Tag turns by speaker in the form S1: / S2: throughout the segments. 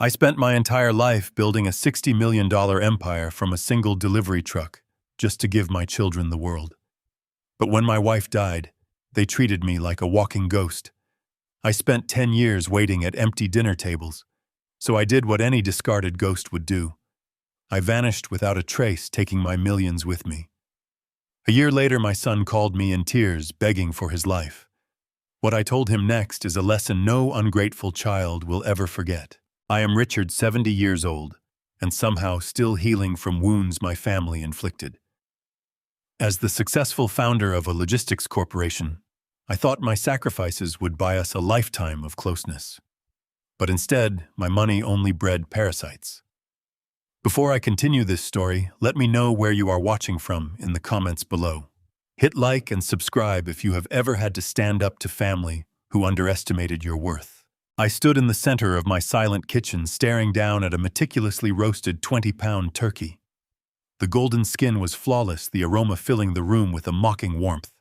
S1: I spent my entire life building a $60 million empire from a single delivery truck just to give my children the world. But when my wife died, they treated me like a walking ghost. I spent 10 years waiting at empty dinner tables, so I did what any discarded ghost would do. I vanished without a trace, taking my millions with me. A year later, my son called me in tears, begging for his life. What I told him next is a lesson no ungrateful child will ever forget. I am Richard, 70 years old, and somehow still healing from wounds my family inflicted. As the successful founder of a logistics corporation, I thought my sacrifices would buy us a lifetime of closeness. But instead, my money only bred parasites. Before I continue this story, let me know where you are watching from in the comments below. Hit like and subscribe if you have ever had to stand up to family who underestimated your worth. I stood in the center of my silent kitchen staring down at a meticulously roasted 20-pound turkey. The golden skin was flawless, the aroma filling the room with a mocking warmth.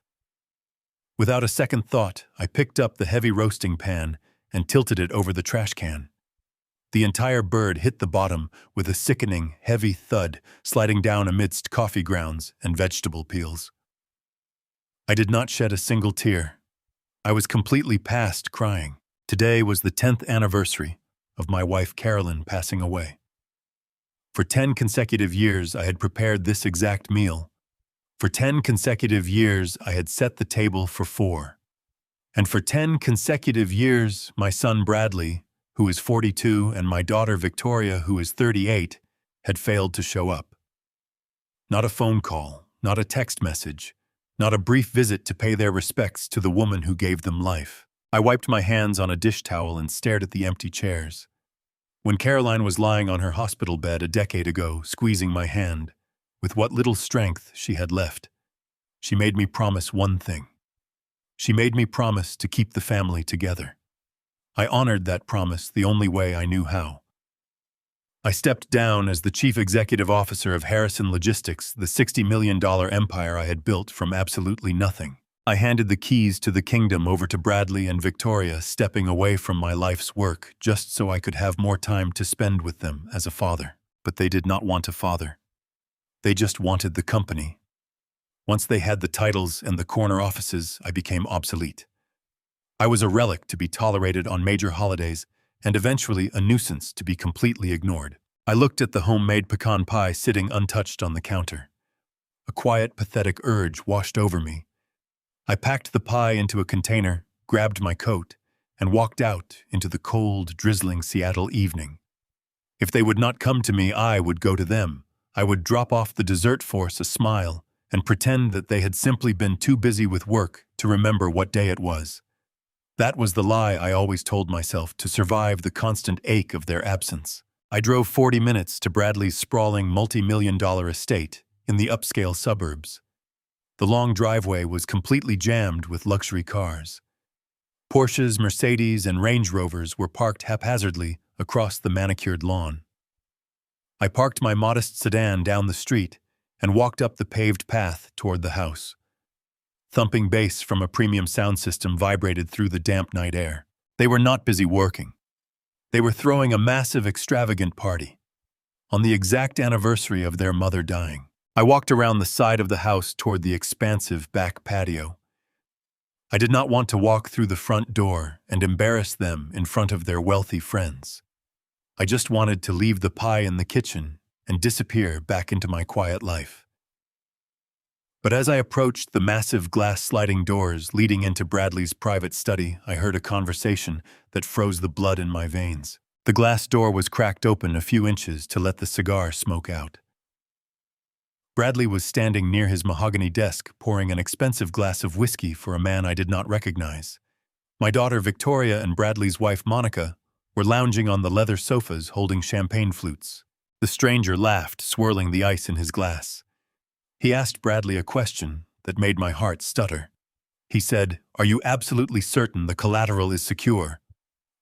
S1: Without a second thought, I picked up the heavy roasting pan and tilted it over the trash can. The entire bird hit the bottom with a sickening, heavy thud, sliding down amidst coffee grounds and vegetable peels. I did not shed a single tear. I was completely past crying. Today was the 10th anniversary of my wife Carolyn passing away. For 10 consecutive years, I had prepared this exact meal. For 10 consecutive years, I had set the table for 4. And for 10 consecutive years, my son Bradley, who is 42, and my daughter Victoria, who is 38, had failed to show up. Not a phone call, not a text message, not a brief visit to pay their respects to the woman who gave them life. I wiped my hands on a dish towel and stared at the empty chairs. When Caroline was lying on her hospital bed a decade ago, squeezing my hand, with what little strength she had left, she made me promise one thing. She made me promise to keep the family together. I honored that promise the only way I knew how. I stepped down as the chief executive officer of Harrison Logistics, the $60 million empire I had built from absolutely nothing. I handed the keys to the kingdom over to Bradley and Victoria, stepping away from my life's work just so I could have more time to spend with them as a father. But they did not want a father. They just wanted the company. Once they had the titles and the corner offices, I became obsolete. I was a relic to be tolerated on major holidays, and eventually a nuisance to be completely ignored. I looked at the homemade pecan pie sitting untouched on the counter. A quiet, pathetic urge washed over me. I packed the pie into a container, grabbed my coat, and walked out into the cold, drizzling Seattle evening. If they would not come to me, I would go to them. I would drop off the dessert force a smile and pretend that they had simply been too busy with work to remember what day it was. That was the lie I always told myself to survive the constant ache of their absence. I drove 40 minutes to Bradley's sprawling multi-million-dollar estate in the upscale suburbs. The long driveway was completely jammed with luxury cars. Porsches, Mercedes, and Range Rovers were parked haphazardly across the manicured lawn. I parked my modest sedan down the street and walked up the paved path toward the house. Thumping bass from a premium sound system vibrated through the damp night air. They were not busy working. They were throwing a massive, extravagant party on the exact anniversary of their mother dying. I walked around the side of the house toward the expansive back patio. I did not want to walk through the front door and embarrass them in front of their wealthy friends. I just wanted to leave the pie in the kitchen and disappear back into my quiet life. But as I approached the massive glass sliding doors leading into Bradley's private study, I heard a conversation that froze the blood in my veins. The glass door was cracked open a few inches to let the cigar smoke out. Bradley was standing near his mahogany desk, pouring an expensive glass of whiskey for a man I did not recognize. My daughter Victoria and Bradley's wife Monica were lounging on the leather sofas holding champagne flutes. The stranger laughed, swirling the ice in his glass. He asked Bradley a question that made my heart stutter. He said, "Are you absolutely certain the collateral is secure?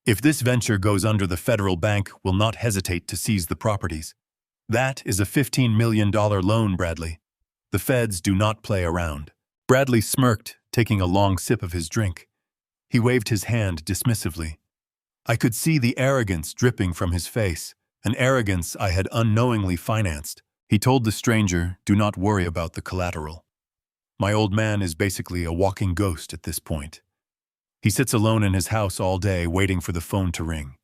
S1: If this venture goes under, the federal bank will not hesitate to seize the properties. That is a $15 million loan, Bradley. The feds do not play around." Bradley smirked, taking a long sip of his drink. He waved his hand dismissively. I could see the arrogance dripping from his face, an arrogance I had unknowingly financed. He told the stranger, "Do not worry about the collateral. My old man is basically a walking ghost at this point. He sits alone in his house all day waiting for the phone to ring.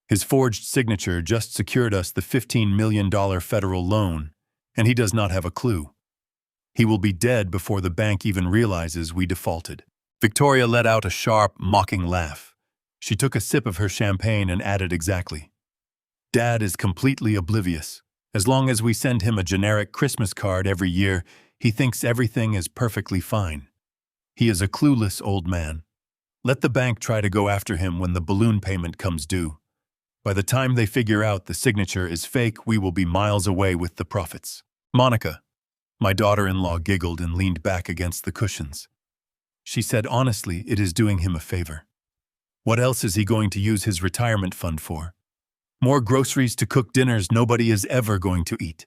S1: His forged signature just secured us the $15 million federal loan, and he does not have a clue. He will be dead before the bank even realizes we defaulted." Victoria let out a sharp, mocking laugh. She took a sip of her champagne and added exactly, "Dad is completely oblivious. As long as we send him a generic Christmas card every year, he thinks everything is perfectly fine. He is a clueless old man. Let the bank try to go after him when the balloon payment comes due. By the time they figure out the signature is fake, we will be miles away with the profits." "Monica," my daughter-in-law giggled and leaned back against the cushions. She said, "Honestly, it is doing him a favor. What else is he going to use his retirement fund for? More groceries to cook dinners nobody is ever going to eat."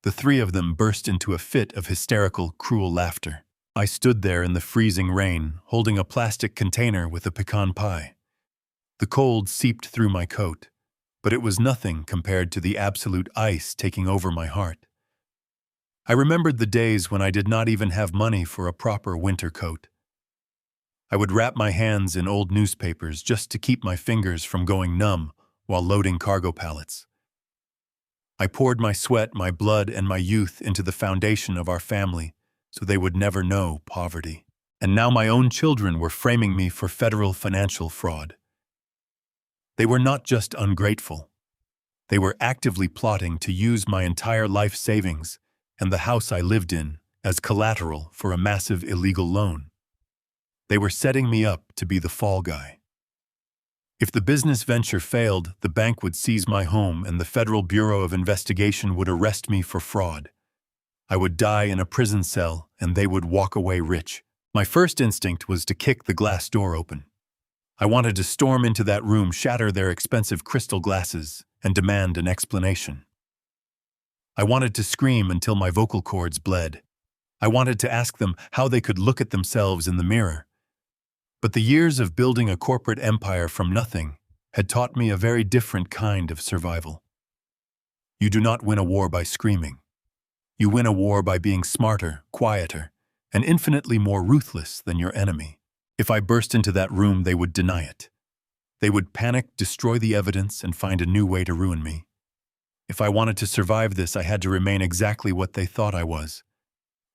S1: The three of them burst into a fit of hysterical, cruel laughter. I stood there in the freezing rain, holding a plastic container with a pecan pie. The cold seeped through my coat, but it was nothing compared to the absolute ice taking over my heart. I remembered the days when I did not even have money for a proper winter coat. I would wrap my hands in old newspapers just to keep my fingers from going numb while loading cargo pallets. I poured my sweat, my blood, and my youth into the foundation of our family so they would never know poverty. And now my own children were framing me for federal financial fraud. They were not just ungrateful. They were actively plotting to use my entire life savings and the house I lived in as collateral for a massive illegal loan. They were setting me up to be the fall guy. If the business venture failed, the bank would seize my home and the Federal Bureau of Investigation would arrest me for fraud. I would die in a prison cell and they would walk away rich. My first instinct was to kick the glass door open. I wanted to storm into that room, shatter their expensive crystal glasses, and demand an explanation. I wanted to scream until my vocal cords bled. I wanted to ask them how they could look at themselves in the mirror. But the years of building a corporate empire from nothing had taught me a very different kind of survival. You do not win a war by screaming. You win a war by being smarter, quieter, and infinitely more ruthless than your enemy. If I burst into that room, they would deny it. They would panic, destroy the evidence, and find a new way to ruin me. If I wanted to survive this, I had to remain exactly what they thought I was.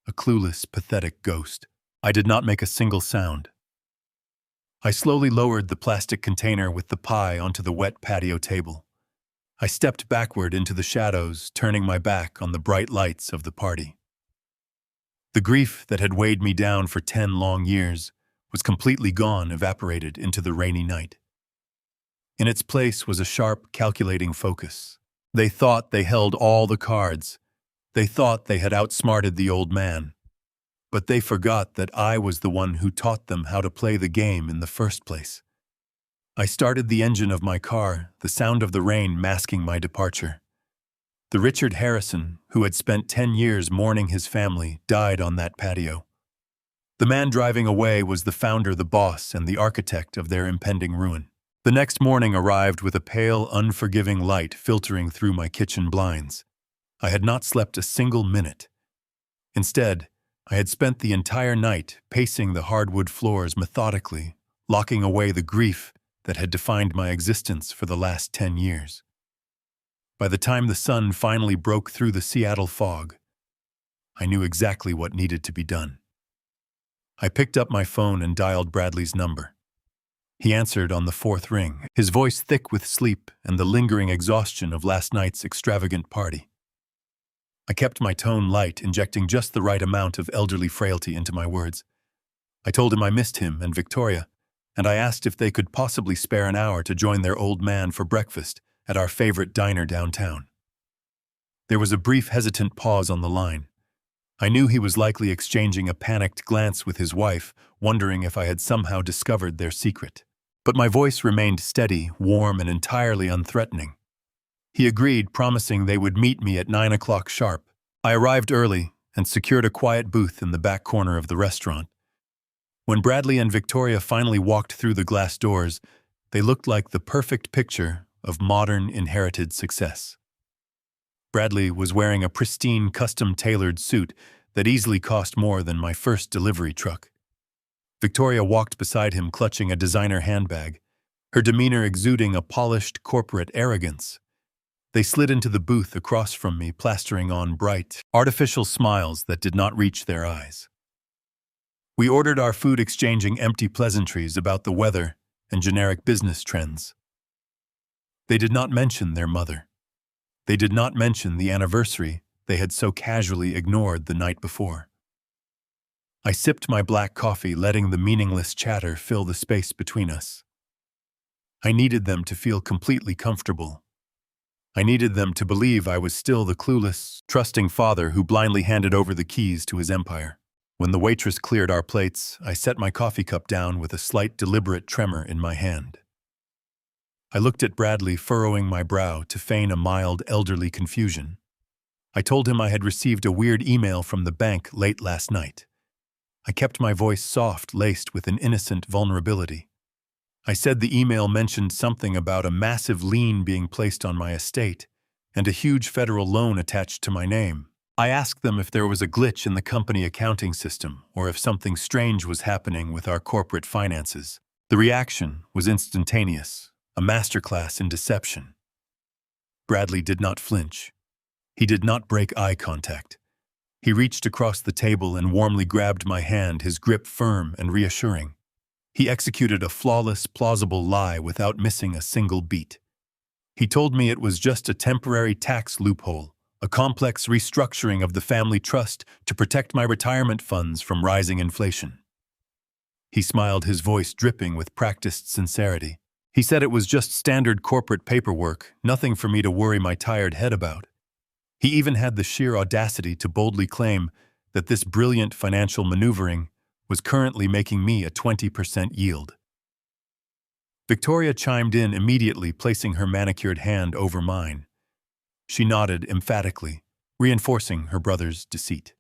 S1: A clueless, pathetic ghost. I did not make a single sound. I slowly lowered the plastic container with the pie onto the wet patio table. I stepped backward into the shadows, turning my back on the bright lights of the party. The grief that had weighed me down for 10 long years was completely gone, evaporated into the rainy night. In its place was a sharp, calculating focus. They thought they held all the cards. They thought they had outsmarted the old man. But they forgot that I was the one who taught them how to play the game in the first place. I started the engine of my car, the sound of the rain masking my departure. The Richard Harrison, who had spent 10 years mourning his family, died on that patio. The man driving away was the founder, the boss, and the architect of their impending ruin. The next morning arrived with a pale, unforgiving light filtering through my kitchen blinds. I had not slept a single minute. Instead, I had spent the entire night pacing the hardwood floors methodically, locking away the grief that had defined my existence for the last 10 years. By the time the sun finally broke through the Seattle fog, I knew exactly what needed to be done. I picked up my phone and dialed Bradley's number. He answered on the fourth ring, his voice thick with sleep and the lingering exhaustion of last night's extravagant party. I kept my tone light, injecting just the right amount of elderly frailty into my words. I told him I missed him and Victoria, and I asked if they could possibly spare an hour to join their old man for breakfast at our favorite diner downtown. There was a brief, hesitant pause on the line. I knew he was likely exchanging a panicked glance with his wife, wondering if I had somehow discovered their secret. But my voice remained steady, warm, and entirely unthreatening. He agreed, promising they would meet me at 9 o'clock sharp. I arrived early and secured a quiet booth in the back corner of the restaurant. When Bradley and Victoria finally walked through the glass doors, They looked like the perfect picture of modern inherited success. Bradley was wearing a pristine, custom-tailored suit that easily cost more than my first delivery truck. Victoria walked beside him clutching a designer handbag, her demeanor exuding a polished corporate arrogance. They slid into the booth across from me, plastering on bright, artificial smiles that did not reach their eyes. We ordered our food, exchanging empty pleasantries about the weather and generic business trends. They did not mention their mother. They did not mention the anniversary they had so casually ignored the night before. I sipped my black coffee, letting the meaningless chatter fill the space between us. I needed them to feel completely comfortable. I needed them to believe I was still the clueless, trusting father who blindly handed over the keys to his empire. When the waitress cleared our plates, I set my coffee cup down with a slight, deliberate tremor in my hand. I looked at Bradley, furrowing my brow to feign a mild, elderly confusion. I told him I had received a weird email from the bank late last night. I kept my voice soft, laced with an innocent vulnerability. I said the email mentioned something about a massive lien being placed on my estate and a huge federal loan attached to my name. I asked them if there was a glitch in the company accounting system or if something strange was happening with our corporate finances. The reaction was instantaneous, a masterclass in deception. Bradley did not flinch. He did not break eye contact. He reached across the table and warmly grabbed my hand, his grip firm and reassuring. He executed a flawless, plausible lie without missing a single beat. He told me it was just a temporary tax loophole, a complex restructuring of the family trust to protect my retirement funds from rising inflation. He smiled, his voice dripping with practiced sincerity. He said it was just standard corporate paperwork, nothing for me to worry my tired head about. He even had the sheer audacity to boldly claim that this brilliant financial maneuvering was currently making me a 20% yield. Victoria chimed in immediately, placing her manicured hand over mine. She nodded emphatically, reinforcing her brother's deceit.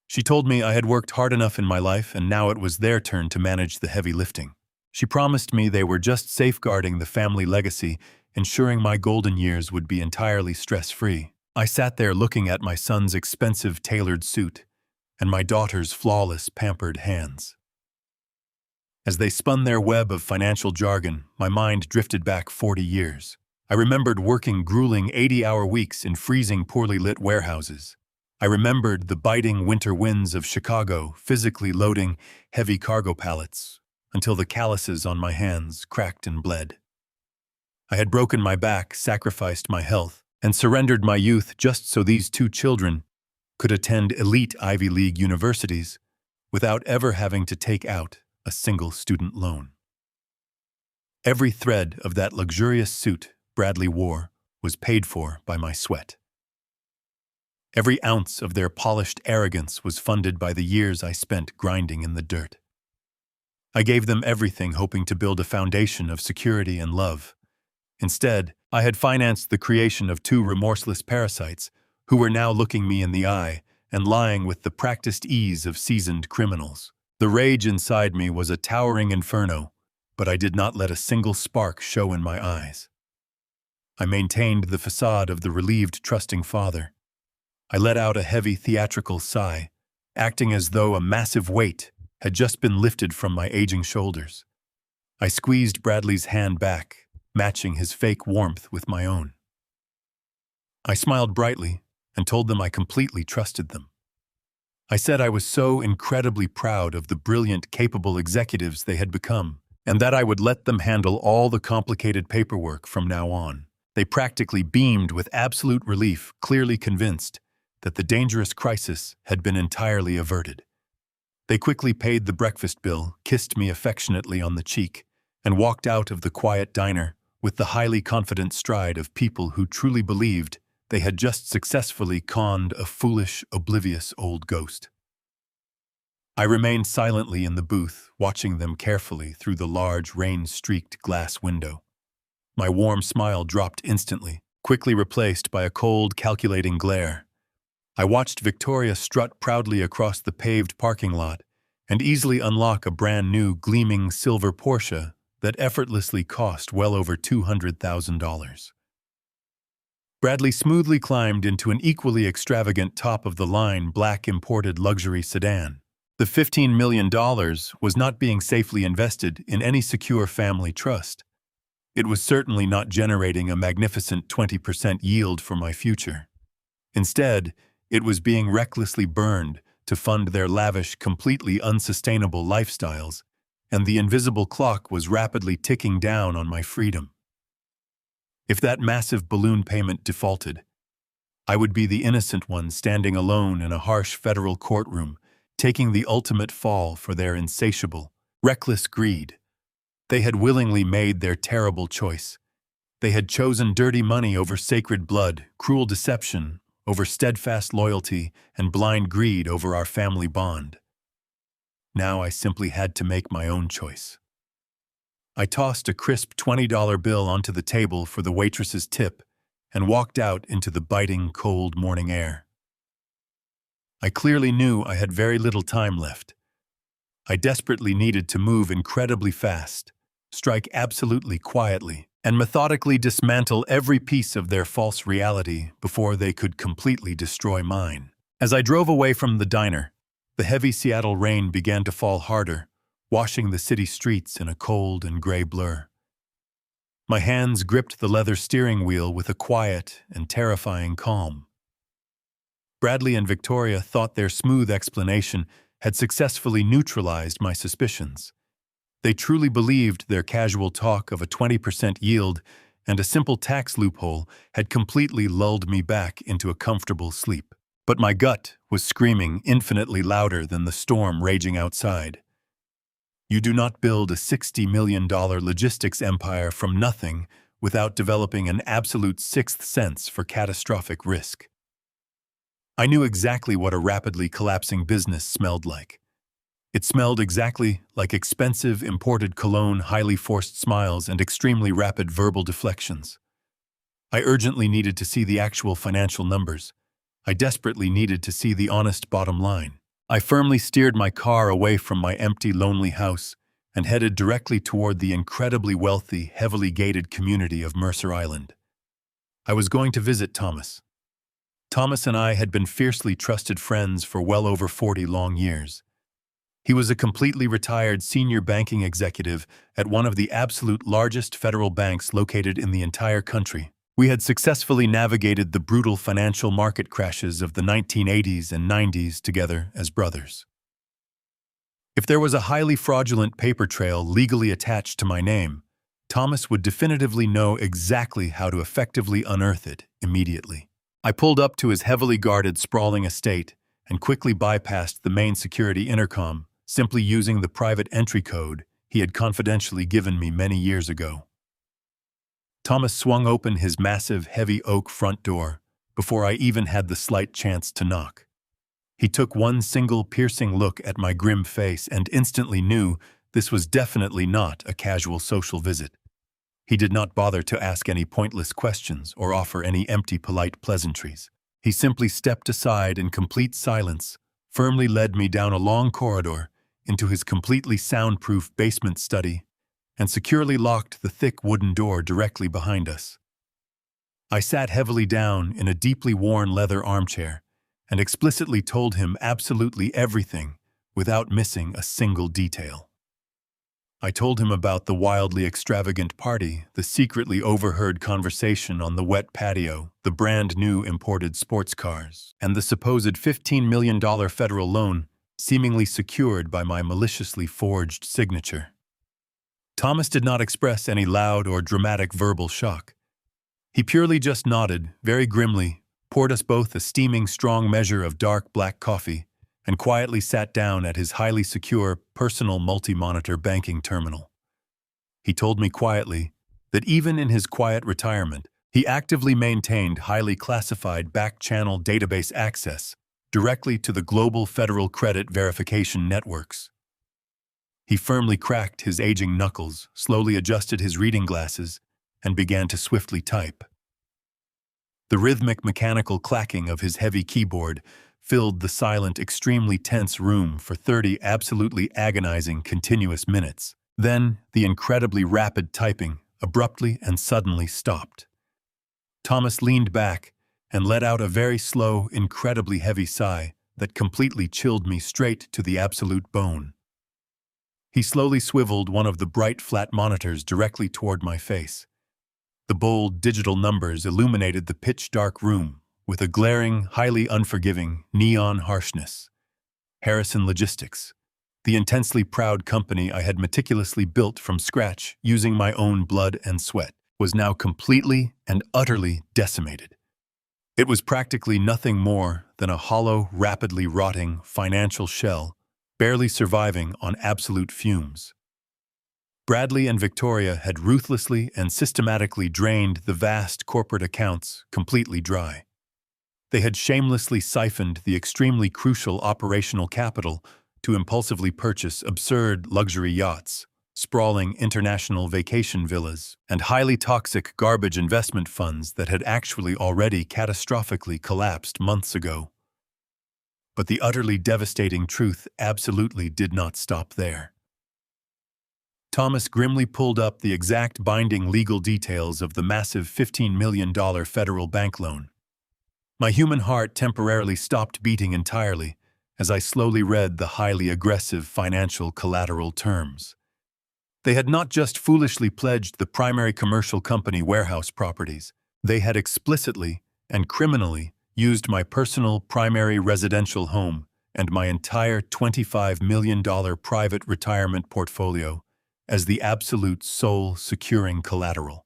S1: She told me I had worked hard enough in my life and now it was their turn to manage the heavy lifting. She promised me they were just safeguarding the family legacy, ensuring my golden years would be entirely stress-free. I sat there looking at my son's expensive tailored suit and my daughter's flawless, pampered hands. As they spun their web of financial jargon, my mind drifted back 40 years. I remembered working grueling 80-hour weeks in freezing, poorly lit warehouses. I remembered the biting winter winds of Chicago, physically loading heavy cargo pallets until the calluses on my hands cracked and bled. I had broken my back, sacrificed my health, and surrendered my youth just so these two children could attend elite Ivy League universities without ever having to take out a single student loan. Every thread of that luxurious suit Bradley wore was paid for by my sweat. Every ounce of their polished arrogance was funded by the years I spent grinding in the dirt. I gave them everything, hoping to build a foundation of security and love. Instead, I had financed the creation of two remorseless parasites who were now looking me in the eye and lying with the practiced ease of seasoned criminals. The rage inside me was a towering inferno, but I did not let a single spark show in my eyes. I maintained the facade of the relieved, trusting father. I let out a heavy theatrical sigh, acting as though a massive weight had just been lifted from my aging shoulders. I squeezed Bradley's hand back, matching his fake warmth with my own. I smiled brightly and told them I completely trusted them. I said I was so incredibly proud of the brilliant, capable executives they had become, and that I would let them handle all the complicated paperwork from now on. They practically beamed with absolute relief, clearly convinced that the dangerous crisis had been entirely averted. They quickly paid the breakfast bill, kissed me affectionately on the cheek, and walked out of the quiet diner with the highly confident stride of people who truly believed they had just successfully conned a foolish, oblivious old ghost. I remained silently in the booth, watching them carefully through the large, rain-streaked glass window. My warm smile dropped instantly, quickly replaced by a cold, calculating glare. I watched Victoria strut proudly across the paved parking lot and easily unlock a brand-new, gleaming silver Porsche that effortlessly cost well over $200,000. Bradley smoothly climbed into an equally extravagant top-of-the-line black imported luxury sedan. The $15 million was not being safely invested in any secure family trust. It was certainly not generating a magnificent 20% yield for my future. Instead, it was being recklessly burned to fund their lavish, completely unsustainable lifestyles, and the invisible clock was rapidly ticking down on my freedom. If that massive balloon payment defaulted, I would be the innocent one standing alone in a harsh federal courtroom, taking the ultimate fall for their insatiable, reckless greed. They had willingly made their terrible choice. They had chosen dirty money over sacred blood, cruel deception over steadfast loyalty, and blind greed over our family bond. Now I simply had to make my own choice. I tossed a crisp $20 bill onto the table for the waitress's tip and walked out into the biting, cold morning air. I clearly knew I had very little time left. I desperately needed to move incredibly fast, strike absolutely quietly, and methodically dismantle every piece of their false reality before they could completely destroy mine. As I drove away from the diner, the heavy Seattle rain began to fall harder, washing the city streets in a cold and gray blur. My hands gripped the leather steering wheel with a quiet and terrifying calm. Bradley and Victoria thought their smooth explanation had successfully neutralized my suspicions. They truly believed their casual talk of a 20% yield and a simple tax loophole had completely lulled me back into a comfortable sleep. But my gut was screaming infinitely louder than the storm raging outside. You do not build a $60 million logistics empire from nothing without developing an absolute sixth sense for catastrophic risk. I knew exactly what a rapidly collapsing business smelled like. It smelled exactly like expensive imported cologne, highly forced smiles, and extremely rapid verbal deflections. I urgently needed to see the actual financial numbers. I desperately needed to see the honest bottom line. I firmly steered my car away from my empty, lonely house and headed directly toward the incredibly wealthy, heavily gated community of Mercer Island. I was going to visit Thomas. Thomas and I had been fiercely trusted friends for well over 40 long years. He was a completely retired senior banking executive at one of the absolute largest federal banks located in the entire country. We had successfully navigated the brutal financial market crashes of the 1980s and 90s together as brothers. If there was a highly fraudulent paper trail legally attached to my name, Thomas would definitively know exactly how to effectively unearth it immediately. I pulled up to his heavily guarded, sprawling estate and quickly bypassed the main security intercom, simply using the private entry code he had confidentially given me many years ago. Thomas swung open his massive, heavy oak front door before I even had the slight chance to knock. He took one single piercing look at my grim face and instantly knew this was definitely not a casual social visit. He did not bother to ask any pointless questions or offer any empty, polite pleasantries. He simply stepped aside in complete silence, firmly led me down a long corridor into his completely soundproof basement study, and securely locked the thick wooden door directly behind us. I sat heavily down in a deeply worn leather armchair and explicitly told him absolutely everything without missing a single detail. I told him about the wildly extravagant party, the secretly overheard conversation on the wet patio, the brand new imported sports cars, and the supposed $15 million federal loan seemingly secured by my maliciously forged signature. Thomas did not express any loud or dramatic verbal shock. He purely just nodded, very grimly, poured us both a steaming strong measure of dark black coffee, and quietly sat down at his highly secure, personal multi-monitor banking terminal. He told me quietly that even in his quiet retirement, he actively maintained highly classified back-channel database access directly to the global federal credit verification networks. He firmly cracked his aging knuckles, slowly adjusted his reading glasses, and began to swiftly type. The rhythmic mechanical clacking of his heavy keyboard filled the silent, extremely tense room for 30 absolutely agonizing continuous minutes. Then, the incredibly rapid typing abruptly and suddenly stopped. Thomas leaned back and let out a very slow, incredibly heavy sigh that completely chilled me straight to the absolute bone. He slowly swiveled one of the bright, flat monitors directly toward my face. The bold digital numbers illuminated the pitch-dark room with a glaring, highly unforgiving, neon harshness. Harrison Logistics, the intensely proud company I had meticulously built from scratch using my own blood and sweat, was now completely and utterly decimated. It was practically nothing more than a hollow, rapidly rotting financial shell, barely surviving on absolute fumes. Bradley and Victoria had ruthlessly and systematically drained the vast corporate accounts completely dry. They had shamelessly siphoned the extremely crucial operational capital to impulsively purchase absurd luxury yachts, sprawling international vacation villas, and highly toxic garbage investment funds that had actually already catastrophically collapsed months ago. But the utterly devastating truth absolutely did not stop there. Thomas grimly pulled up the exact binding legal details of the massive $15 million federal bank loan. My human heart temporarily stopped beating entirely as I slowly read the highly aggressive financial collateral terms. They had not just foolishly pledged the primary commercial company warehouse properties, they had explicitly and criminally used my personal primary residential home and my entire $25 million private retirement portfolio as the absolute sole securing collateral.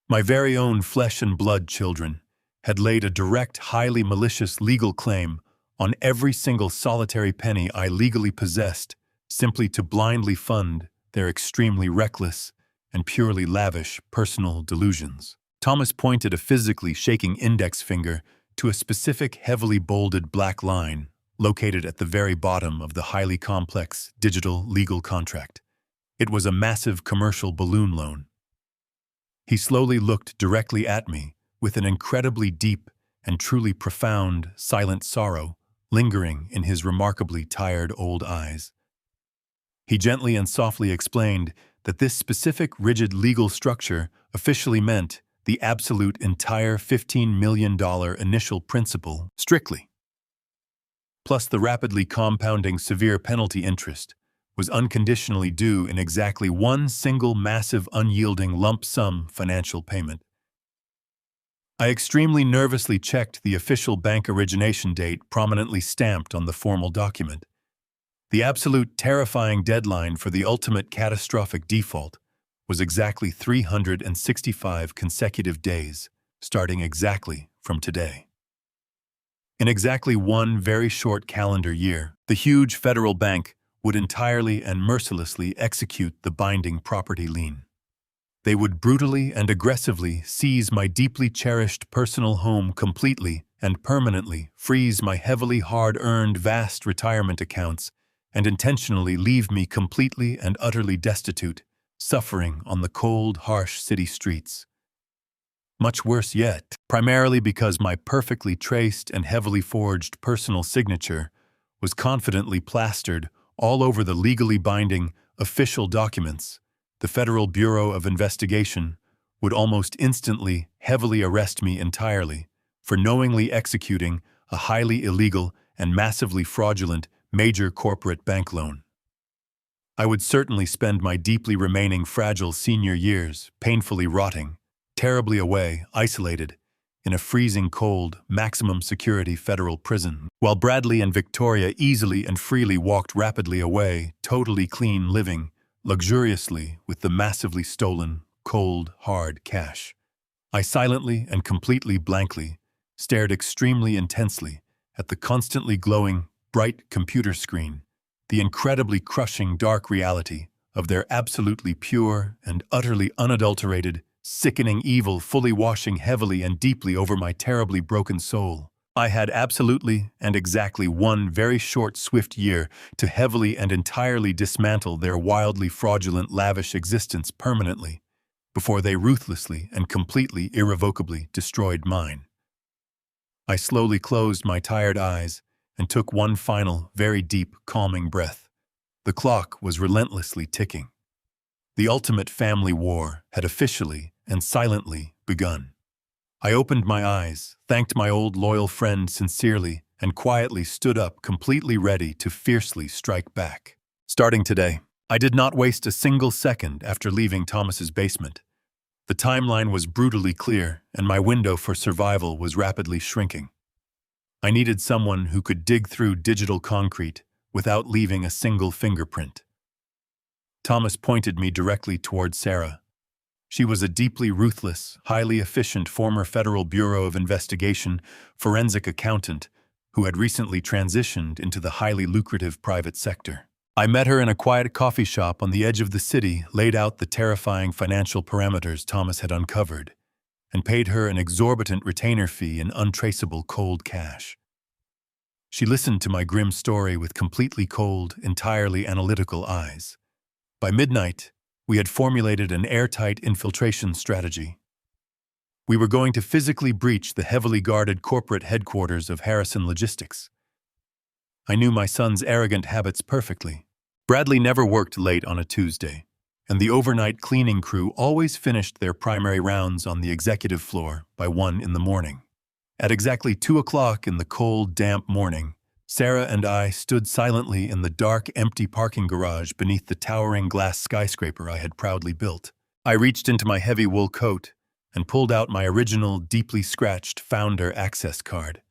S1: My very own flesh and blood children had laid a direct, highly malicious legal claim on every single solitary penny I legally possessed simply to blindly fund their extremely reckless and purely lavish personal delusions. Thomas pointed a physically shaking index finger to a specific heavily bolded black line located at the very bottom of the highly complex digital legal contract. It was a massive commercial balloon loan. He slowly looked directly at me with an incredibly deep and truly profound, silent sorrow lingering in his remarkably tired old eyes. He gently and softly explained that this specific rigid legal structure officially meant the absolute entire $15 million initial principal strictly, plus the rapidly compounding severe penalty interest, was unconditionally due in exactly one single massive unyielding lump sum financial payment. I extremely nervously checked the official bank origination date prominently stamped on the formal document. The absolute terrifying deadline for the ultimate catastrophic default was exactly 365 consecutive days, starting exactly from today. In exactly one very short calendar year, the huge federal bank would entirely and mercilessly execute the binding property lien. They would brutally and aggressively seize my deeply cherished personal home completely and permanently, freeze my heavily hard-earned vast retirement accounts, and intentionally leave me completely and utterly destitute, suffering on the cold, harsh city streets. Much worse yet, primarily because my perfectly traced and heavily forged personal signature was confidently plastered all over the legally binding official documents, the Federal Bureau of Investigation would almost instantly heavily arrest me entirely for knowingly executing a highly illegal and massively fraudulent major corporate bank loan. I would certainly spend my deeply remaining fragile senior years painfully rotting, terribly away, isolated, in a freezing cold, maximum security federal prison, while Bradley and Victoria easily and freely walked rapidly away, totally clean living, luxuriously with the massively stolen, cold, hard cash. I silently and completely blankly stared extremely intensely at the constantly glowing, bright computer screen, the incredibly crushing dark reality of their absolutely pure and utterly unadulterated, sickening evil fully washing heavily and deeply over my terribly broken soul. I had absolutely and exactly one very short, swift year to heavily and entirely dismantle their wildly fraudulent, lavish existence permanently, before they ruthlessly and completely irrevocably destroyed mine. I slowly closed my tired eyes and took one final, very deep, calming breath. The clock was relentlessly ticking. The ultimate family war had officially and silently begun. I opened my eyes, thanked my old loyal friend sincerely, and quietly stood up, completely ready to fiercely strike back. Starting today, I did not waste a single second after leaving Thomas's basement. The timeline was brutally clear, and my window for survival was rapidly shrinking. I needed someone who could dig through digital concrete without leaving a single fingerprint. Thomas pointed me directly toward Sarah. She was a deeply ruthless, highly efficient former Federal Bureau of Investigation forensic accountant who had recently transitioned into the highly lucrative private sector. I met her in a quiet coffee shop on the edge of the city, laid out the terrifying financial parameters Thomas had uncovered, and paid her an exorbitant retainer fee in untraceable cold cash. She listened to my grim story with completely cold, entirely analytical eyes. By midnight, we had formulated an airtight infiltration strategy. We were going to physically breach the heavily guarded corporate headquarters of Harrison Logistics. I knew my son's arrogant habits perfectly. Bradley never worked late on a Tuesday, and the overnight cleaning crew always finished their primary rounds on the executive floor by 1 in the morning. At exactly 2 o'clock in the cold, damp morning, Sarah and I stood silently in the dark, empty parking garage beneath the towering glass skyscraper I had proudly built. I reached into my heavy wool coat and pulled out my original, deeply scratched founder access card.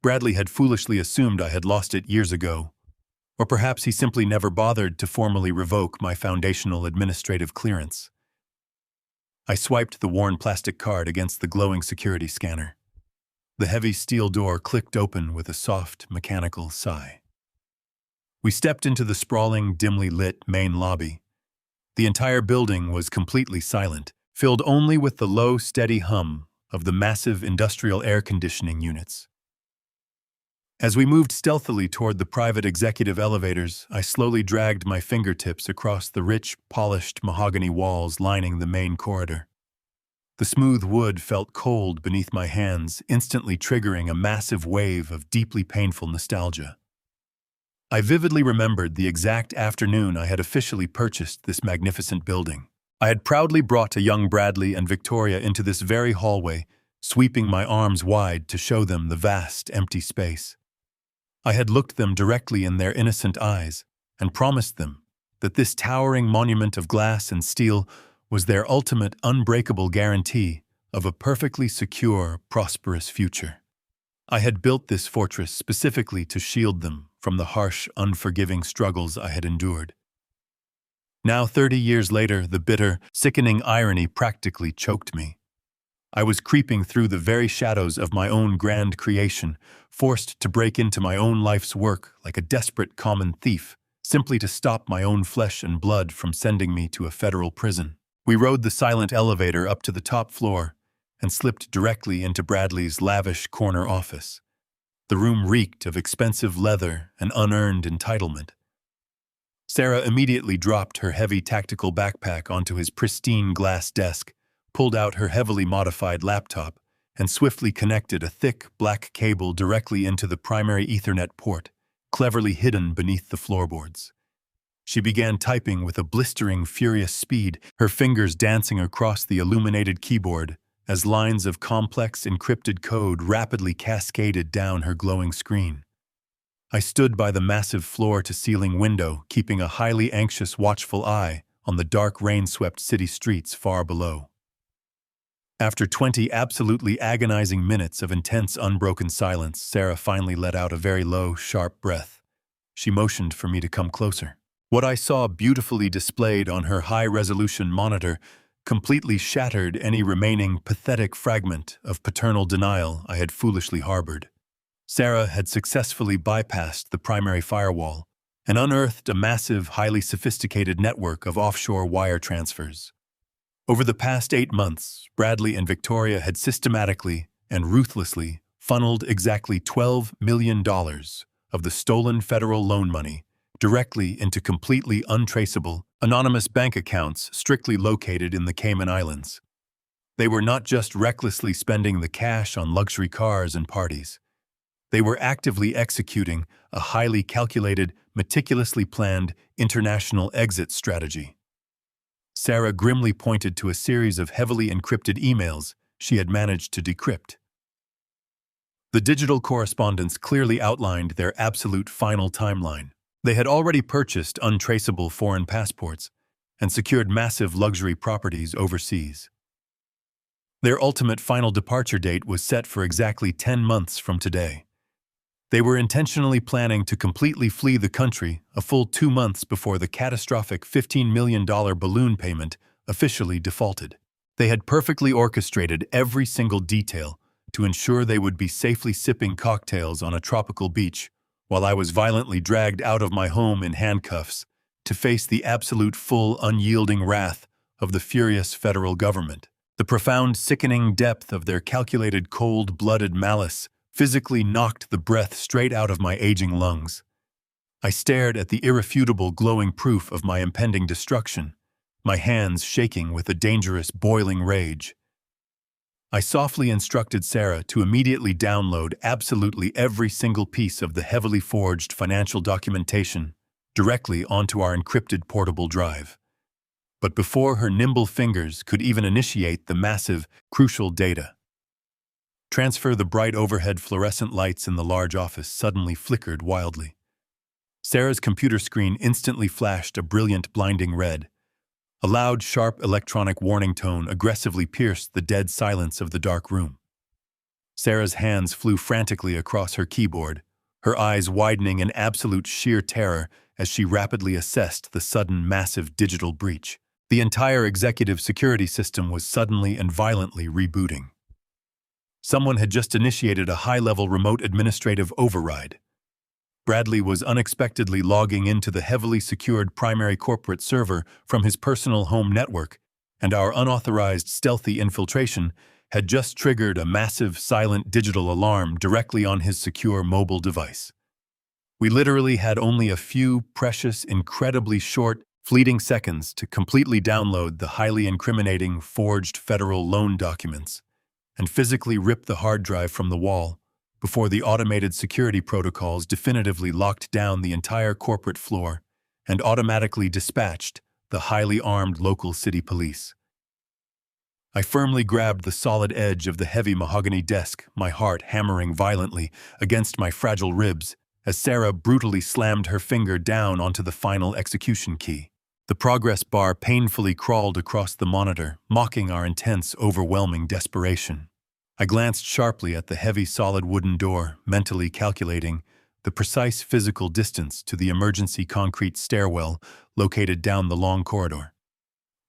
S1: Bradley had foolishly assumed I had lost it years ago, or perhaps he simply never bothered to formally revoke my foundational administrative clearance. I swiped the worn plastic card against the glowing security scanner. The heavy steel door clicked open with a soft, mechanical sigh. We stepped into the sprawling, dimly lit main lobby. The entire building was completely silent, filled only with the low, steady hum of the massive industrial air conditioning units. As we moved stealthily toward the private executive elevators, I slowly dragged my fingertips across the rich, polished mahogany walls lining the main corridor. The smooth wood felt cold beneath my hands, instantly triggering a massive wave of deeply painful nostalgia. I vividly remembered the exact afternoon I had officially purchased this magnificent building. I had proudly brought a young Bradley and Victoria into this very hallway, sweeping my arms wide to show them the vast, empty space. I had looked them directly in their innocent eyes and promised them that this towering monument of glass and steel was their ultimate unbreakable guarantee of a perfectly secure, prosperous future. I had built this fortress specifically to shield them from the harsh, unforgiving struggles I had endured. Now, 30 years later, the bitter, sickening irony practically choked me. I was creeping through the very shadows of my own grand creation, forced to break into my own life's work like a desperate common thief, simply to stop my own flesh and blood from sending me to a federal prison. We rode the silent elevator up to the top floor and slipped directly into Bradley's lavish corner office. The room reeked of expensive leather and unearned entitlement. Sarah immediately dropped her heavy tactical backpack onto his pristine glass desk, pulled out her heavily modified laptop, and swiftly connected a thick, black cable directly into the primary Ethernet port, cleverly hidden beneath the floorboards. She began typing with a blistering, furious speed, her fingers dancing across the illuminated keyboard as lines of complex, encrypted code rapidly cascaded down her glowing screen. I stood by the massive floor-to-ceiling window, keeping a highly anxious, watchful eye on the dark, rain-swept city streets far below. After 20 absolutely agonizing minutes of intense, unbroken silence, Sarah finally let out a very low, sharp breath. She motioned for me to come closer. What I saw beautifully displayed on her high-resolution monitor completely shattered any remaining pathetic fragment of paternal denial I had foolishly harbored. Sarah had successfully bypassed the primary firewall and unearthed a massive, highly sophisticated network of offshore wire transfers. Over the past 8 months, Bradley and Victoria had systematically and ruthlessly funneled exactly $12 million of the stolen federal loan money directly into completely untraceable, anonymous bank accounts strictly located in the Cayman Islands. They were not just recklessly spending the cash on luxury cars and parties. They were actively executing a highly calculated, meticulously planned international exit strategy. Sarah grimly pointed to a series of heavily encrypted emails she had managed to decrypt. The digital correspondence clearly outlined their absolute final timeline. They had already purchased untraceable foreign passports and secured massive luxury properties overseas. Their ultimate final departure date was set for exactly 10 months from today. They were intentionally planning to completely flee the country a full 2 months before the catastrophic $15 million balloon payment officially defaulted. They had perfectly orchestrated every single detail to ensure they would be safely sipping cocktails on a tropical beach while I was violently dragged out of my home in handcuffs to face the absolute full, unyielding wrath of the furious federal government. The profound, sickening depth of their calculated, cold-blooded malice physically knocked the breath straight out of my aging lungs. I stared at the irrefutable, glowing proof of my impending destruction, my hands shaking with a dangerous, boiling rage. I softly instructed Sarah to immediately download absolutely every single piece of the heavily forged financial documentation directly onto our encrypted portable drive. But before her nimble fingers could even initiate the massive, crucial data, the bright overhead fluorescent lights in the large office suddenly flickered wildly. Sarah's computer screen instantly flashed a brilliant, blinding red. A loud, sharp electronic warning tone aggressively pierced the dead silence of the dark room. Sarah's hands flew frantically across her keyboard, her eyes widening in absolute sheer terror as she rapidly assessed the sudden, massive digital breach. The entire executive security system was suddenly and violently rebooting. Someone had just initiated a high-level remote administrative override. Bradley was unexpectedly logging into the heavily secured primary corporate server from his personal home network, and our unauthorized stealthy infiltration had just triggered a massive, silent digital alarm directly on his secure mobile device. We literally had only a few precious, incredibly short, fleeting seconds to completely download the highly incriminating, forged federal loan documents and physically rip the hard drive from the wall before the automated security protocols definitively locked down the entire corporate floor and automatically dispatched the highly armed local city police. I firmly grabbed the solid edge of the heavy mahogany desk, my heart hammering violently against my fragile ribs as Sarah brutally slammed her finger down onto the final execution key. The progress bar painfully crawled across the monitor, mocking our intense, overwhelming desperation. I glanced sharply at the heavy, solid wooden door, mentally calculating the precise physical distance to the emergency concrete stairwell located down the long corridor.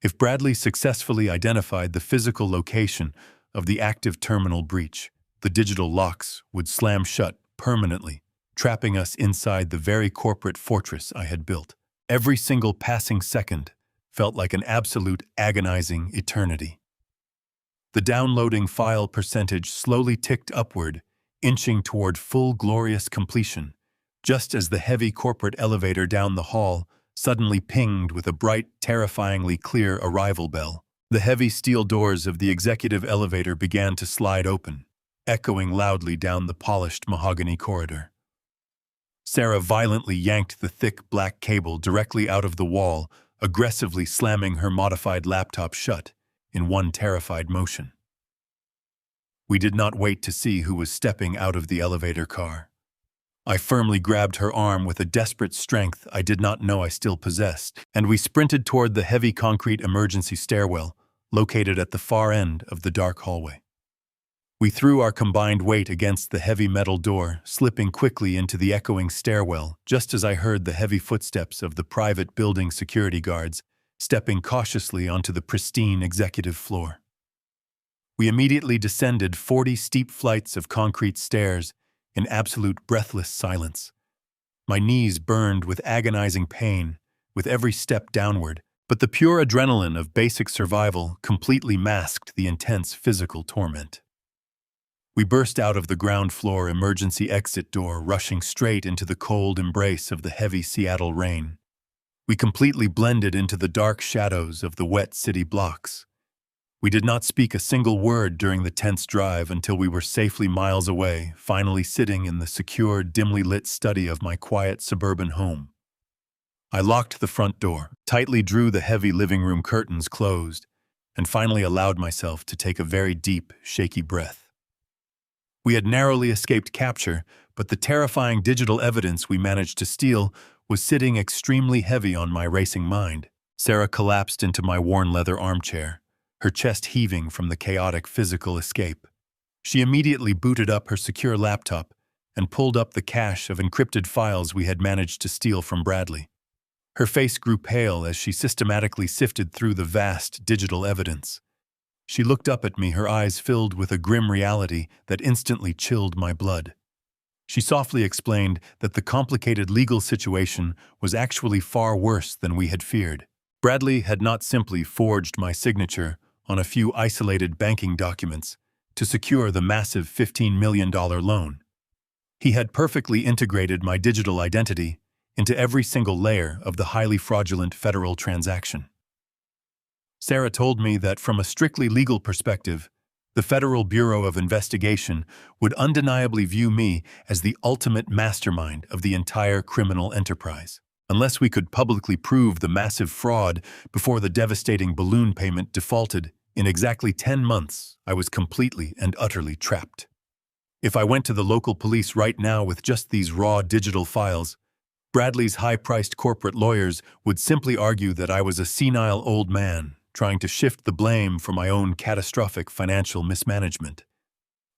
S1: If Bradley successfully identified the physical location of the active terminal breach, the digital locks would slam shut permanently, trapping us inside the very corporate fortress I had built. Every single passing second felt like an absolute agonizing eternity. The downloading file percentage slowly ticked upward, inching toward full glorious completion, just as the heavy corporate elevator down the hall suddenly pinged with a bright, terrifyingly clear arrival bell. The heavy steel doors of the executive elevator began to slide open, echoing loudly down the polished mahogany corridor. Sarah violently yanked the thick black cable directly out of the wall, aggressively slamming her modified laptop shut in one terrified motion. We did not wait to see who was stepping out of the elevator car. I firmly grabbed her arm with a desperate strength I did not know I still possessed, and we sprinted toward the heavy concrete emergency stairwell located at the far end of the dark hallway. We threw our combined weight against the heavy metal door, slipping quickly into the echoing stairwell just as I heard the heavy footsteps of the private building security guards stepping cautiously onto the pristine executive floor. We immediately descended 40 steep flights of concrete stairs in absolute breathless silence. My knees burned with agonizing pain with every step downward, but the pure adrenaline of basic survival completely masked the intense physical torment. We burst out of the ground floor emergency exit door, rushing straight into the cold embrace of the heavy Seattle rain. We completely blended into the dark shadows of the wet city blocks. We did not speak a single word during the tense drive until we were safely miles away, finally sitting in the secure, dimly lit study of my quiet suburban home. I locked the front door, tightly drew the heavy living room curtains closed, and finally allowed myself to take a very deep, shaky breath. We had narrowly escaped capture, but the terrifying digital evidence we managed to steal was sitting extremely heavy on my racing mind. Sarah collapsed into my worn leather armchair, her chest heaving from the chaotic physical escape. She immediately booted up her secure laptop and pulled up the cache of encrypted files we had managed to steal from Bradley. Her face grew pale as she systematically sifted through the vast digital evidence. She looked up at me, her eyes filled with a grim reality that instantly chilled my blood. She softly explained that the complicated legal situation was actually far worse than we had feared. Bradley had not simply forged my signature on a few isolated banking documents to secure the massive $15 million loan. He had perfectly integrated my digital identity into every single layer of the highly fraudulent federal transaction. Sarah told me that from a strictly legal perspective, the Federal Bureau of Investigation would undeniably view me as the ultimate mastermind of the entire criminal enterprise. Unless we could publicly prove the massive fraud before the devastating balloon payment defaulted in exactly 10 months, I was completely and utterly trapped. If I went to the local police right now with just these raw digital files, Bradley's high-priced corporate lawyers would simply argue that I was a senile old man trying to shift the blame for my own catastrophic financial mismanagement.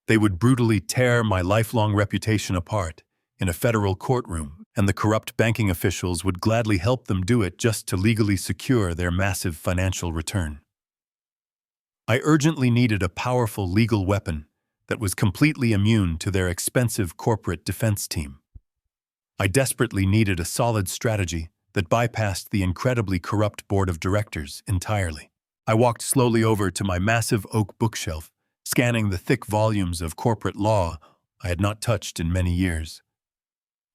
S1: They would brutally tear my lifelong reputation apart in a federal courtroom, and the corrupt banking officials would gladly help them do it just to legally secure their massive financial return. I urgently needed a powerful legal weapon that was completely immune to their expensive corporate defense team. I desperately needed a solid strategy that bypassed the incredibly corrupt board of directors entirely. I walked slowly over to my massive oak bookshelf, scanning the thick volumes of corporate law I had not touched in many years.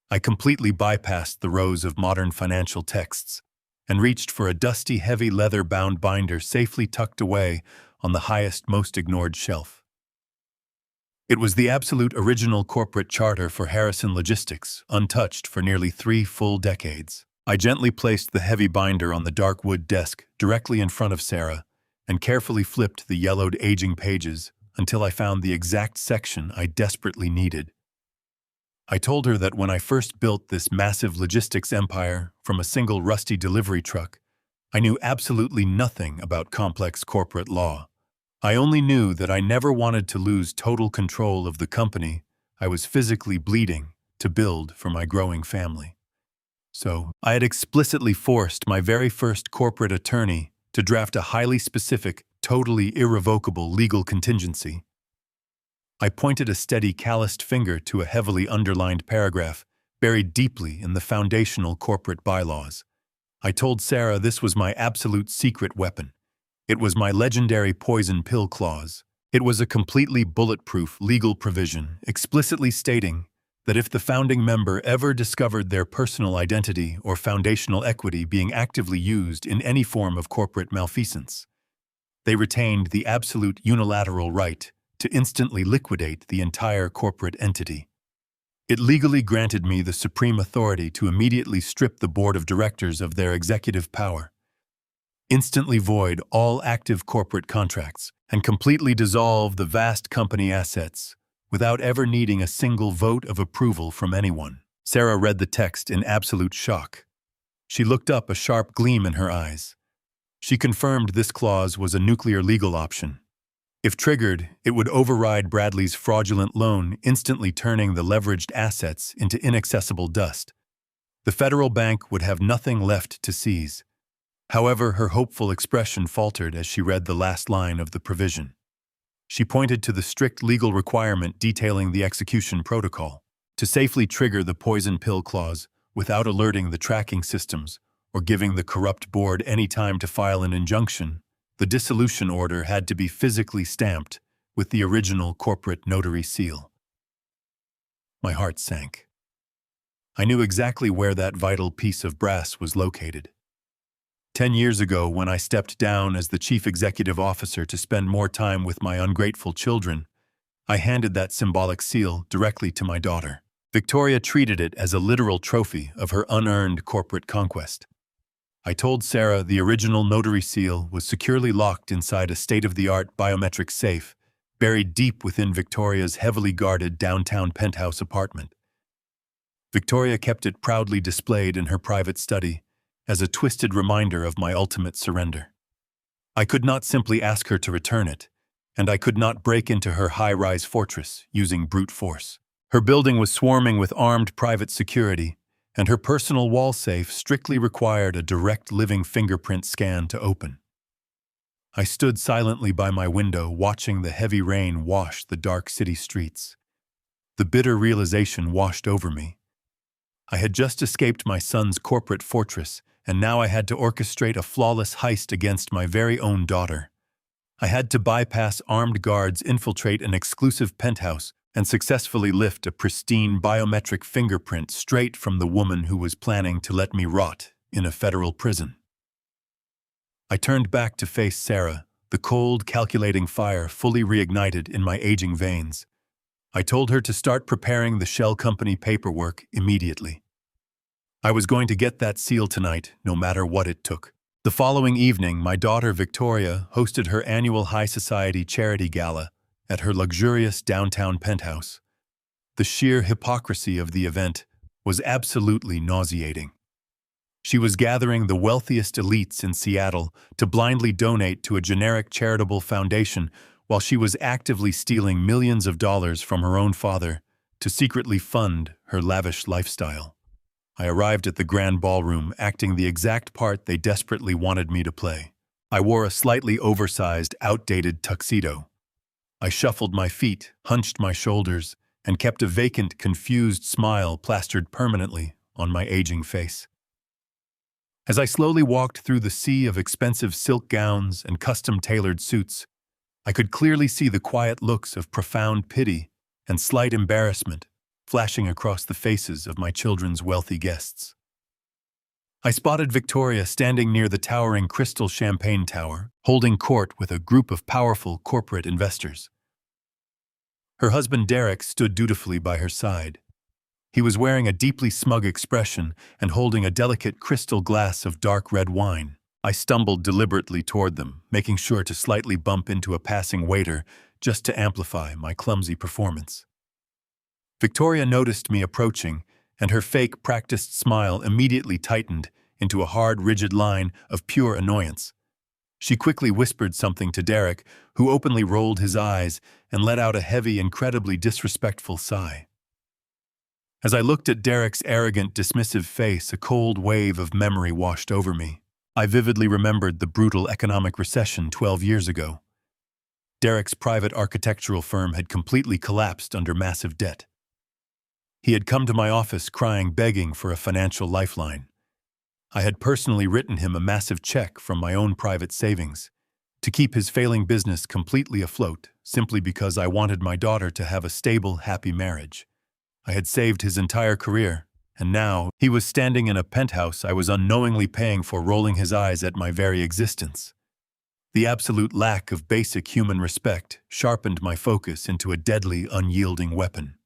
S1: I completely bypassed the rows of modern financial texts and reached for a dusty, heavy leather-bound binder safely tucked away on the highest, most ignored shelf. It was the absolute original corporate charter for Harrison Logistics, untouched for nearly 3 full decades. I gently placed the heavy binder on the dark wood desk directly in front of Sarah and carefully flipped the yellowed, aging pages until I found the exact section I desperately needed. I told her that when I first built this massive logistics empire from a single rusty delivery truck, I knew absolutely nothing about complex corporate law. I only knew that I never wanted to lose total control of the company I was physically bleeding to build for my growing family. So, I had explicitly forced my very first corporate attorney to draft a highly specific, totally irrevocable legal contingency. I pointed a steady, calloused finger to a heavily underlined paragraph buried deeply in the foundational corporate bylaws. I told Sarah this was my absolute secret weapon. It was my legendary poison pill clause. It was a completely bulletproof legal provision explicitly stating that if the founding member ever discovered their personal identity or foundational equity being actively used in any form of corporate malfeasance, they retained the absolute unilateral right to instantly liquidate the entire corporate entity. It legally granted me the supreme authority to immediately strip the board of directors of their executive power, instantly void all active corporate contracts, and completely dissolve the vast company assets without ever needing a single vote of approval from anyone. Sarah read the text in absolute shock. She looked up, a sharp gleam in her eyes. She confirmed this clause was a nuclear legal option. If triggered, it would override Bradley's fraudulent loan, instantly turning the leveraged assets into inaccessible dust. The federal bank would have nothing left to seize. However, her hopeful expression faltered as she read the last line of the provision. She pointed to the strict legal requirement detailing the execution protocol. To safely trigger the poison pill clause without alerting the tracking systems or giving the corrupt board any time to file an injunction, the dissolution order had to be physically stamped with the original corporate notary seal. My heart sank. I knew exactly where that vital piece of brass was located. 10 years ago, when I stepped down as the chief executive officer to spend more time with my ungrateful children, I handed that symbolic seal directly to my daughter. Victoria treated it as a literal trophy of her unearned corporate conquest. I told Sarah the original notary seal was securely locked inside a state-of-the-art biometric safe, buried deep within Victoria's heavily guarded downtown penthouse apartment. Victoria kept it proudly displayed in her private study as a twisted reminder of my ultimate surrender. I could not simply ask her to return it, and I could not break into her high-rise fortress using brute force. Her building was swarming with armed private security, and her personal wall safe strictly required a direct living fingerprint scan to open. I stood silently by my window, watching the heavy rain wash the dark city streets. The bitter realization washed over me. I had just escaped my son's corporate fortress, and now I had to orchestrate a flawless heist against my very own daughter. I had to bypass armed guards, infiltrate an exclusive penthouse, and successfully lift a pristine biometric fingerprint straight from the woman who was planning to let me rot in a federal prison. I turned back to face Sarah, the cold, calculating fire fully reignited in my aging veins. I told her to start preparing the shell company paperwork immediately. I was going to get that seal tonight, no matter what it took. The following evening, my daughter Victoria hosted her annual high society charity gala at her luxurious downtown penthouse. The sheer hypocrisy of the event was absolutely nauseating. She was gathering the wealthiest elites in Seattle to blindly donate to a generic charitable foundation while she was actively stealing millions of dollars from her own father to secretly fund her lavish lifestyle. I arrived at the grand ballroom acting the exact part they desperately wanted me to play. I wore a slightly oversized, outdated tuxedo. I shuffled my feet, hunched my shoulders, and kept a vacant, confused smile plastered permanently on my aging face. As I slowly walked through the sea of expensive silk gowns and custom-tailored suits, I could clearly see the quiet looks of profound pity and slight embarrassment flashing across the faces of my children's wealthy guests. I spotted Victoria standing near the towering crystal champagne tower, holding court with a group of powerful corporate investors. Her husband Derek stood dutifully by her side. He was wearing a deeply smug expression and holding a delicate crystal glass of dark red wine. I stumbled deliberately toward them, making sure to slightly bump into a passing waiter just to amplify my clumsy performance. Victoria noticed me approaching, and her fake, practiced smile immediately tightened into a hard, rigid line of pure annoyance. She quickly whispered something to Derek, who openly rolled his eyes and let out a heavy, incredibly disrespectful sigh. As I looked at Derek's arrogant, dismissive face, a cold wave of memory washed over me. I vividly remembered the brutal economic recession 12 years ago. Derek's private architectural firm had completely collapsed under massive debt. He had come to my office crying, begging for a financial lifeline. I had personally written him a massive check from my own private savings to keep his failing business completely afloat, simply because I wanted my daughter to have a stable, happy marriage. I had saved his entire career, and now he was standing in a penthouse I was unknowingly paying for, rolling his eyes at my very existence. The absolute lack of basic human respect sharpened my focus into a deadly, unyielding weapon.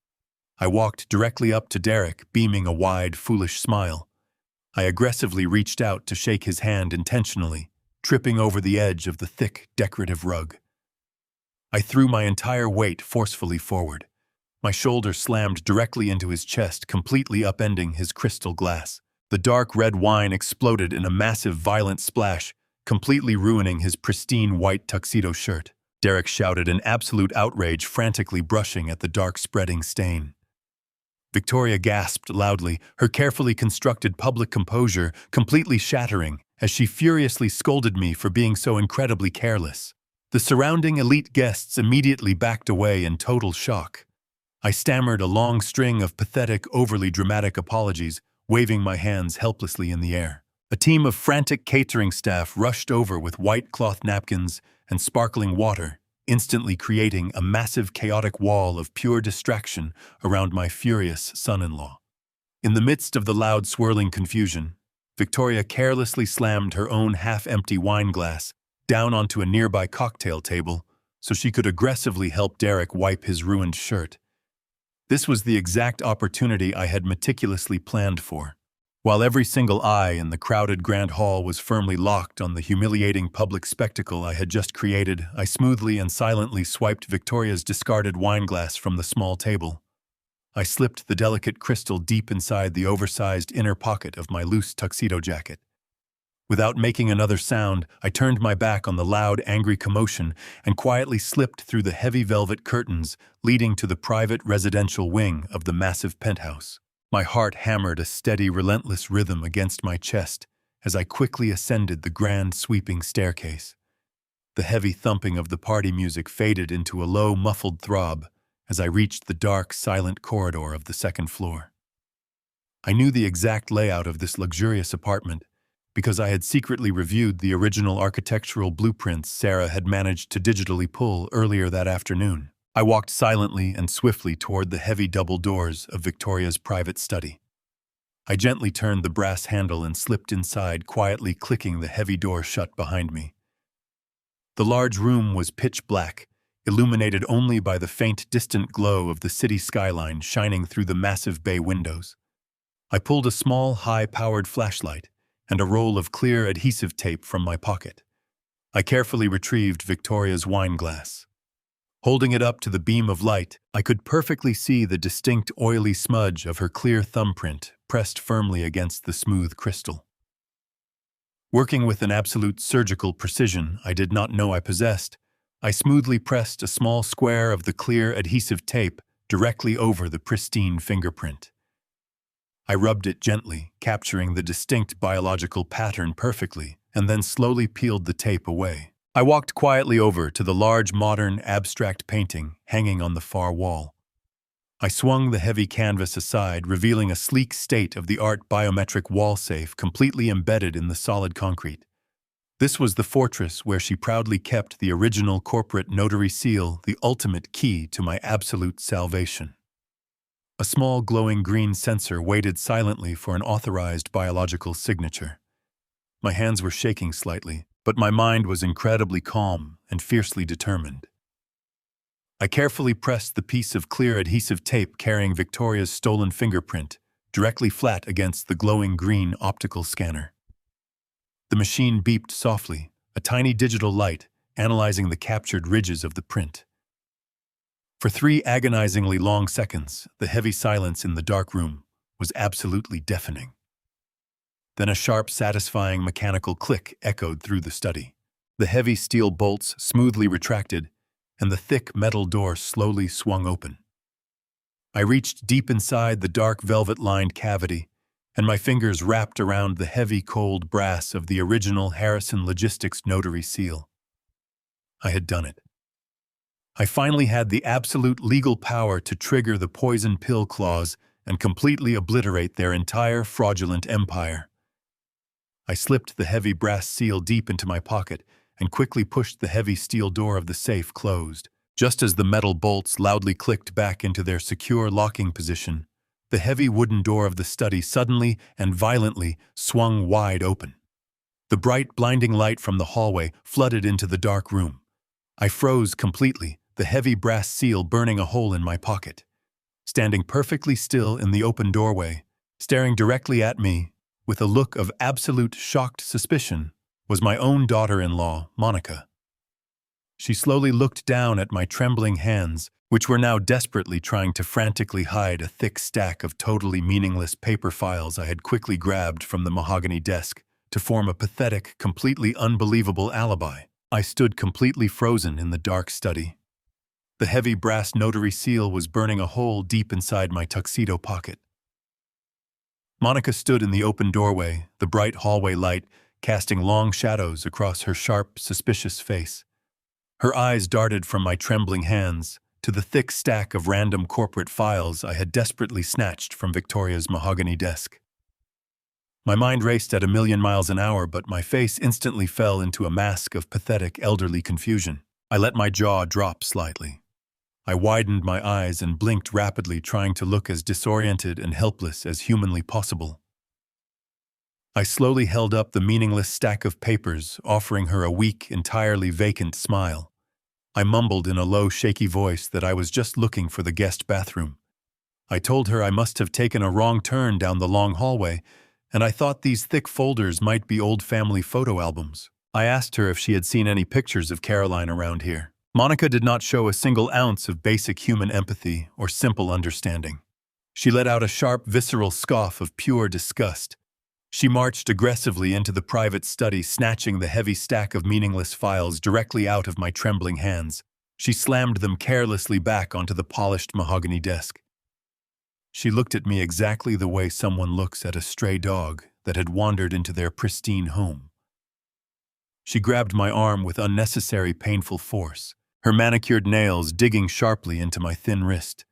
S1: I walked directly up to Derek, beaming a wide, foolish smile. I aggressively reached out to shake his hand intentionally, tripping over the edge of the thick, decorative rug. I threw my entire weight forcefully forward. My shoulder slammed directly into his chest, completely upending his crystal glass. The dark red wine exploded in a massive, violent splash, completely ruining his pristine white tuxedo shirt. Derek shouted in absolute outrage, frantically brushing at the dark, spreading stain. Victoria gasped loudly, her carefully constructed public composure completely shattering as she furiously scolded me for being so incredibly careless. The surrounding elite guests immediately backed away in total shock. I stammered a long string of pathetic, overly dramatic apologies, waving my hands helplessly in the air. A team of frantic catering staff rushed over with white cloth napkins and sparkling water, instantly creating a massive, chaotic wall of pure distraction around my furious son-in-law. In the midst of the loud, swirling confusion, Victoria carelessly slammed her own half-empty wine glass down onto a nearby cocktail table so she could aggressively help Derek wipe his ruined shirt. This was the exact opportunity I had meticulously planned for. While every single eye in the crowded grand hall was firmly locked on the humiliating public spectacle I had just created, I smoothly and silently swiped Victoria's discarded wine glass from the small table. I slipped the delicate crystal deep inside the oversized inner pocket of my loose tuxedo jacket. Without making another sound, I turned my back on the loud, angry commotion and quietly slipped through the heavy velvet curtains leading to the private residential wing of the massive penthouse. My heart hammered a steady, relentless rhythm against my chest as I quickly ascended the grand, sweeping staircase. The heavy thumping of the party music faded into a low, muffled throb as I reached the dark, silent corridor of the second floor. I knew the exact layout of this luxurious apartment because I had secretly reviewed the original architectural blueprints Sarah had managed to digitally pull earlier that afternoon. I walked silently and swiftly toward the heavy double doors of Victoria's private study. I gently turned the brass handle and slipped inside, quietly clicking the heavy door shut behind me. The large room was pitch black, illuminated only by the faint, distant glow of the city skyline shining through the massive bay windows. I pulled a small, high-powered flashlight and a roll of clear adhesive tape from my pocket. I carefully retrieved Victoria's wine glass. Holding it up to the beam of light, I could perfectly see the distinct oily smudge of her clear thumbprint pressed firmly against the smooth crystal. Working with an absolute surgical precision I did not know I possessed, I smoothly pressed a small square of the clear adhesive tape directly over the pristine fingerprint. I rubbed it gently, capturing the distinct biological pattern perfectly, and then slowly peeled the tape away. I walked quietly over to the large modern abstract painting hanging on the far wall. I swung the heavy canvas aside, revealing a sleek state-of-the-art biometric wall safe completely embedded in the solid concrete. This was the fortress where she proudly kept the original corporate notary seal, the ultimate key to my absolute salvation. A small glowing green sensor waited silently for an authorized biological signature. My hands were shaking slightly, but my mind was incredibly calm and fiercely determined. I carefully pressed the piece of clear adhesive tape carrying Victoria's stolen fingerprint directly flat against the glowing green optical scanner. The machine beeped softly, a tiny digital light analyzing the captured ridges of the print. For 3 agonizingly long seconds, the heavy silence in the dark room was absolutely deafening. Then a sharp, satisfying mechanical click echoed through the study. The heavy steel bolts smoothly retracted, and the thick metal door slowly swung open. I reached deep inside the dark velvet-lined cavity, and my fingers wrapped around the heavy, cold brass of the original Harrison Logistics notary seal. I had done it. I finally had the absolute legal power to trigger the poison pill clause and completely obliterate their entire fraudulent empire. I slipped the heavy brass seal deep into my pocket and quickly pushed the heavy steel door of the safe closed. Just as the metal bolts loudly clicked back into their secure locking position, the heavy wooden door of the study suddenly and violently swung wide open. The bright, blinding light from the hallway flooded into the dark room. I froze completely, the heavy brass seal burning a hole in my pocket. Standing perfectly still in the open doorway, staring directly at me, with a look of absolute shocked suspicion, was my own daughter-in-law, Monica. She slowly looked down at my trembling hands, which were now desperately trying to frantically hide a thick stack of totally meaningless paper files I had quickly grabbed from the mahogany desk to form a pathetic, completely unbelievable alibi. I stood completely frozen in the dark study. The heavy brass notary seal was burning a hole deep inside my tuxedo pocket. Monica stood in the open doorway, the bright hallway light casting long shadows across her sharp, suspicious face. Her eyes darted from my trembling hands to the thick stack of random corporate files I had desperately snatched from Victoria's mahogany desk. My mind raced at 1,000,000 miles an hour, but my face instantly fell into a mask of pathetic elderly confusion. I let my jaw drop slightly. I widened my eyes and blinked rapidly, trying to look as disoriented and helpless as humanly possible. I slowly held up the meaningless stack of papers, offering her a weak, entirely vacant smile. I mumbled in a low, shaky voice that I was just looking for the guest bathroom. I told her I must have taken a wrong turn down the long hallway, and I thought these thick folders might be old family photo albums. I asked her if she had seen any pictures of Caroline around here. Monica did not show a single ounce of basic human empathy or simple understanding. She let out a sharp, visceral scoff of pure disgust. She marched aggressively into the private study, snatching the heavy stack of meaningless files directly out of my trembling hands. She slammed them carelessly back onto the polished mahogany desk. She looked at me exactly the way someone looks at a stray dog that had wandered into their pristine home. She grabbed my arm with unnecessary painful force, her manicured nails digging sharply into my thin wrist.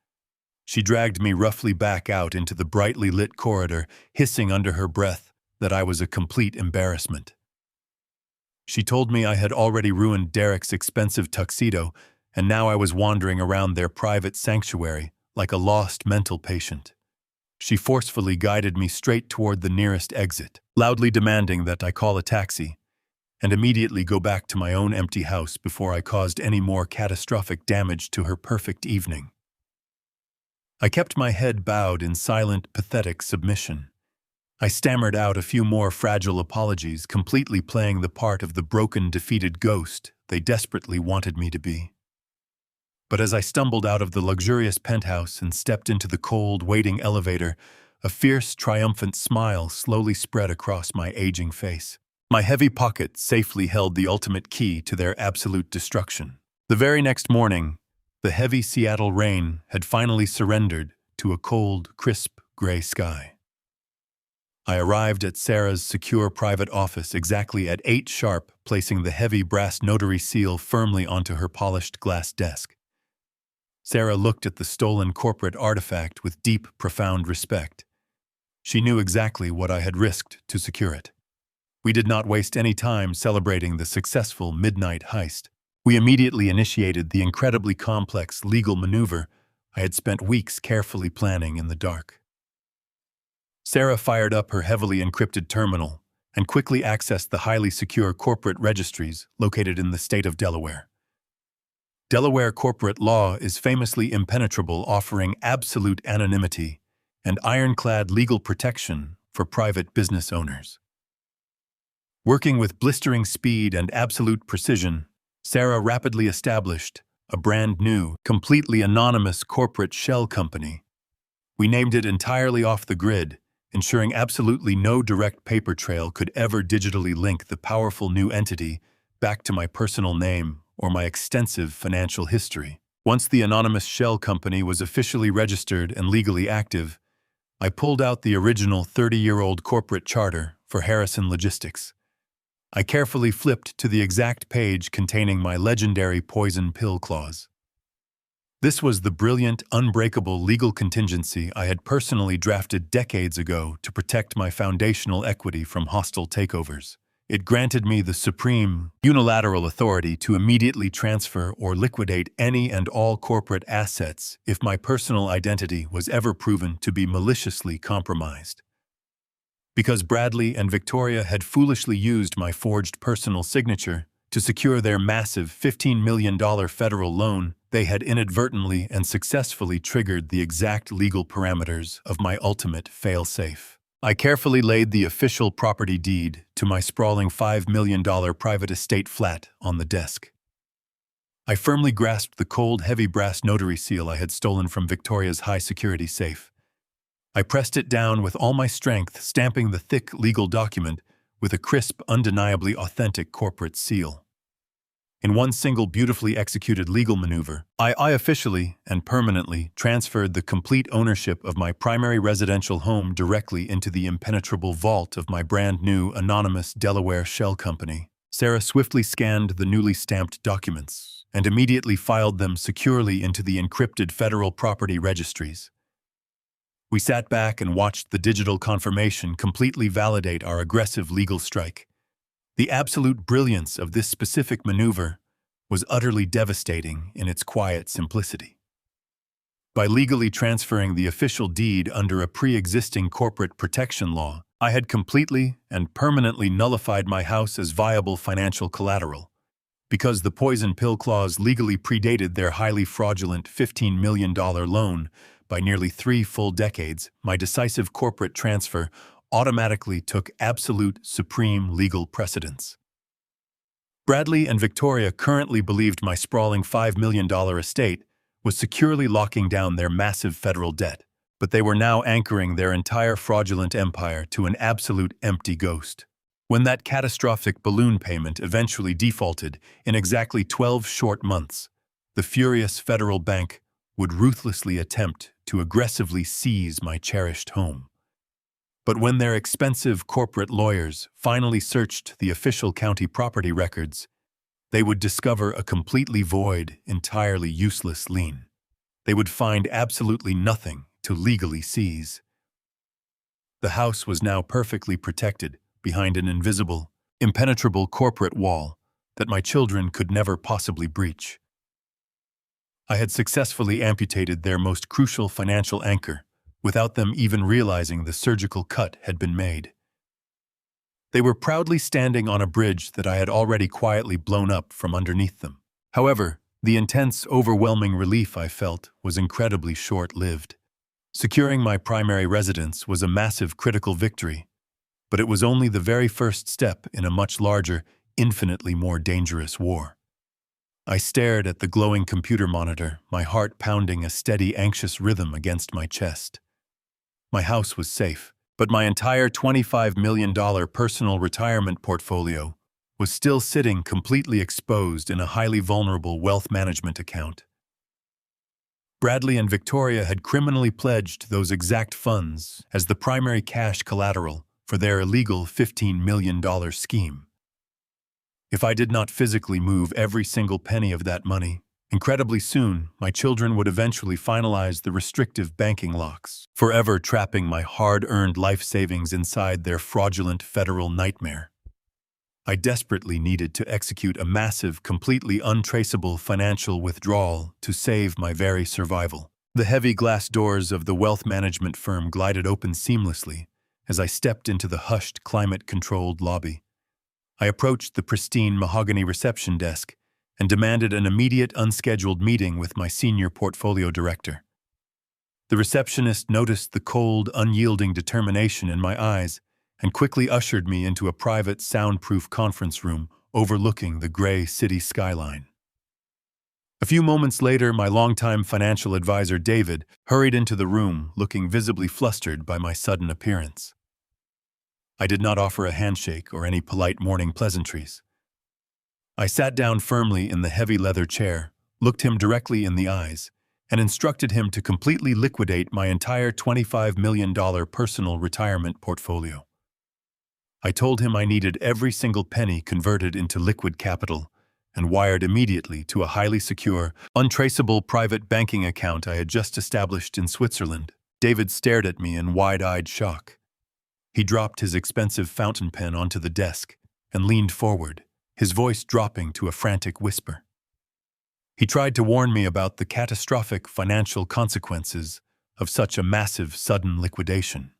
S1: She dragged me roughly back out into the brightly lit corridor, hissing under her breath that I was a complete embarrassment. She told me I had already ruined Derek's expensive tuxedo, and now I was wandering around their private sanctuary like a lost mental patient. She forcefully guided me straight toward the nearest exit, loudly demanding that I call a taxi and immediately go back to my own empty house before I caused any more catastrophic damage to her perfect evening. I kept my head bowed in silent, pathetic submission. I stammered out a few more fragile apologies, completely playing the part of the broken, defeated ghost they desperately wanted me to be. But as I stumbled out of the luxurious penthouse and stepped into the cold, waiting elevator, a fierce, triumphant smile slowly spread across my aging face. My heavy pocket safely held the ultimate key to their absolute destruction. The very next morning, the heavy Seattle rain had finally surrendered to a cold, crisp, gray sky. I arrived at Sarah's secure private office exactly at 8 sharp, placing the heavy brass notary seal firmly onto her polished glass desk. Sarah looked at the stolen corporate artifact with deep, profound respect. She knew exactly what I had risked to secure it. We did not waste any time celebrating the successful midnight heist. We immediately initiated the incredibly complex legal maneuver I had spent weeks carefully planning in the dark. Sarah fired up her heavily encrypted terminal and quickly accessed the highly secure corporate registries located in the state of Delaware. Delaware corporate law is famously impenetrable, offering absolute anonymity and ironclad legal protection for private business owners. Working with blistering speed and absolute precision, Sarah rapidly established a brand new, completely anonymous corporate shell company. We named it entirely off the grid, ensuring absolutely no direct paper trail could ever digitally link the powerful new entity back to my personal name or my extensive financial history. Once the anonymous shell company was officially registered and legally active, I pulled out the original 30-year-old corporate charter for Harrison Logistics. I carefully flipped to the exact page containing my legendary poison pill clause. This was the brilliant, unbreakable legal contingency I had personally drafted decades ago to protect my foundational equity from hostile takeovers. It granted me the supreme, unilateral authority to immediately transfer or liquidate any and all corporate assets if my personal identity was ever proven to be maliciously compromised. Because Bradley and Victoria had foolishly used my forged personal signature to secure their massive $15 million federal loan, they had inadvertently and successfully triggered the exact legal parameters of my ultimate fail-safe. I carefully laid the official property deed to my sprawling $5 million private estate flat on the desk. I firmly grasped the cold, heavy brass notary seal I had stolen from Victoria's high-security safe. I pressed it down with all my strength, stamping the thick legal document with a crisp, undeniably authentic corporate seal. In one single beautifully executed legal maneuver, I officially and permanently transferred the complete ownership of my primary residential home directly into the impenetrable vault of my brand new anonymous Delaware shell company. Sarah swiftly scanned the newly stamped documents and immediately filed them securely into the encrypted federal property registries. We sat back and watched the digital confirmation completely validate our aggressive legal strike. The absolute brilliance of this specific maneuver was utterly devastating in its quiet simplicity. By legally transferring the official deed under a pre-existing corporate protection law, I had completely and permanently nullified my house as viable financial collateral. Because the poison pill clause legally predated their highly fraudulent $15 million loan by nearly 3 full decades, my decisive corporate transfer automatically took absolute supreme legal precedence. Bradley and Victoria currently believed my sprawling $5 million estate was securely locking down their massive federal debt, but they were now anchoring their entire fraudulent empire to an absolute empty ghost. When that catastrophic balloon payment eventually defaulted in exactly 12 short months, the furious federal bank would ruthlessly attempt to aggressively seize my cherished home. But when their expensive corporate lawyers finally searched the official county property records, they would discover a completely void, entirely useless lien. They would find absolutely nothing to legally seize. The house was now perfectly protected behind an invisible, impenetrable corporate wall that my children could never possibly breach. I had successfully amputated their most crucial financial anchor without them even realizing the surgical cut had been made. They were proudly standing on a bridge that I had already quietly blown up from underneath them. However, the intense, overwhelming relief I felt was incredibly short-lived. Securing my primary residence was a massive critical victory, but it was only the very first step in a much larger, infinitely more dangerous war. I stared at the glowing computer monitor, my heart pounding a steady, anxious rhythm against my chest. My house was safe, but my entire $25 million personal retirement portfolio was still sitting completely exposed in a highly vulnerable wealth management account. Bradley and Victoria had criminally pledged those exact funds as the primary cash collateral for their illegal $15 million scheme. If I did not physically move every single penny of that money, incredibly soon, my children would eventually finalize the restrictive banking locks, forever trapping my hard-earned life savings inside their fraudulent federal nightmare. I desperately needed to execute a massive, completely untraceable financial withdrawal to save my very survival. The heavy glass doors of the wealth management firm glided open seamlessly as I stepped into the hushed, climate-controlled lobby. I approached the pristine mahogany reception desk and demanded an immediate, unscheduled meeting with my senior portfolio director. The receptionist noticed the cold, unyielding determination in my eyes and quickly ushered me into a private, soundproof conference room overlooking the gray city skyline. A few moments later, my longtime financial advisor, David, hurried into the room, looking visibly flustered by my sudden appearance. I did not offer a handshake or any polite morning pleasantries. I sat down firmly in the heavy leather chair, looked him directly in the eyes, and instructed him to completely liquidate my entire $25 million personal retirement portfolio. I told him I needed every single penny converted into liquid capital and wired immediately to a highly secure, untraceable private banking account I had just established in Switzerland. David stared at me in wide-eyed shock. He dropped his expensive fountain pen onto the desk and leaned forward, his voice dropping to a frantic whisper. He tried to warn me about the catastrophic financial consequences of such a massive, sudden liquidation.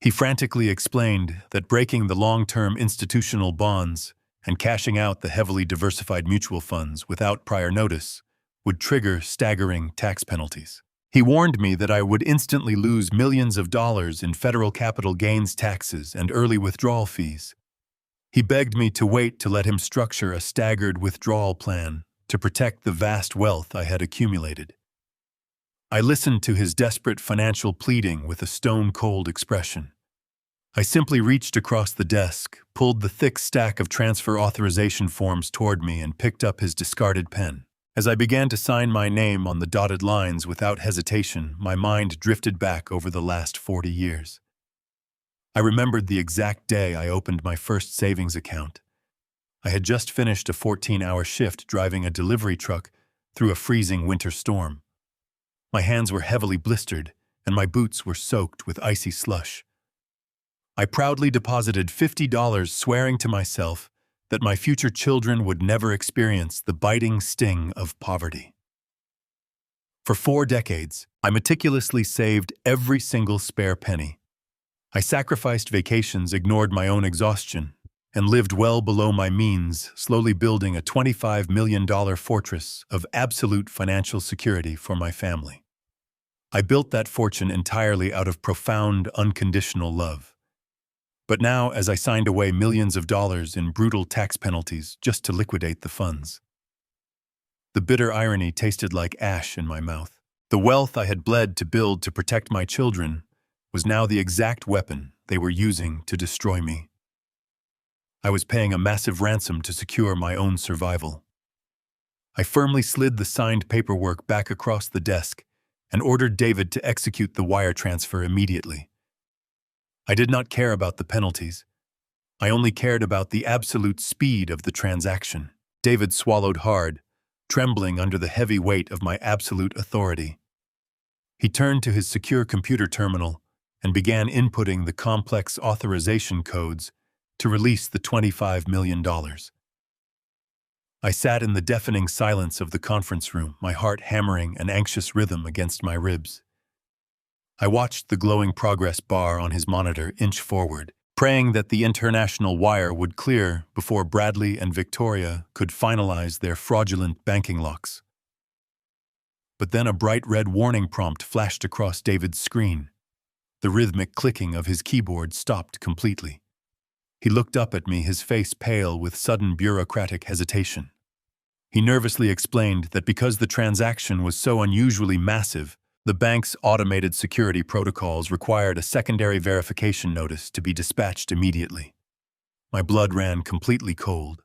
S1: He frantically explained that breaking the long-term institutional bonds and cashing out the heavily diversified mutual funds without prior notice would trigger staggering tax penalties. He warned me that I would instantly lose millions of dollars in federal capital gains taxes and early withdrawal fees. He begged me to wait to let him structure a staggered withdrawal plan to protect the vast wealth I had accumulated. I listened to his desperate financial pleading with a stone-cold expression. I simply reached across the desk, pulled the thick stack of transfer authorization forms toward me, and picked up his discarded pen. As I began to sign my name on the dotted lines without hesitation, my mind drifted back over the last 40 years. I remembered the exact day I opened my first savings account. I had just finished a 14-hour shift driving a delivery truck through a freezing winter storm. My hands were heavily blistered, and my boots were soaked with icy slush. I proudly deposited $50, swearing to myself that my future children would never experience the biting sting of poverty. For 4 decades, I meticulously saved every single spare penny. I sacrificed vacations, ignored my own exhaustion, and lived well below my means, slowly building a $25 million fortress of absolute financial security for my family. I built that fortune entirely out of profound, unconditional love. But now, as I signed away millions of dollars in brutal tax penalties just to liquidate the funds, the bitter irony tasted like ash in my mouth. The wealth I had bled to build to protect my children was now the exact weapon they were using to destroy me. I was paying a massive ransom to secure my own survival. I firmly slid the signed paperwork back across the desk and ordered David to execute the wire transfer immediately. I did not care about the penalties. I only cared about the absolute speed of the transaction. David swallowed hard, trembling under the heavy weight of my absolute authority. He turned to his secure computer terminal and began inputting the complex authorization codes to release the $25 million. I sat in the deafening silence of the conference room, my heart hammering an anxious rhythm against my ribs. I watched the glowing progress bar on his monitor inch forward, praying that the international wire would clear before Bradley and Victoria could finalize their fraudulent banking locks. But then a bright red warning prompt flashed across David's screen. The rhythmic clicking of his keyboard stopped completely. He looked up at me, his face pale with sudden bureaucratic hesitation. He nervously explained that because the transaction was so unusually massive, the bank's automated security protocols required a secondary verification notice to be dispatched immediately. My blood ran completely cold.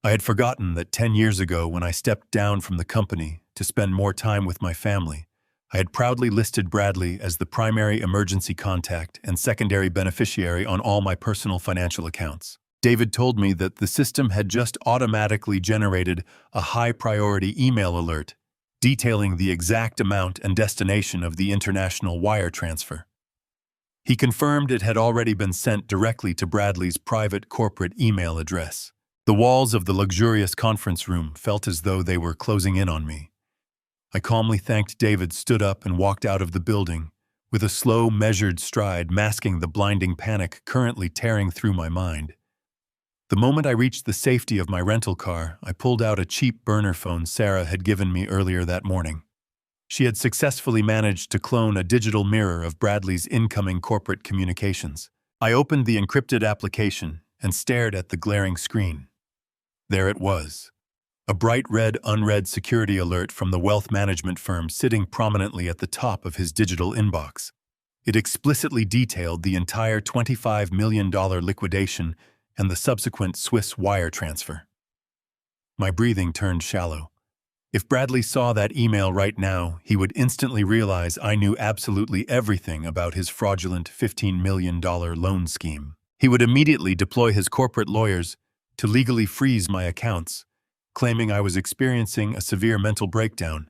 S1: I had forgotten that 10 years ago, when I stepped down from the company to spend more time with my family, I had proudly listed Bradley as the primary emergency contact and secondary beneficiary on all my personal financial accounts. David told me that the system had just automatically generated a high-priority email alert detailing the exact amount and destination of the international wire transfer. He confirmed it had already been sent directly to Bradley's private corporate email address. The walls of the luxurious conference room felt as though they were closing in on me. I calmly thanked David, stood up, and walked out of the building, with a slow, measured stride masking the blinding panic currently tearing through my mind. The moment I reached the safety of my rental car, I pulled out a cheap burner phone Sarah had given me earlier that morning. She had successfully managed to clone a digital mirror of Bradley's incoming corporate communications. I opened the encrypted application and stared at the glaring screen. There it was. A bright red unread security alert from the wealth management firm sitting prominently at the top of his digital inbox. It explicitly detailed the entire $25 million liquidation and the subsequent Swiss wire transfer. My breathing turned shallow. If Bradley saw that email right now, he would instantly realize I knew absolutely everything about his fraudulent $15 million loan scheme. He would immediately deploy his corporate lawyers to legally freeze my accounts, claiming I was experiencing a severe mental breakdown,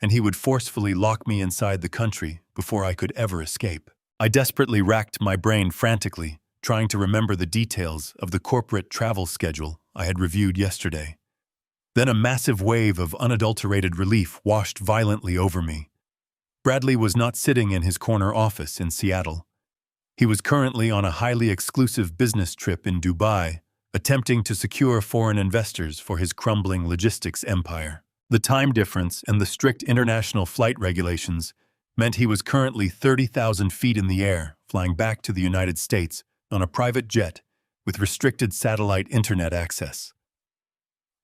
S1: and he would forcefully lock me inside the country before I could ever escape. I desperately racked my brain frantically, trying to remember the details of the corporate travel schedule I had reviewed yesterday. Then a massive wave of unadulterated relief washed violently over me. Bradley was not sitting in his corner office in Seattle. He was currently on a highly exclusive business trip in Dubai, attempting to secure foreign investors for his crumbling logistics empire. The time difference and the strict international flight regulations meant he was currently 30,000 feet in the air, flying back to the United States on a private jet with restricted satellite internet access.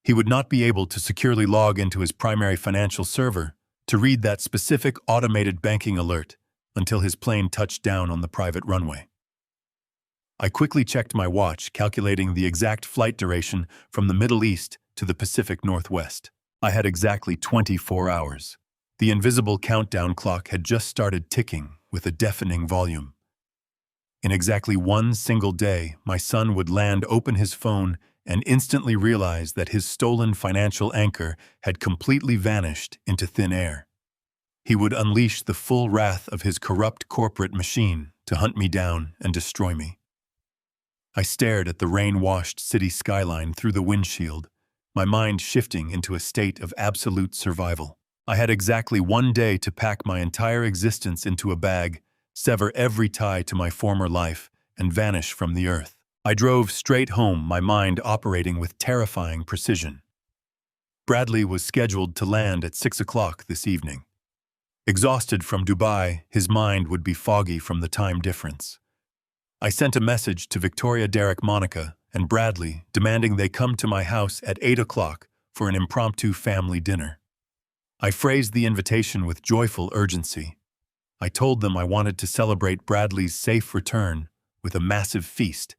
S1: He would not be able to securely log into his primary financial server to read that specific automated banking alert until his plane touched down on the private runway. I quickly checked my watch, calculating the exact flight duration from the Middle East to the Pacific Northwest. I had exactly 24 hours. The invisible countdown clock had just started ticking with a deafening volume. In exactly one single day, my son would land, open his phone, and instantly realize that his stolen financial anchor had completely vanished into thin air. He would unleash the full wrath of his corrupt corporate machine to hunt me down and destroy me. I stared at the rain-washed city skyline through the windshield, my mind shifting into a state of absolute survival. I had exactly 1 day to pack my entire existence into a bag, sever every tie to my former life, and vanish from the earth. I drove straight home, my mind operating with terrifying precision. Bradley was scheduled to land at 6 o'clock this evening. Exhausted from Dubai, his mind would be foggy from the time difference. I sent a message to Victoria, Derek, Monica, and Bradley demanding they come to my house at 8 o'clock for an impromptu family dinner. I phrased the invitation with joyful urgency. I told them I wanted to celebrate Bradley's safe return with a massive feast.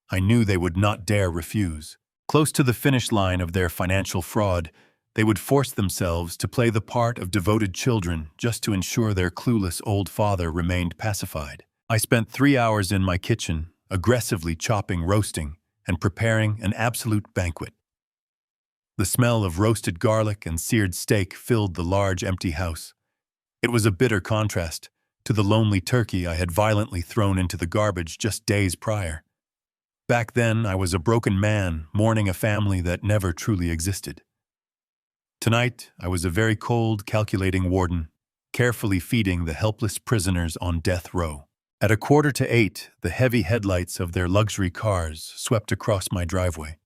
S1: I knew they would not dare refuse. Close to the finish line of their financial fraud, they would force themselves to play the part of devoted children just to ensure their clueless old father remained pacified. I spent 3 hours in my kitchen, aggressively chopping, roasting, and preparing an absolute banquet. The smell of roasted garlic and seared steak filled the large, empty house. It was a bitter contrast to the lonely turkey I had violently thrown into the garbage just days prior. Back then, I was a broken man mourning a family that never truly existed. Tonight, I was a very cold, calculating warden, carefully feeding the helpless prisoners on death row. At 7:45, the heavy headlights of their luxury cars swept across my driveway.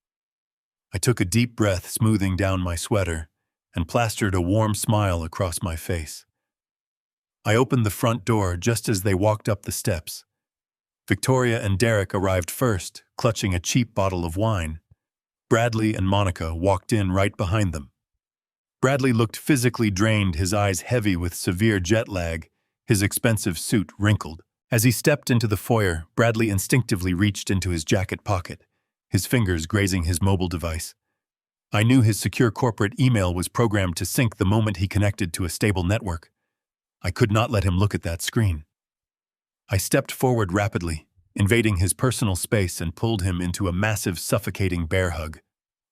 S1: I took a deep breath, smoothing down my sweater, and plastered a warm smile across my face. I opened the front door just as they walked up the steps. Victoria and Derek arrived first, clutching a cheap bottle of wine. Bradley and Monica walked in right behind them. Bradley looked physically drained, his eyes heavy with severe jet lag, his expensive suit wrinkled. As he stepped into the foyer, Bradley instinctively reached into his jacket pocket, his fingers grazing his mobile device. I knew his secure corporate email was programmed to sync the moment he connected to a stable network. I could not let him look at that screen. I stepped forward rapidly, invading his personal space, and pulled him into a massive, suffocating bear hug.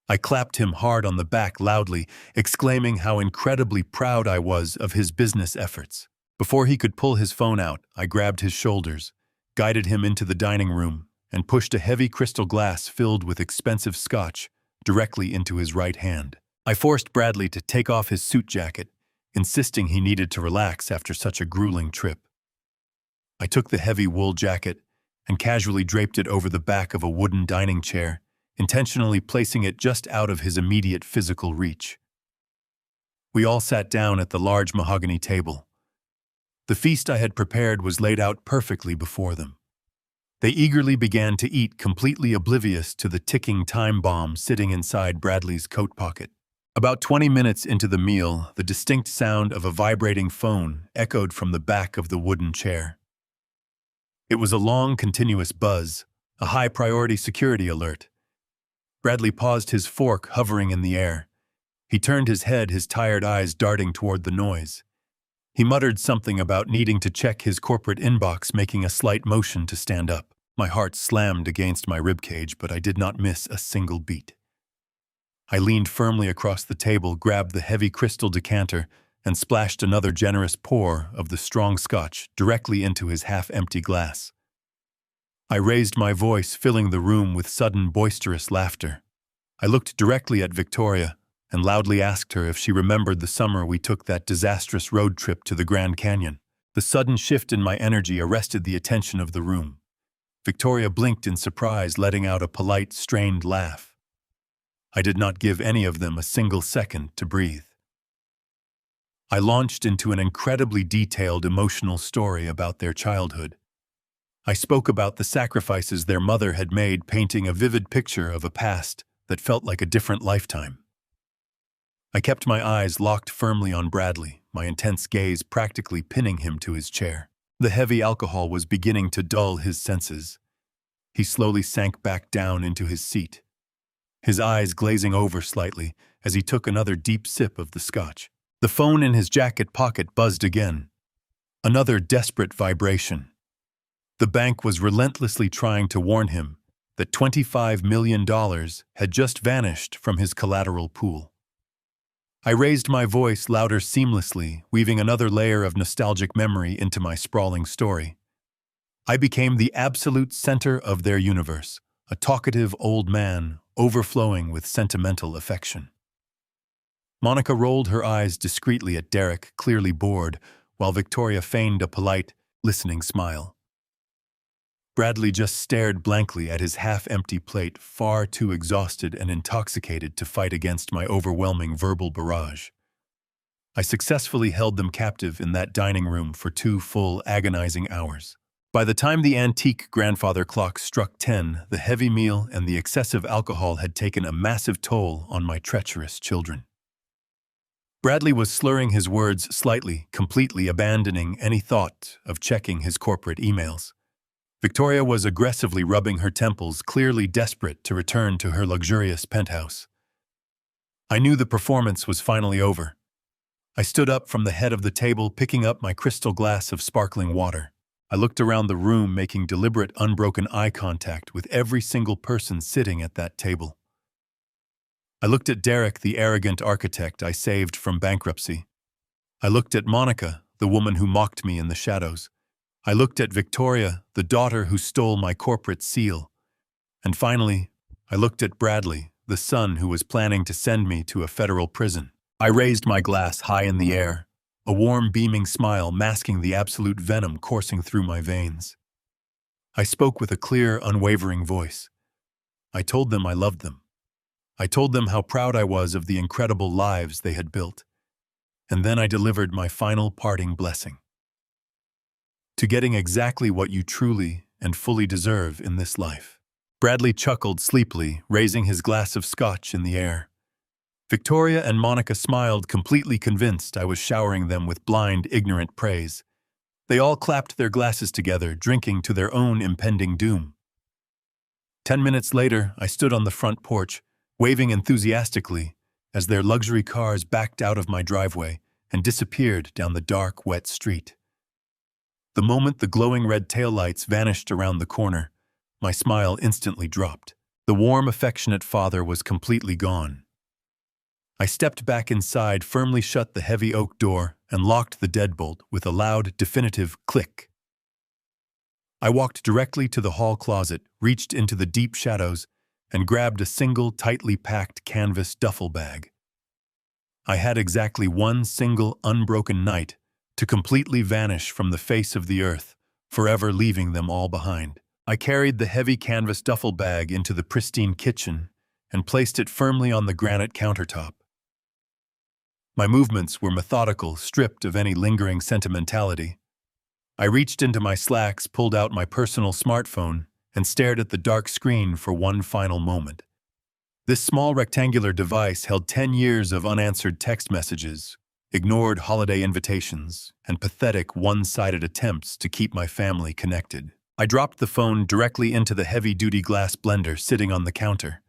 S1: I clapped him hard on the back loudly, exclaiming how incredibly proud I was of his business efforts. Before he could pull his phone out, I grabbed his shoulders, guided him into the dining room, and pushed a heavy crystal glass filled with expensive scotch directly into his right hand. I forced Bradley to take off his suit jacket, insisting he needed to relax after such a grueling trip. I took the heavy wool jacket and casually draped it over the back of a wooden dining chair, intentionally placing it just out of his immediate physical reach. We all sat down at the large mahogany table. The feast I had prepared was laid out perfectly before them. They eagerly began to eat, completely oblivious to the ticking time bomb sitting inside Bradley's coat pocket. About 20 minutes into the meal, the distinct sound of a vibrating phone echoed from the back of the wooden chair. It was a long, continuous buzz, a high-priority security alert. Bradley paused, his fork hovering in the air. He turned his head, his tired eyes darting toward the noise. He muttered something about needing to check his corporate inbox, making a slight motion to stand up. My heart slammed against my ribcage, but I did not miss a single beat. I leaned firmly across the table, grabbed the heavy crystal decanter, and splashed another generous pour of the strong scotch directly into his half-empty glass. I raised my voice, filling the room with sudden boisterous laughter. I looked directly at Victoria and loudly asked her if she remembered the summer we took that disastrous road trip to the Grand Canyon. The sudden shift in my energy arrested the attention of the room. Victoria blinked in surprise, letting out a polite, strained laugh. I did not give any of them a single second to breathe. I launched into an incredibly detailed emotional story about their childhood. I spoke about the sacrifices their mother had made, painting a vivid picture of a past that felt like a different lifetime. I kept my eyes locked firmly on Bradley, my intense gaze practically pinning him to his chair. The heavy alcohol was beginning to dull his senses. He slowly sank back down into his seat, his eyes glazing over slightly as he took another deep sip of the scotch. The phone in his jacket pocket buzzed again. Another desperate vibration. The bank was relentlessly trying to warn him that $25 million had just vanished from his collateral pool. I raised my voice louder, seamlessly, weaving another layer of nostalgic memory into my sprawling story. I became the absolute center of their universe, a talkative old man overflowing with sentimental affection. Monica rolled her eyes discreetly at Derek, clearly bored, while Victoria feigned a polite, listening smile. Bradley just stared blankly at his half-empty plate, far too exhausted and intoxicated to fight against my overwhelming verbal barrage. I successfully held them captive in that dining room for 2 full, agonizing hours. By the time the antique grandfather clock struck 10, the heavy meal and the excessive alcohol had taken a massive toll on my treacherous children. Bradley was slurring his words slightly, completely abandoning any thought of checking his corporate emails. Victoria was aggressively rubbing her temples, clearly desperate to return to her luxurious penthouse. I knew the performance was finally over. I stood up from the head of the table, picking up my crystal glass of sparkling water. I looked around the room, making deliberate, unbroken eye contact with every single person sitting at that table. I looked at Derek, the arrogant architect I saved from bankruptcy. I looked at Monica, the woman who mocked me in the shadows. I looked at Victoria, the daughter who stole my corporate seal. And finally, I looked at Bradley, the son who was planning to send me to a federal prison. I raised my glass high in the air, a warm, beaming smile masking the absolute venom coursing through my veins. I spoke with a clear, unwavering voice. I told them I loved them. I told them how proud I was of the incredible lives they had built. And then I delivered my final parting blessing. To getting exactly what you truly and fully deserve in this life. Bradley chuckled sleepily, raising his glass of scotch in the air. Victoria and Monica smiled, completely convinced I was showering them with blind, ignorant praise. They all clapped their glasses together, drinking to their own impending doom. 10 minutes later, I stood on the front porch, waving enthusiastically as their luxury cars backed out of my driveway and disappeared down the dark, wet street. The moment the glowing red taillights vanished around the corner, my smile instantly dropped. The warm, affectionate father was completely gone. I stepped back inside, firmly shut the heavy oak door, and locked the deadbolt with a loud, definitive click. I walked directly to the hall closet, reached into the deep shadows, and grabbed a single, tightly packed canvas duffel bag. I had exactly one single, unbroken night to completely vanish from the face of the earth, forever leaving them all behind. I carried the heavy canvas duffel bag into the pristine kitchen and placed it firmly on the granite countertop. My movements were methodical, stripped of any lingering sentimentality. I reached into my slacks, pulled out my personal smartphone, and stared at the dark screen for one final moment. This small rectangular device held 10 years of unanswered text messages, ignored holiday invitations, and pathetic one-sided attempts to keep my family connected. I dropped the phone directly into the heavy-duty glass blender sitting on the counter.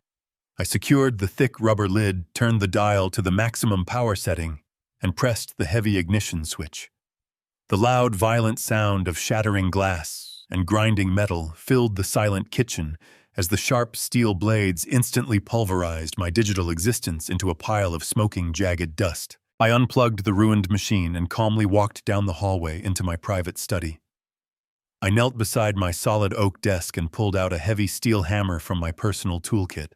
S1: I secured the thick rubber lid, turned the dial to the maximum power setting, and pressed the heavy ignition switch. The loud, violent sound of shattering glass and grinding metal filled the silent kitchen as the sharp steel blades instantly pulverized my digital existence into a pile of smoking, jagged dust. I unplugged the ruined machine and calmly walked down the hallway into my private study. I knelt beside my solid oak desk and pulled out a heavy steel hammer from my personal toolkit.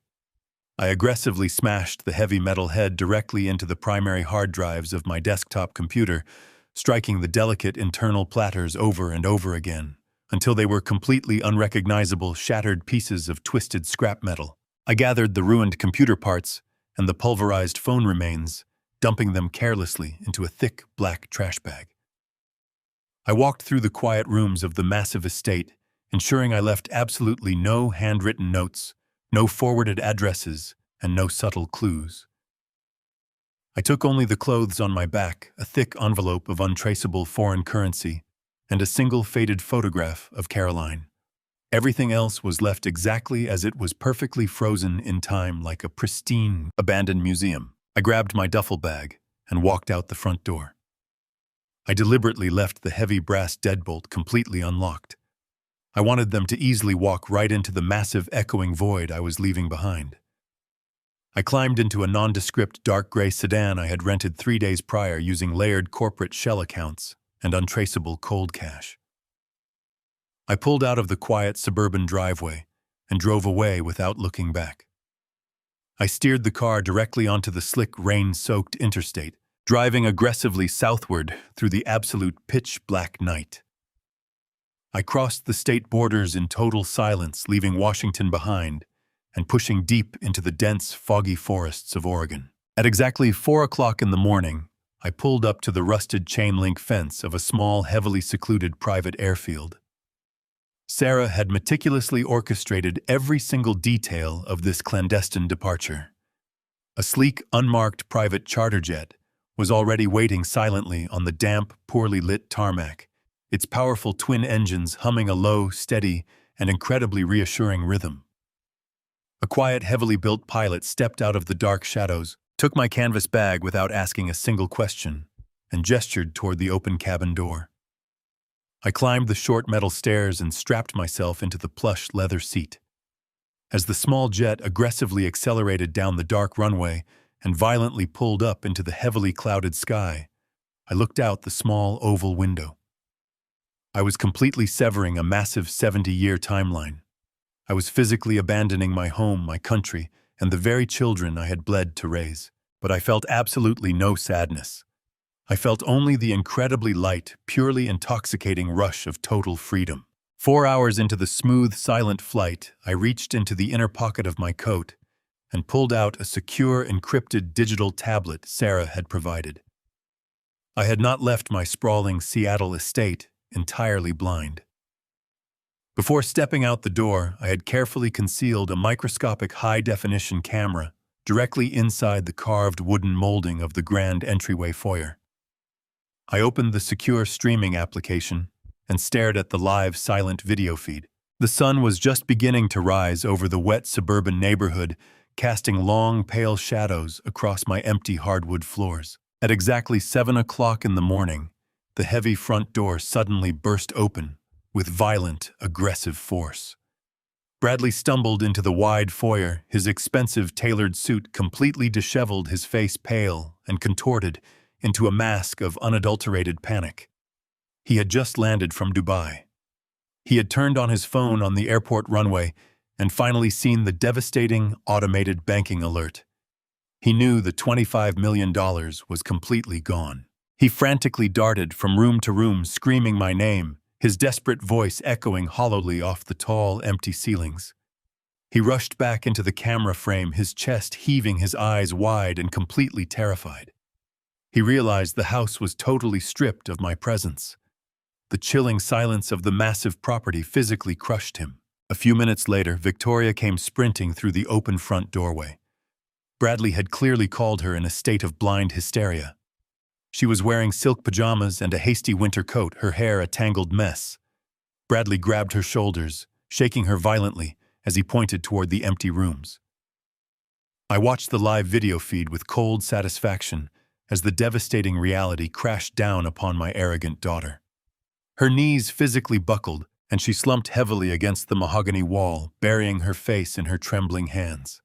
S1: I aggressively smashed the heavy metal head directly into the primary hard drives of my desktop computer, striking the delicate internal platters over and over again, until they were completely unrecognizable, shattered pieces of twisted scrap metal. I gathered the ruined computer parts and the pulverized phone remains, dumping them carelessly into a thick, black trash bag. I walked through the quiet rooms of the massive estate, ensuring I left absolutely no handwritten notes, no forwarded addresses, and no subtle clues. I took only the clothes on my back, a thick envelope of untraceable foreign currency, and a single faded photograph of Caroline. Everything else was left exactly as it was, perfectly frozen in time, like a pristine, abandoned museum. I grabbed my duffel bag and walked out the front door. I deliberately left the heavy brass deadbolt completely unlocked. I wanted them to easily walk right into the massive, echoing void I was leaving behind. I climbed into a nondescript dark gray sedan I had rented 3 days prior using layered corporate shell accounts and untraceable cold cash. I pulled out of the quiet suburban driveway and drove away without looking back. I steered the car directly onto the slick, rain-soaked interstate, driving aggressively southward through the absolute pitch-black night. I crossed the state borders in total silence, leaving Washington behind, and pushing deep into the dense, foggy forests of Oregon. At exactly 4 o'clock in the morning, I pulled up to the rusted chain-link fence of a small, heavily secluded private airfield. Sarah had meticulously orchestrated every single detail of this clandestine departure. A sleek, unmarked private charter jet was already waiting silently on the damp, poorly lit tarmac, its powerful twin engines humming a low, steady, and incredibly reassuring rhythm. A quiet, heavily built pilot stepped out of the dark shadows, took my canvas bag without asking a single question, and gestured toward the open cabin door. I climbed the short metal stairs and strapped myself into the plush leather seat. As the small jet aggressively accelerated down the dark runway and violently pulled up into the heavily clouded sky, I looked out the small oval window. I was completely severing a massive 70-year timeline. I was physically abandoning my home, my country, and the very children I had bled to raise. But I felt absolutely no sadness. I felt only the incredibly light, purely intoxicating rush of total freedom. 4 hours into the smooth, silent flight, I reached into the inner pocket of my coat and pulled out a secure, encrypted digital tablet Sarah had provided. I had not left my sprawling Seattle estate entirely blind. Before stepping out the door, I had carefully concealed a microscopic high-definition camera directly inside the carved wooden molding of the grand entryway foyer. I opened the secure streaming application and stared at the live, silent video feed. The sun was just beginning to rise over the wet suburban neighborhood, casting long, pale shadows across my empty hardwood floors. At exactly 7 o'clock in the morning, the heavy front door suddenly burst open with violent, aggressive force. Bradley stumbled into the wide foyer, his expensive tailored suit completely disheveled, his face pale and contorted into a mask of unadulterated panic. He had just landed from Dubai. He had turned on his phone on the airport runway and finally seen the devastating automated banking alert. He knew the $25 million was completely gone. He frantically darted from room to room, screaming my name, his desperate voice echoing hollowly off the tall, empty ceilings. He rushed back into the camera frame, his chest heaving, his eyes wide and completely terrified. He realized the house was totally stripped of my presence. The chilling silence of the massive property physically crushed him. A few minutes later, Victoria came sprinting through the open front doorway. Bradley had clearly called her in a state of blind hysteria. She was wearing silk pajamas and a hasty winter coat, her hair a tangled mess. Bradley grabbed her shoulders, shaking her violently as he pointed toward the empty rooms. I watched the live video feed with cold satisfaction as the devastating reality crashed down upon my arrogant daughter. Her knees physically buckled, and she slumped heavily against the mahogany wall, burying her face in her trembling hands.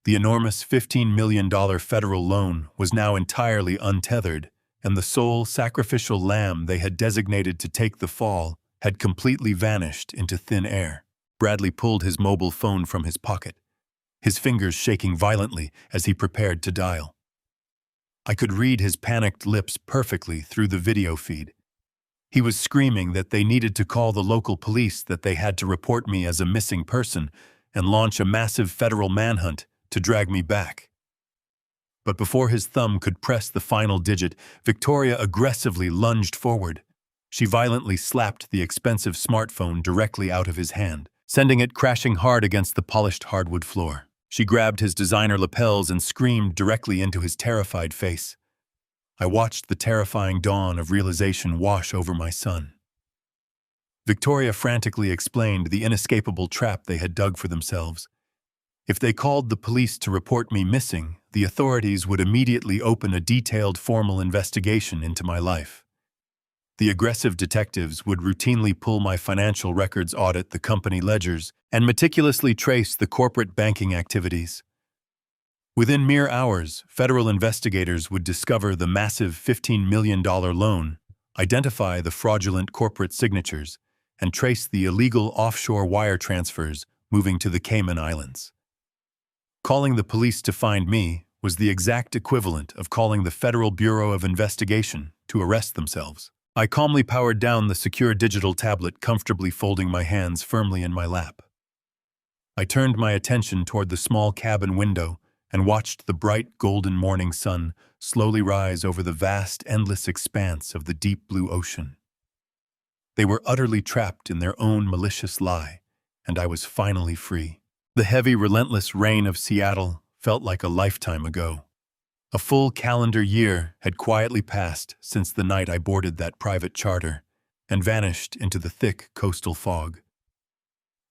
S1: The enormous $15 million federal loan was now entirely untethered, and the sole sacrificial lamb they had designated to take the fall had completely vanished into thin air. Bradley pulled his mobile phone from his pocket, his fingers shaking violently as he prepared to dial. I could read his panicked lips perfectly through the video feed. He was screaming that they needed to call the local police, that they had to report me as a missing person and launch a massive federal manhunt to drag me back. But before his thumb could press the final digit, Victoria aggressively lunged forward. She violently slapped the expensive smartphone directly out of his hand, sending it crashing hard against the polished hardwood floor. She grabbed his designer lapels and screamed directly into his terrified face. I watched the terrifying dawn of realization wash over my son. Victoria frantically explained the inescapable trap they had dug for themselves. If they called the police to report me missing, the authorities would immediately open a detailed formal investigation into my life. The aggressive detectives would routinely pull my financial records, audit the company ledgers, and meticulously trace the corporate banking activities. Within mere hours, federal investigators would discover the massive $15 million loan, identify the fraudulent corporate signatures, and trace the illegal offshore wire transfers moving to the Cayman Islands. Calling the police to find me was the exact equivalent of calling the Federal Bureau of Investigation to arrest themselves. I calmly powered down the secure digital tablet, comfortably folding my hands firmly in my lap. I turned my attention toward the small cabin window and watched the bright golden morning sun slowly rise over the vast, endless expanse of the deep blue ocean. They were utterly trapped in their own malicious lie, and I was finally free. The heavy, relentless rain of Seattle felt like a lifetime ago. A full calendar year had quietly passed since the night I boarded that private charter and vanished into the thick coastal fog.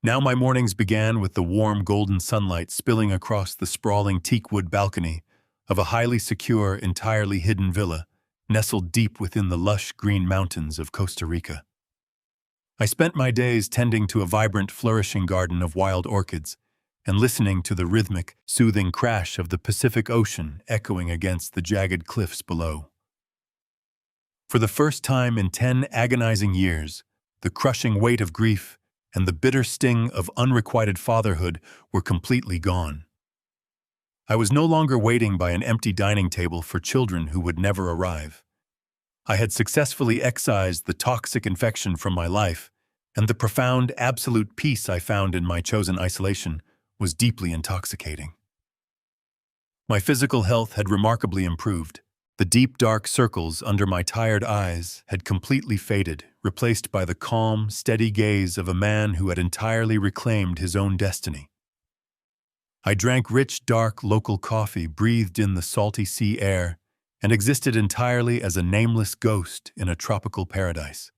S1: Now my mornings began with the warm golden sunlight spilling across the sprawling teakwood balcony of a highly secure, entirely hidden villa nestled deep within the lush green mountains of Costa Rica. I spent my days tending to a vibrant, flourishing garden of wild orchids and listening to the rhythmic, soothing crash of the Pacific Ocean echoing against the jagged cliffs below. For the first time in 10 agonizing years, the crushing weight of grief and the bitter sting of unrequited fatherhood were completely gone. I was no longer waiting by an empty dining table for children who would never arrive. I had successfully excised the toxic infection from my life, and the profound, absolute peace I found in my chosen isolation was deeply intoxicating. My physical health had remarkably improved. The deep, dark circles under my tired eyes had completely faded, replaced by the calm, steady gaze of a man who had entirely reclaimed his own destiny. I drank rich, dark, local coffee, breathed in the salty sea air, and existed entirely as a nameless ghost in a tropical paradise.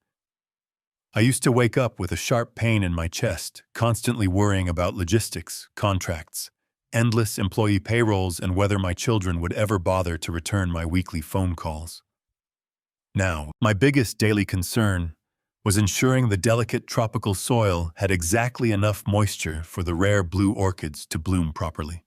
S1: I used to wake up with a sharp pain in my chest, constantly worrying about logistics, contracts, endless employee payrolls, and whether my children would ever bother to return my weekly phone calls. Now, my biggest daily concern was ensuring the delicate tropical soil had exactly enough moisture for the rare blue orchids to bloom properly.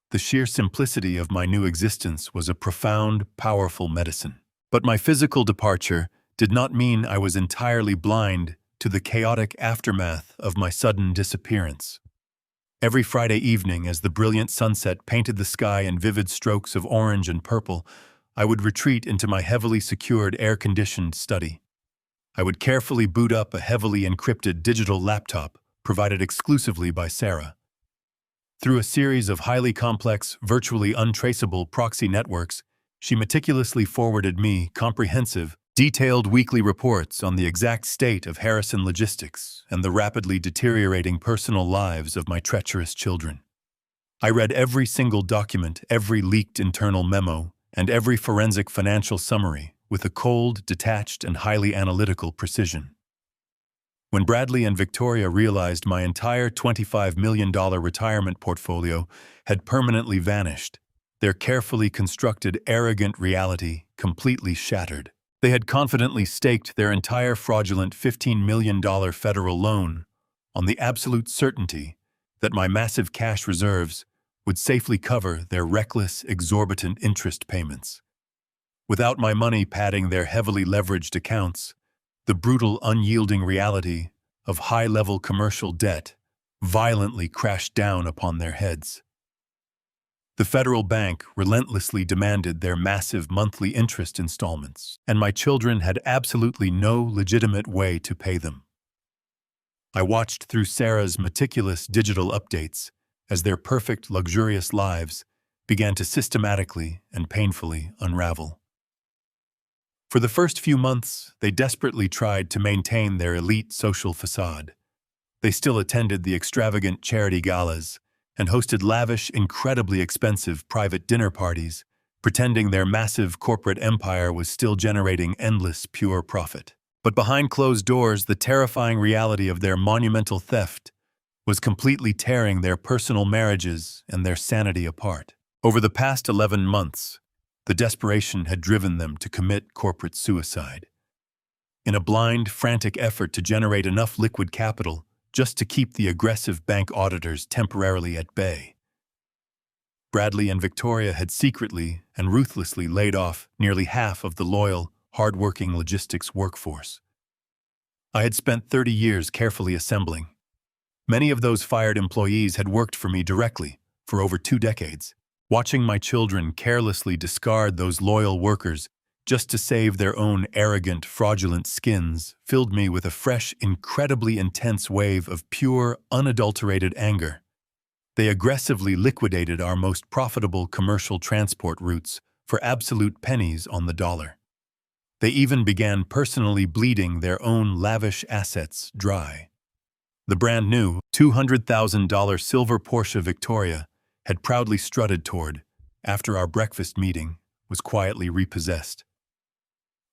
S1: The sheer simplicity of my new existence was a profound, powerful medicine. But my physical departure did not mean I was entirely blind to the chaotic aftermath of my sudden disappearance. Every Friday evening, as the brilliant sunset painted the sky in vivid strokes of orange and purple, I would retreat into my heavily secured, air-conditioned study. I would carefully boot up a heavily encrypted digital laptop provided exclusively by Sarah. Through a series of highly complex, virtually untraceable proxy networks, she meticulously forwarded me comprehensive, detailed weekly reports on the exact state of Harrison Logistics and the rapidly deteriorating personal lives of my treacherous children. I read every single document, every leaked internal memo, and every forensic financial summary with a cold, detached, and highly analytical precision. When Bradley and Victoria realized my entire $25 million retirement portfolio had permanently vanished, their carefully constructed, arrogant reality completely shattered. They had confidently staked their entire fraudulent $15 million federal loan on the absolute certainty that my massive cash reserves would safely cover their reckless, exorbitant interest payments. Without my money padding their heavily leveraged accounts, the brutal, unyielding reality of high-level commercial debt violently crashed down upon their heads. The federal bank relentlessly demanded their massive monthly interest installments, and my children had absolutely no legitimate way to pay them. I watched through Sarah's meticulous digital updates as their perfect, luxurious lives began to systematically and painfully unravel. For the first few months, they desperately tried to maintain their elite social facade. They still attended the extravagant charity galas and hosted lavish, incredibly expensive private dinner parties, pretending their massive corporate empire was still generating endless, pure profit. But behind closed doors, the terrifying reality of their monumental theft was completely tearing their personal marriages and their sanity apart. Over the past 11 months, the desperation had driven them to commit corporate suicide. In a blind, frantic effort to generate enough liquid capital just to keep the aggressive bank auditors temporarily at bay, Bradley and Victoria had secretly and ruthlessly laid off nearly half of the loyal, hard-working logistics workforce. I had spent 30 years carefully assembling. Many of those fired employees had worked for me directly, for over 2 decades. Watching my children carelessly discard those loyal workers just to save their own arrogant, fraudulent skins filled me with a fresh, incredibly intense wave of pure, unadulterated anger. They aggressively liquidated our most profitable commercial transport routes for absolute pennies on the dollar. They even began personally bleeding their own lavish assets dry. The brand new $200,000 silver Porsche Victoria had proudly strutted toward, after our breakfast meeting, was quietly repossessed.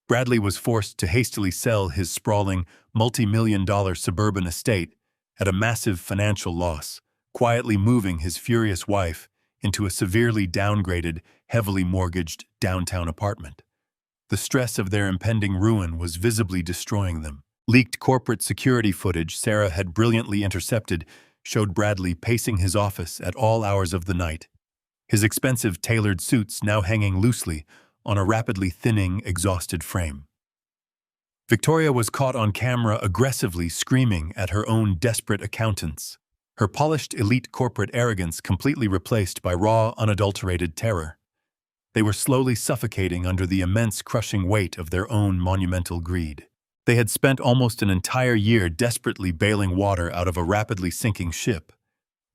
S1: Bradley was forced to hastily sell his sprawling, multi-million-dollar suburban estate at a massive financial loss, quietly moving his furious wife into a severely downgraded, heavily mortgaged downtown apartment. The stress of their impending ruin was visibly destroying them. Leaked corporate security footage Sarah had brilliantly intercepted showed Bradley pacing his office at all hours of the night, his expensive tailored suits now hanging loosely on a rapidly thinning, exhausted frame. Victoria was caught on camera aggressively screaming at her own desperate accountants, her polished elite corporate arrogance completely replaced by raw, unadulterated terror. They were slowly suffocating under the immense crushing weight of their own monumental greed. They had spent almost an entire year desperately bailing water out of a rapidly sinking ship,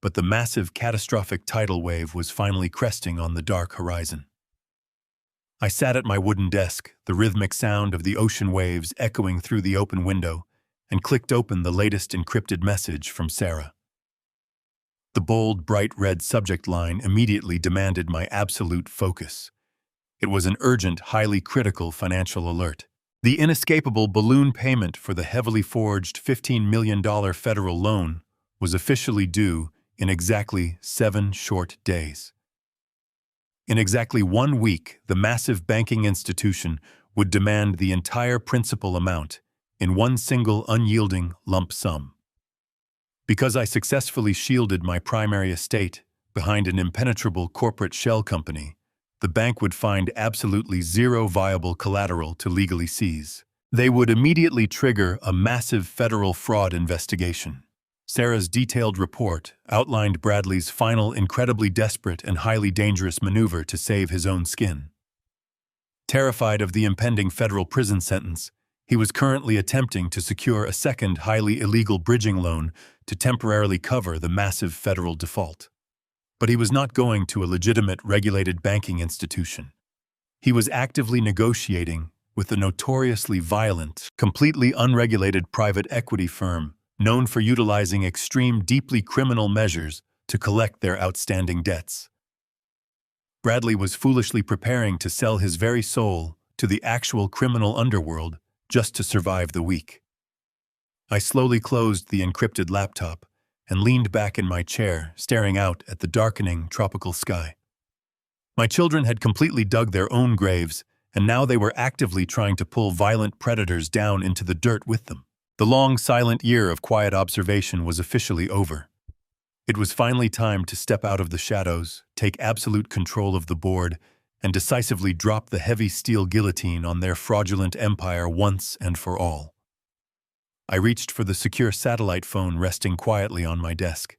S1: but the massive catastrophic tidal wave was finally cresting on the dark horizon. I sat at my wooden desk, the rhythmic sound of the ocean waves echoing through the open window, and clicked open the latest encrypted message from Sarah. The bold, bright red subject line immediately demanded my absolute focus. It was an urgent, highly critical financial alert. The inescapable balloon payment for the heavily forged $15 million federal loan was officially due in exactly 7 short days. In exactly 1 week, the massive banking institution would demand the entire principal amount in one single unyielding lump sum. Because I successfully shielded my primary estate behind an impenetrable corporate shell company, the bank would find absolutely zero viable collateral to legally seize. They would immediately trigger a massive federal fraud investigation. Sarah's detailed report outlined Bradley's final incredibly desperate and highly dangerous maneuver to save his own skin. Terrified of the impending federal prison sentence, he was currently attempting to secure a second highly illegal bridging loan to temporarily cover the massive federal default. But he was not going to a legitimate regulated banking institution. He was actively negotiating with the notoriously violent, completely unregulated private equity firm known for utilizing extreme, deeply criminal measures to collect their outstanding debts. Bradley was foolishly preparing to sell his very soul to the actual criminal underworld just to survive the week. I slowly closed the encrypted laptop and leaned back in my chair, staring out at the darkening tropical sky. My children had completely dug their own graves, and now they were actively trying to pull violent predators down into the dirt with them. The long, silent year of quiet observation was officially over. It was finally time to step out of the shadows, take absolute control of the board, and decisively drop the heavy steel guillotine on their fraudulent empire once and for all. I reached for the secure satellite phone resting quietly on my desk.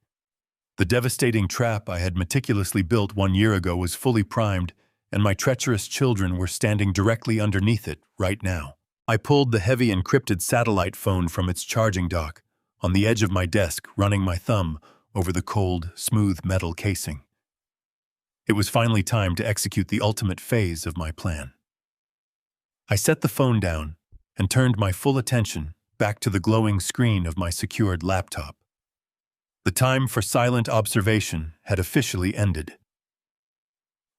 S1: The devastating trap I had meticulously built 1 year ago was fully primed, and my treacherous children were standing directly underneath it right now. I pulled the heavy encrypted satellite phone from its charging dock, on the edge of my desk, running my thumb over the cold, smooth metal casing. It was finally time to execute the ultimate phase of my plan. I set the phone down and turned my full attention back to the glowing screen of my secured laptop. The time for silent observation had officially ended.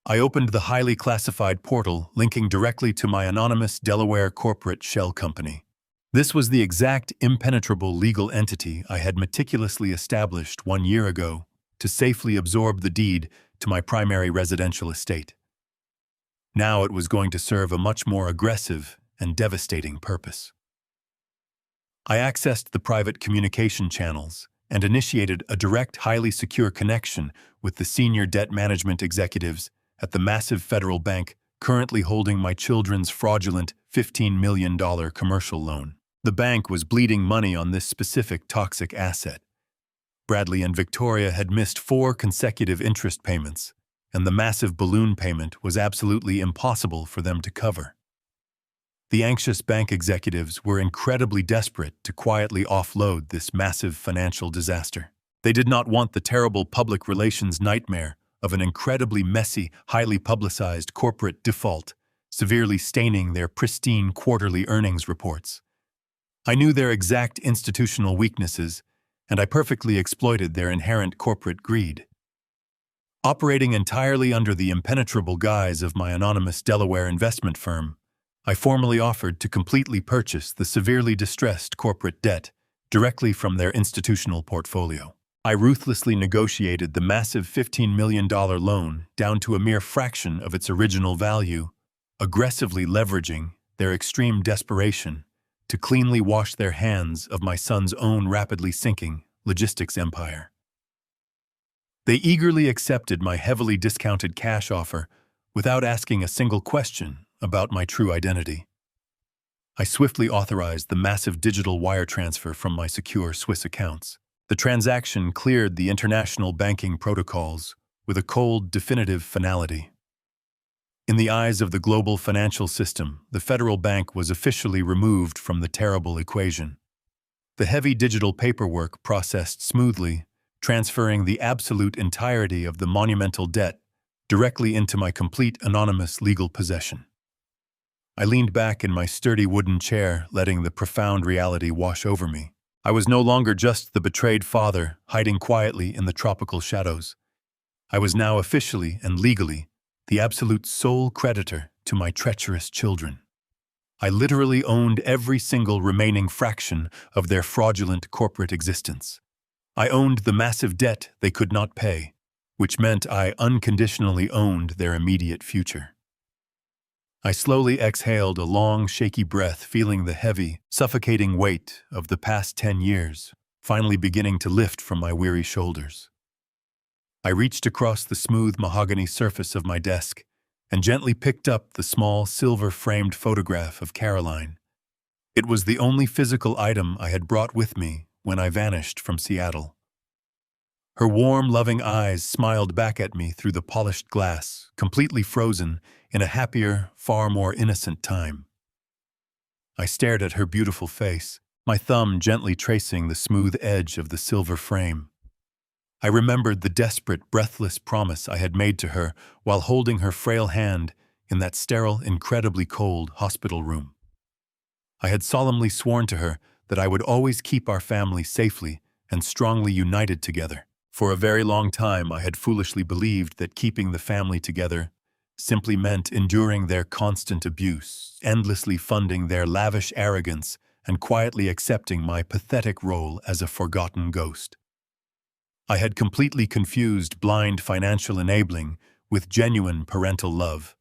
S1: I opened the highly classified portal linking directly to my anonymous Delaware corporate shell company. This was the exact impenetrable legal entity I had meticulously established 1 year ago to safely absorb the deed to my primary residential estate. Now it was going to serve a much more aggressive and devastating purpose. I accessed the private communication channels and initiated a direct, highly secure connection with the senior debt management executives at the massive federal bank currently holding my children's fraudulent $15 million commercial loan. The bank was bleeding money on this specific toxic asset. Bradley and Victoria had missed 4 consecutive interest payments, and the massive balloon payment was absolutely impossible for them to cover. The anxious bank executives were incredibly desperate to quietly offload this massive financial disaster. They did not want the terrible public relations nightmare of an incredibly messy, highly publicized corporate default, severely staining their pristine quarterly earnings reports. I knew their exact institutional weaknesses, and I perfectly exploited their inherent corporate greed. Operating entirely under the impenetrable guise of my anonymous Delaware investment firm, I formally offered to completely purchase the severely distressed corporate debt directly from their institutional portfolio. I ruthlessly negotiated the massive $15 million loan down to a mere fraction of its original value, aggressively leveraging their extreme desperation to cleanly wash their hands of my son's own rapidly sinking logistics empire. They eagerly accepted my heavily discounted cash offer without asking a single question about my true identity. I swiftly authorized the massive digital wire transfer from my secure Swiss accounts. The transaction cleared the international banking protocols with a cold, definitive finality. In the eyes of the global financial system, the federal bank was officially removed from the terrible equation. The heavy digital paperwork processed smoothly, transferring the absolute entirety of the monumental debt directly into my complete anonymous legal possession. I leaned back in my sturdy wooden chair, letting the profound reality wash over me. I was no longer just the betrayed father hiding quietly in the tropical shadows. I was now officially and legally the absolute sole creditor to my treacherous children. I literally owned every single remaining fraction of their fraudulent corporate existence. I owned the massive debt they could not pay, which meant I unconditionally owned their immediate future. I slowly exhaled a long, shaky breath, feeling the heavy, suffocating weight of the past 10 years finally beginning to lift from my weary shoulders. I reached across the smooth mahogany surface of my desk and gently picked up the small, silver-framed photograph of Caroline. It was the only physical item I had brought with me when I vanished from Seattle. Her warm, loving eyes smiled back at me through the polished glass, completely frozen in a happier, far more innocent time. I stared at her beautiful face, my thumb gently tracing the smooth edge of the silver frame. I remembered the desperate, breathless promise I had made to her while holding her frail hand in that sterile, incredibly cold hospital room. I had solemnly sworn to her that I would always keep our family safely and strongly united together. For a very long time, I had foolishly believed that keeping the family together simply meant enduring their constant abuse, endlessly funding their lavish arrogance, and quietly accepting my pathetic role as a forgotten ghost. I had completely confused blind financial enabling with genuine parental love.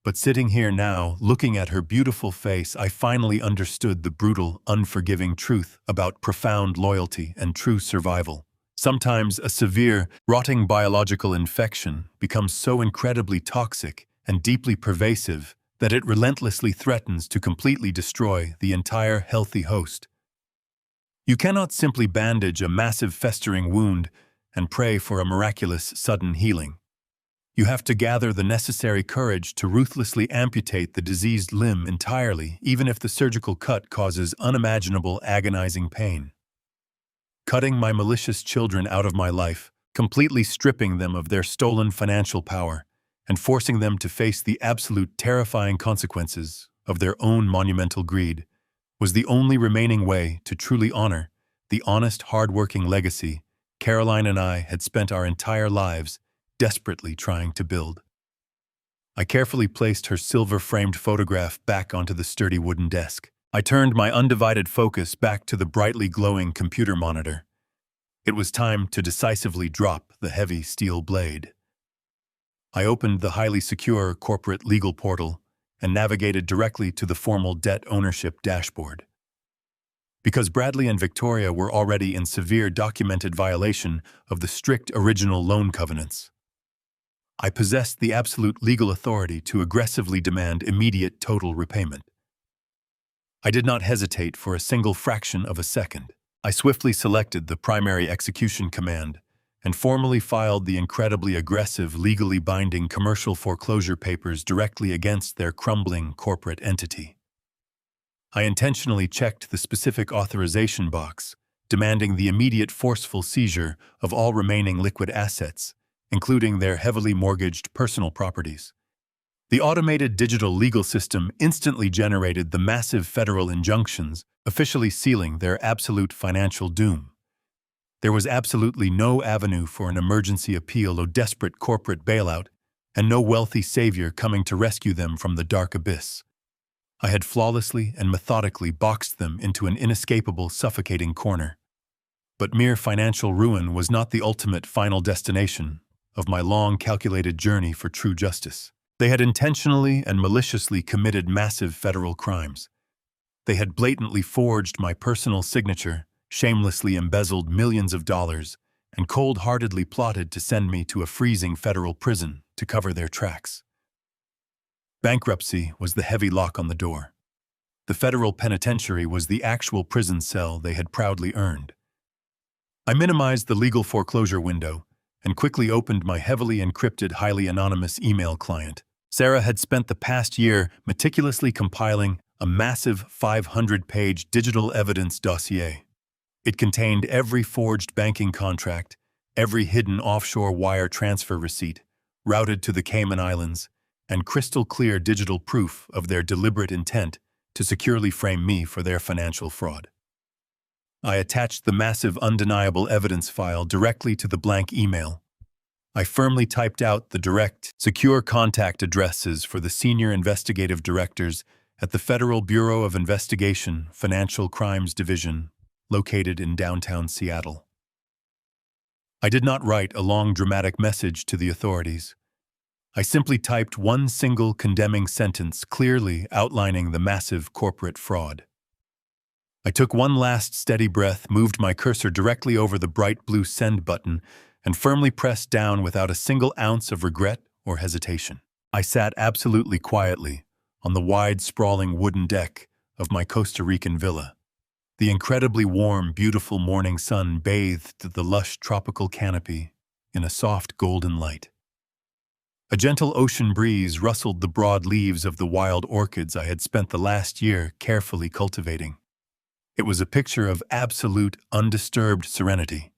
S1: But sitting here now, looking at her beautiful face, I finally understood the brutal, unforgiving truth about profound loyalty and true survival. Sometimes a severe, rotting biological infection becomes so incredibly toxic and deeply pervasive that it relentlessly threatens to completely destroy the entire healthy host. You cannot simply bandage a massive festering wound and pray for a miraculous sudden healing. You have to gather the necessary courage to ruthlessly amputate the diseased limb entirely, even if the surgical cut causes unimaginable agonizing pain. Cutting my malicious children out of my life, completely stripping them of their stolen financial power, and forcing them to face the absolute terrifying consequences of their own monumental greed, was the only remaining way to truly honor the honest, hard-working legacy Caroline and I had spent our entire lives desperately trying to build. I carefully placed her silver-framed photograph back onto the sturdy wooden desk. I turned my undivided focus back to the brightly glowing computer monitor. It was time to decisively drop the heavy steel blade. I opened the highly secure corporate legal portal and navigated directly to the formal debt ownership dashboard. Because Bradley and Victoria were already in severe documented violation of the strict original loan covenants, I possessed the absolute legal authority to aggressively demand immediate total repayment. I did not hesitate for a single fraction of a second. I swiftly selected the primary execution command and formally filed the incredibly aggressive, legally binding commercial foreclosure papers directly against their crumbling corporate entity. I intentionally checked the specific authorization box, demanding the immediate forceful seizure of all remaining liquid assets, including their heavily mortgaged personal properties. The automated digital legal system instantly generated the massive federal injunctions, officially sealing their absolute financial doom. There was absolutely no avenue for an emergency appeal or desperate corporate bailout, and no wealthy savior coming to rescue them from the dark abyss. I had flawlessly and methodically boxed them into an inescapable, suffocating corner. But mere financial ruin was not the ultimate final destination of my long calculated journey for true justice. They had intentionally and maliciously committed massive federal crimes. They had blatantly forged my personal signature, shamelessly embezzled millions of dollars, and cold-heartedly plotted to send me to a freezing federal prison to cover their tracks. Bankruptcy was the heavy lock on the door. The federal penitentiary was the actual prison cell they had proudly earned. I minimized the legal foreclosure window and quickly opened my heavily encrypted, highly anonymous email client. Sarah had spent the past year meticulously compiling a massive 500-page digital evidence dossier. It contained every forged banking contract, every hidden offshore wire transfer receipt, routed to the Cayman Islands, and crystal-clear digital proof of their deliberate intent to securely frame me for their financial fraud. I attached the massive undeniable evidence file directly to the blank email. I firmly typed out the direct, secure contact addresses for the senior investigative directors at the Federal Bureau of Investigation Financial Crimes Division, located in downtown Seattle. I did not write a long dramatic message to the authorities. I simply typed one single condemning sentence clearly outlining the massive corporate fraud. I took one last steady breath, moved my cursor directly over the bright blue send button, and firmly pressed down without a single ounce of regret or hesitation. I sat absolutely quietly on the wide, sprawling wooden deck of my Costa Rican villa. The incredibly warm, beautiful morning sun bathed the lush tropical canopy in a soft golden light. A gentle ocean breeze rustled the broad leaves of the wild orchids I had spent the last year carefully cultivating. It was a picture of absolute, undisturbed serenity.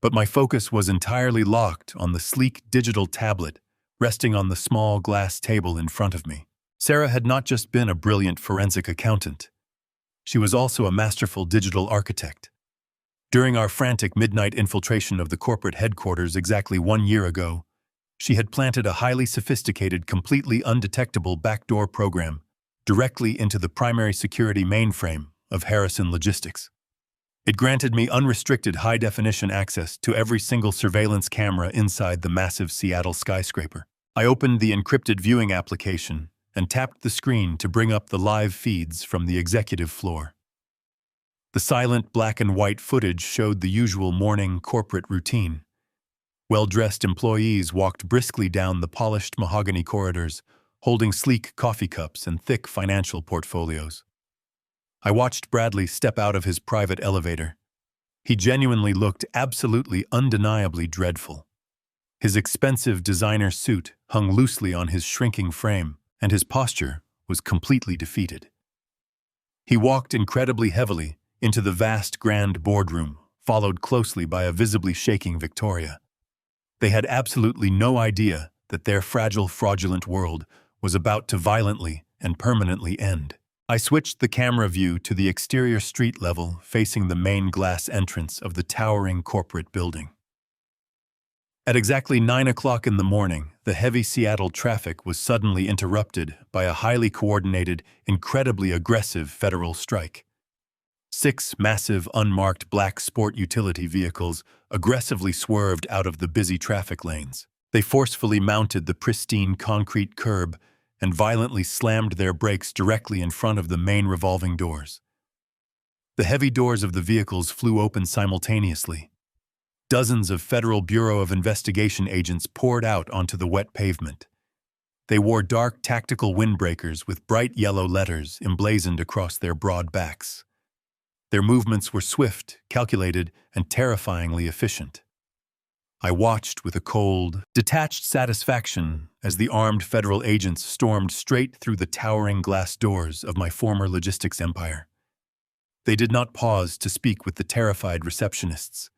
S1: But my focus was entirely locked on the sleek digital tablet resting on the small glass table in front of me. Sarah had not just been a brilliant forensic accountant. She was also a masterful digital architect. During our frantic midnight infiltration of the corporate headquarters exactly 1 year ago, she had planted a highly sophisticated, completely undetectable backdoor program directly into the primary security mainframe of Harrison Logistics. It granted me unrestricted high-definition access to every single surveillance camera inside the massive Seattle skyscraper. I opened the encrypted viewing application and tapped the screen to bring up the live feeds from the executive floor. The silent black and white footage showed the usual morning corporate routine. Well-dressed employees walked briskly down the polished mahogany corridors, holding sleek coffee cups and thick financial portfolios. I watched Bradley step out of his private elevator. He genuinely looked absolutely undeniably dreadful. His expensive designer suit hung loosely on his shrinking frame, and his posture was completely defeated. He walked incredibly heavily into the vast grand boardroom, followed closely by a visibly shaking Victoria. They had absolutely no idea that their fragile, fraudulent world was about to violently and permanently end. I switched the camera view to the exterior street level facing the main glass entrance of the towering corporate building. At exactly 9 o'clock in the morning, the heavy Seattle traffic was suddenly interrupted by a highly coordinated, incredibly aggressive federal strike. 6 massive, unmarked black sport utility vehicles aggressively swerved out of the busy traffic lanes. They forcefully mounted the pristine concrete curb and violently slammed their brakes directly in front of the main revolving doors. The heavy doors of the vehicles flew open simultaneously. Dozens of Federal Bureau of Investigation agents poured out onto the wet pavement. They wore dark tactical windbreakers with bright yellow letters emblazoned across their broad backs. Their movements were swift, calculated, and terrifyingly efficient. I watched with a cold, detached satisfaction as the armed federal agents stormed straight through the towering glass doors of my former logistics empire. They did not pause to speak with the terrified receptionists.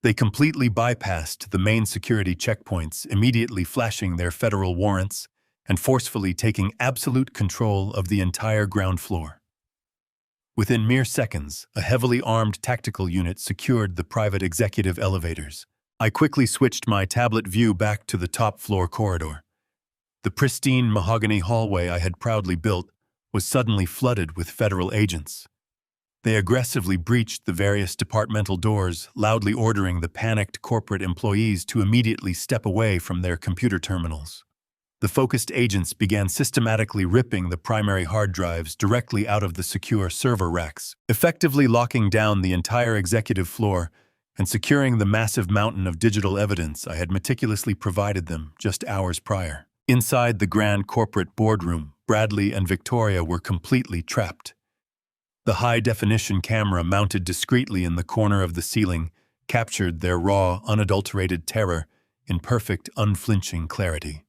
S1: They completely bypassed the main security checkpoints, immediately flashing their federal warrants and forcefully taking absolute control of the entire ground floor. Within mere seconds, a heavily armed tactical unit secured the private executive elevators. I quickly switched my tablet view back to the top floor corridor. The pristine mahogany hallway I had proudly built was suddenly flooded with federal agents. They aggressively breached the various departmental doors, loudly ordering the panicked corporate employees to immediately step away from their computer terminals. The focused agents began systematically ripping the primary hard drives directly out of the secure server racks, effectively locking down the entire executive floor and securing the massive mountain of digital evidence I had meticulously provided them just hours prior. Inside the grand corporate boardroom, Bradley and Victoria were completely trapped. The high-definition camera mounted discreetly in the corner of the ceiling captured their raw, unadulterated terror in perfect, unflinching clarity.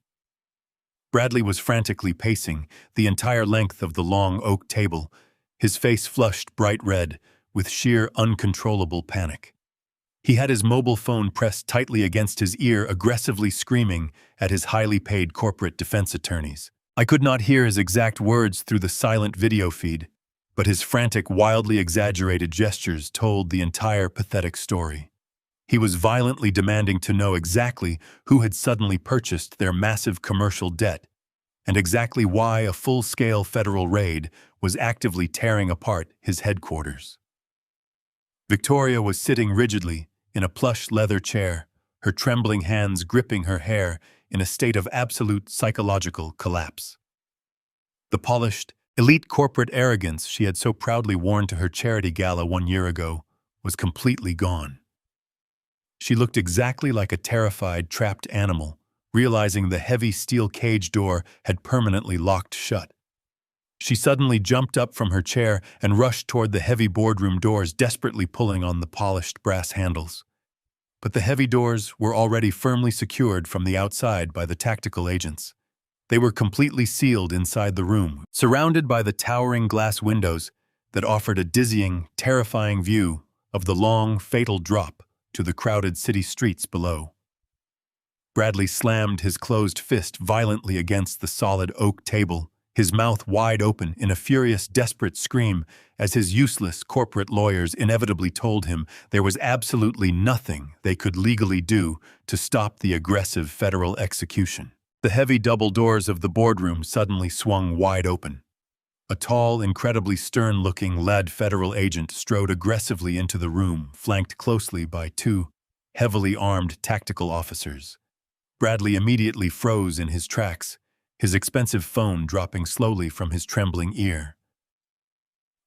S1: Bradley was frantically pacing the entire length of the long oak table, his face flushed bright red with sheer, uncontrollable panic. He had his mobile phone pressed tightly against his ear, aggressively screaming at his highly paid corporate defense attorneys. I could not hear his exact words through the silent video feed, but his frantic, wildly exaggerated gestures told the entire pathetic story. He was violently demanding to know exactly who had suddenly purchased their massive commercial debt, and exactly why a full-scale federal raid was actively tearing apart his headquarters. Victoria was sitting rigidly in a plush leather chair, her trembling hands gripping her hair in a state of absolute psychological collapse. The polished, elite corporate arrogance she had so proudly worn to her charity gala 1 year ago was completely gone. She looked exactly like a terrified, trapped animal, realizing the heavy steel cage door had permanently locked shut. She suddenly jumped up from her chair and rushed toward the heavy boardroom doors, desperately pulling on the polished brass handles. But the heavy doors were already firmly secured from the outside by the tactical agents. They were completely sealed inside the room, surrounded by the towering glass windows that offered a dizzying, terrifying view of the long, fatal drop to the crowded city streets below. Bradley slammed his closed fist violently against the solid oak table, his mouth wide open in a furious, desperate scream as his useless corporate lawyers inevitably told him there was absolutely nothing they could legally do to stop the aggressive federal execution. The heavy double doors of the boardroom suddenly swung wide open. A tall, incredibly stern-looking lead federal agent strode aggressively into the room, flanked closely by 2 heavily armed tactical officers. Bradley immediately froze in his tracks, his expensive phone dropping slowly from his trembling ear.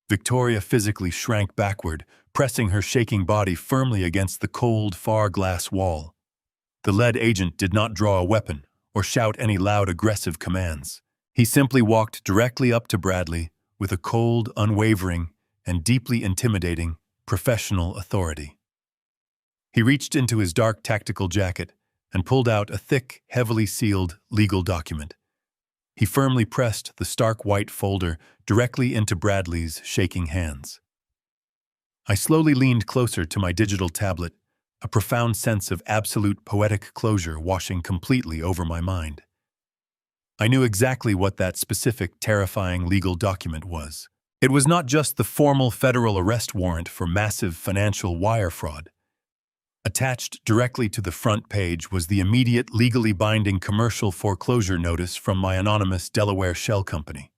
S1: Victoria physically shrank backward, pressing her shaking body firmly against the cold, far glass wall. The lead agent did not draw a weapon or shout any loud, aggressive commands. He simply walked directly up to Bradley with a cold, unwavering, and deeply intimidating professional authority. He reached into his dark tactical jacket and pulled out a thick, heavily sealed legal document. He firmly pressed the stark white folder directly into Bradley's shaking hands. I slowly leaned closer to my digital tablet, a profound sense of absolute poetic closure washing completely over my mind. I knew exactly what that specific, terrifying legal document was. It was not just the formal federal arrest warrant for massive financial wire fraud. Attached directly to the front page was the immediate, legally binding commercial foreclosure notice from my anonymous Delaware shell company.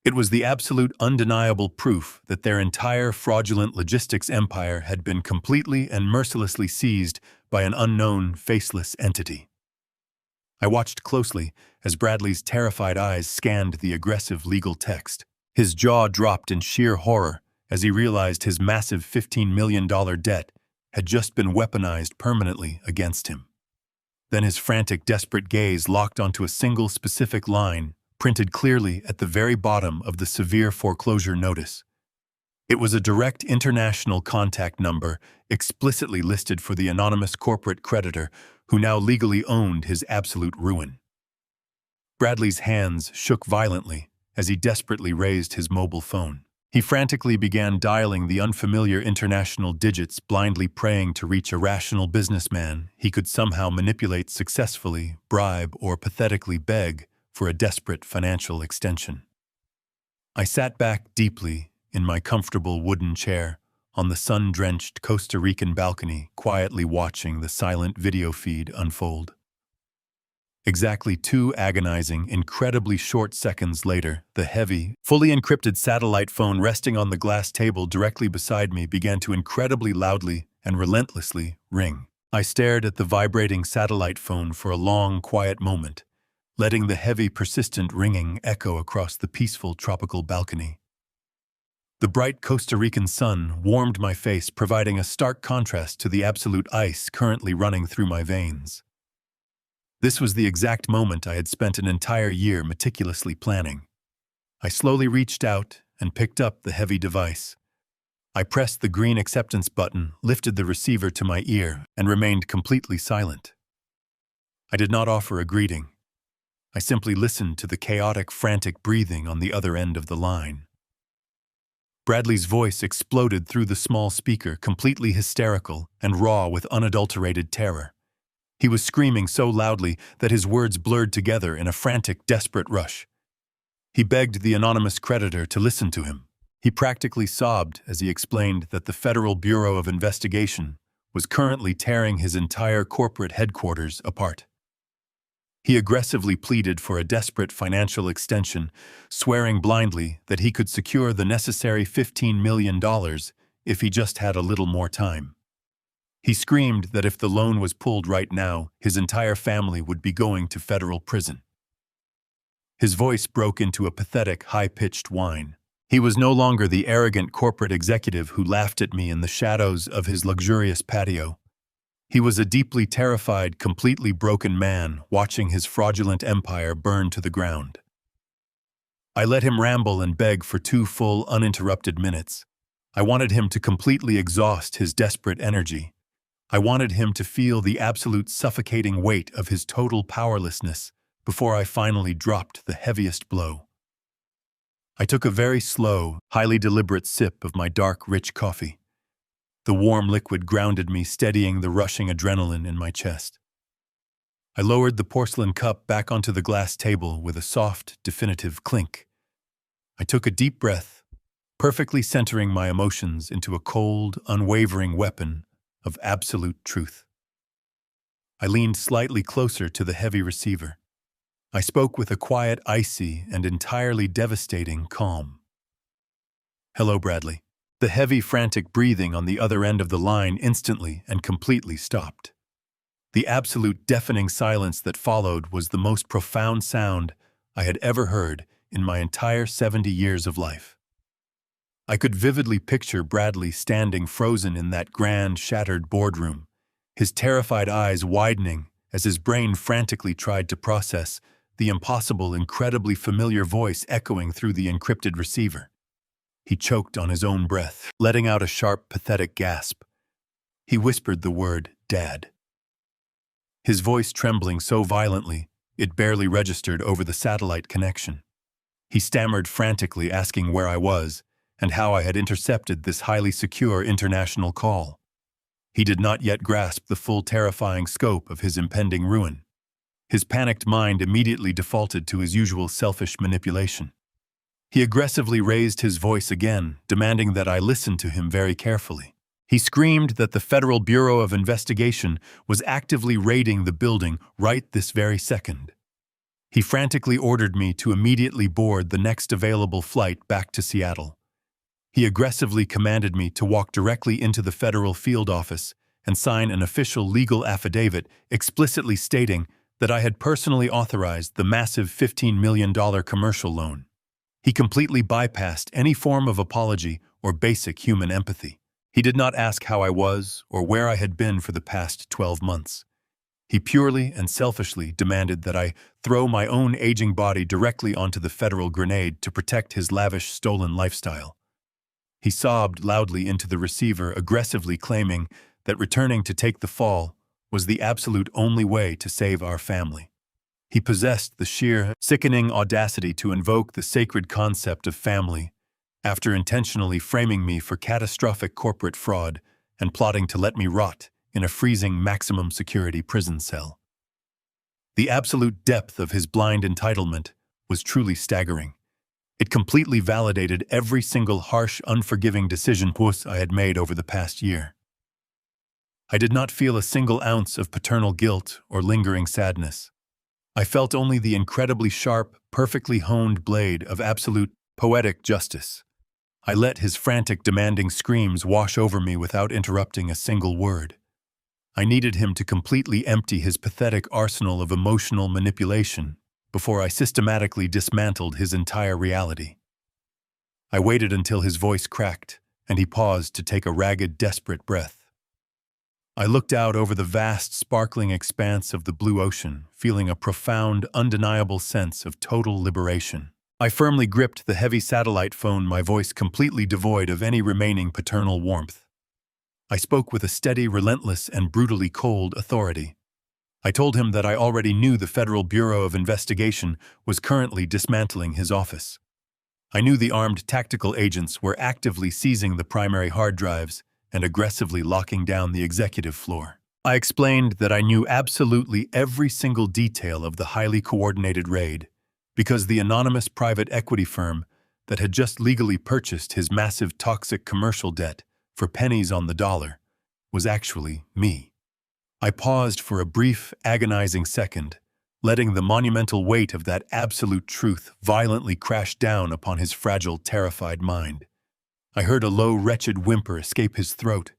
S1: It was the absolute, undeniable proof that their entire fraudulent logistics empire had been completely and mercilessly seized by an unknown, faceless entity. I watched closely as Bradley's terrified eyes scanned the aggressive legal text. His jaw dropped in sheer horror as he realized his massive $15 million debt had just been weaponized permanently against him. Then his frantic, desperate gaze locked onto a single specific line printed clearly at the very bottom of the severe foreclosure notice. It was a direct international contact number explicitly listed for the anonymous corporate creditor who now legally owned his absolute ruin. Bradley's hands shook violently as he desperately raised his mobile phone. He frantically began dialing the unfamiliar international digits, blindly praying to reach a rational businessman he could somehow manipulate successfully, bribe, or pathetically beg for a desperate financial extension. I sat back deeply in my comfortable wooden chair on the sun-drenched Costa Rican balcony, quietly watching the silent video feed unfold. Exactly 2 agonizing, incredibly short seconds later, the heavy, fully encrypted satellite phone resting on the glass table directly beside me began to incredibly loudly and relentlessly ring. I stared at the vibrating satellite phone for a long, quiet moment, letting the heavy, persistent ringing echo across the peaceful tropical balcony. The bright Costa Rican sun warmed my face, providing a stark contrast to the absolute ice currently running through my veins. This was the exact moment I had spent an entire year meticulously planning. I slowly reached out and picked up the heavy device. I pressed the green acceptance button, lifted the receiver to my ear, and remained completely silent. I did not offer a greeting. I simply listened to the chaotic, frantic breathing on the other end of the line. Bradley's voice exploded through the small speaker, completely hysterical and raw with unadulterated terror. He was screaming so loudly that his words blurred together in a frantic, desperate rush. He begged the anonymous creditor to listen to him. He practically sobbed as he explained that the Federal Bureau of Investigation was currently tearing his entire corporate headquarters apart. He aggressively pleaded for a desperate financial extension, swearing blindly that he could secure the necessary $15 million if he just had a little more time. He screamed that if the loan was pulled right now, his entire family would be going to federal prison. His voice broke into a pathetic, high-pitched whine. He was no longer the arrogant corporate executive who laughed at me in the shadows of his luxurious patio. He was a deeply terrified, completely broken man watching his fraudulent empire burn to the ground. I let him ramble and beg for 2 full, uninterrupted minutes. I wanted him to completely exhaust his desperate energy. I wanted him to feel the absolute suffocating weight of his total powerlessness before I finally dropped the heaviest blow. I took a very slow, highly deliberate sip of my dark, rich coffee. The warm liquid grounded me, steadying the rushing adrenaline in my chest. I lowered the porcelain cup back onto the glass table with a soft, definitive clink. I took a deep breath, perfectly centering my emotions into a cold, unwavering weapon of absolute truth. I leaned slightly closer to the heavy receiver. I spoke with a quiet, icy, and entirely devastating calm. "Hello, Bradley." The heavy, frantic breathing on the other end of the line instantly and completely stopped. The absolute deafening silence that followed was the most profound sound I had ever heard in my entire 70 years of life. I could vividly picture Bradley standing frozen in that grand, shattered boardroom, his terrified eyes widening as his brain frantically tried to process the impossible, incredibly familiar voice echoing through the encrypted receiver. He choked on his own breath, letting out a sharp, pathetic gasp. He whispered the word, "Dad." His voice trembling so violently, it barely registered over the satellite connection. He stammered frantically, asking where I was and how I had intercepted this highly secure international call. He did not yet grasp the full terrifying scope of his impending ruin. His panicked mind immediately defaulted to his usual selfish manipulation. He aggressively raised his voice again, demanding that I listen to him very carefully. He screamed that the Federal Bureau of Investigation was actively raiding the building right this very second. He frantically ordered me to immediately board the next available flight back to Seattle. He aggressively commanded me to walk directly into the federal field office and sign an official legal affidavit explicitly stating that I had personally authorized the massive $15 million commercial loan. He completely bypassed any form of apology or basic human empathy. He did not ask how I was or where I had been for the past 12 months. He purely and selfishly demanded that I throw my own aging body directly onto the federal grenade to protect his lavish, stolen lifestyle. He sobbed loudly into the receiver, aggressively claiming that returning to take the fall was the absolute only way to save our family. He possessed the sheer, sickening audacity to invoke the sacred concept of family after intentionally framing me for catastrophic corporate fraud and plotting to let me rot in a freezing maximum security prison cell. The absolute depth of his blind entitlement was truly staggering. It completely validated every single harsh, unforgiving decision I had made over the past year. I did not feel a single ounce of paternal guilt or lingering sadness. I felt only the incredibly sharp, perfectly honed blade of absolute, poetic justice. I let his frantic, demanding screams wash over me without interrupting a single word. I needed him to completely empty his pathetic arsenal of emotional manipulation before I systematically dismantled his entire reality. I waited until his voice cracked and he paused to take a ragged, desperate breath. I looked out over the vast, sparkling expanse of the blue ocean, feeling a profound, undeniable sense of total liberation. I firmly gripped the heavy satellite phone, my voice completely devoid of any remaining paternal warmth. I spoke with a steady, relentless, and brutally cold authority. I told him that I already knew the Federal Bureau of Investigation was currently dismantling his office. I knew the armed tactical agents were actively seizing the primary hard drives and aggressively locking down the executive floor. I explained that I knew absolutely every single detail of the highly coordinated raid because the anonymous private equity firm that had just legally purchased his massive toxic commercial debt for pennies on the dollar was actually me. I paused for a brief, agonizing second, letting the monumental weight of that absolute truth violently crash down upon his fragile, terrified mind. I heard a low, wretched whimper escape his throat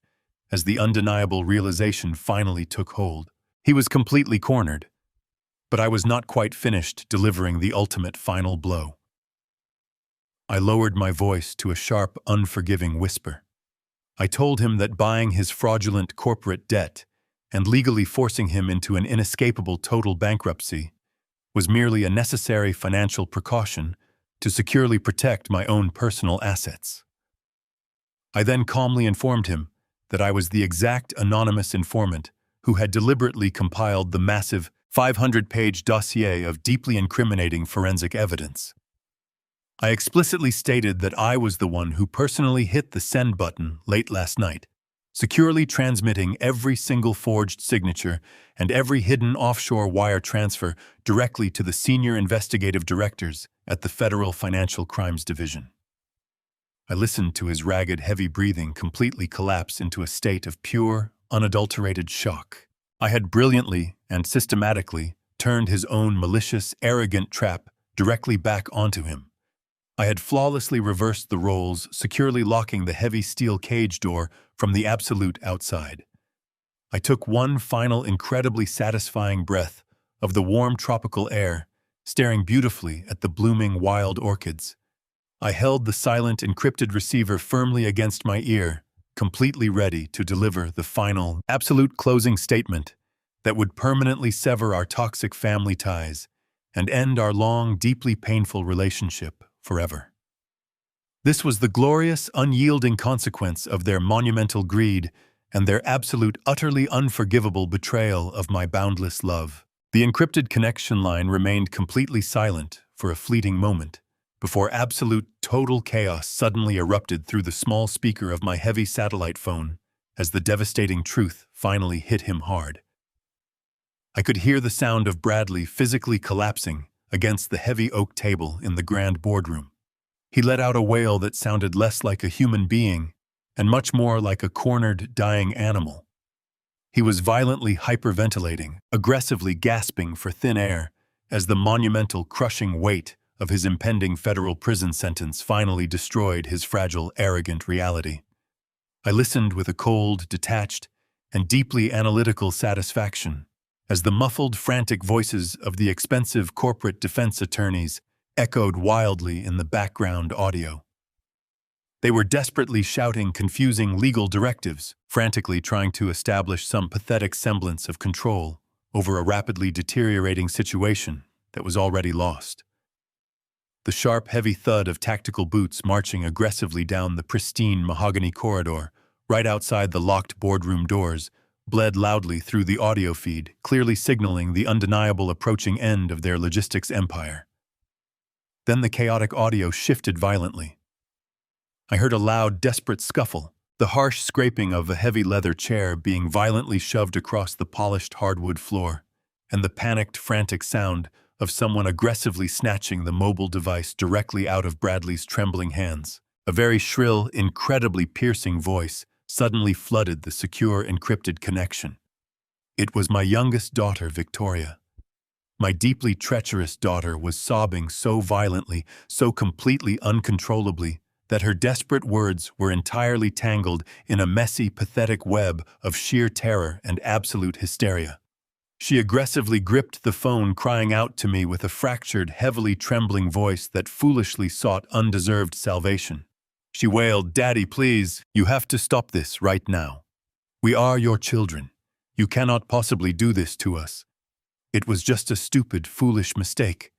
S1: as the undeniable realization finally took hold. He was completely cornered, but I was not quite finished delivering the ultimate final blow. I lowered my voice to a sharp, unforgiving whisper. I told him that buying his fraudulent corporate debt and legally forcing him into an inescapable total bankruptcy was merely a necessary financial precaution to securely protect my own personal assets. I then calmly informed him that I was the exact anonymous informant who had deliberately compiled the massive 500-page dossier of deeply incriminating forensic evidence. I explicitly stated that I was the one who personally hit the send button late last night, securely transmitting every single forged signature and every hidden offshore wire transfer directly to the senior investigative directors at the Federal Financial Crimes Division. I listened to his ragged, heavy breathing completely collapse into a state of pure, unadulterated shock. I had brilliantly and systematically turned his own malicious, arrogant trap directly back onto him. I had flawlessly reversed the roles, securely locking the heavy steel cage door from the absolute outside. I took one final, incredibly satisfying breath of the warm tropical air, staring beautifully at the blooming wild orchids. I held the silent, encrypted receiver firmly against my ear, completely ready to deliver the final, absolute closing statement that would permanently sever our toxic family ties and end our long, deeply painful relationship forever. This was the glorious, unyielding consequence of their monumental greed and their absolute, utterly unforgivable betrayal of my boundless love. The encrypted connection line remained completely silent for a fleeting moment, before absolute, total chaos suddenly erupted through the small speaker of my heavy satellite phone as the devastating truth finally hit him hard. I could hear the sound of Bradley physically collapsing against the heavy oak table in the grand boardroom. He let out a wail that sounded less like a human being and much more like a cornered, dying animal. He was violently hyperventilating, aggressively gasping for thin air as the monumental, crushing weight of his impending federal prison sentence finally destroyed his fragile, arrogant reality. I listened with a cold, detached, and deeply analytical satisfaction as the muffled, frantic voices of the expensive corporate defense attorneys echoed wildly in the background audio. They were desperately shouting confusing legal directives, frantically trying to establish some pathetic semblance of control over a rapidly deteriorating situation that was already lost. The sharp, heavy thud of tactical boots marching aggressively down the pristine mahogany corridor, right outside the locked boardroom doors, bled loudly through the audio feed, clearly signaling the undeniable approaching end of their logistics empire. Then the chaotic audio shifted violently. I heard a loud, desperate scuffle, the harsh scraping of a heavy leather chair being violently shoved across the polished hardwood floor, and the panicked, frantic sound of someone aggressively snatching the mobile device directly out of Bradley's trembling hands. A very shrill, incredibly piercing voice suddenly flooded the secure, encrypted connection. It was my youngest daughter, Victoria. My deeply treacherous daughter was sobbing so violently, so completely uncontrollably, that her desperate words were entirely tangled in a messy, pathetic web of sheer terror and absolute hysteria. She aggressively gripped the phone, crying out to me with a fractured, heavily trembling voice that foolishly sought undeserved salvation. She wailed, "Daddy, please, you have to stop this right now. We are your children. You cannot possibly do this to us. It was just a stupid, foolish mistake.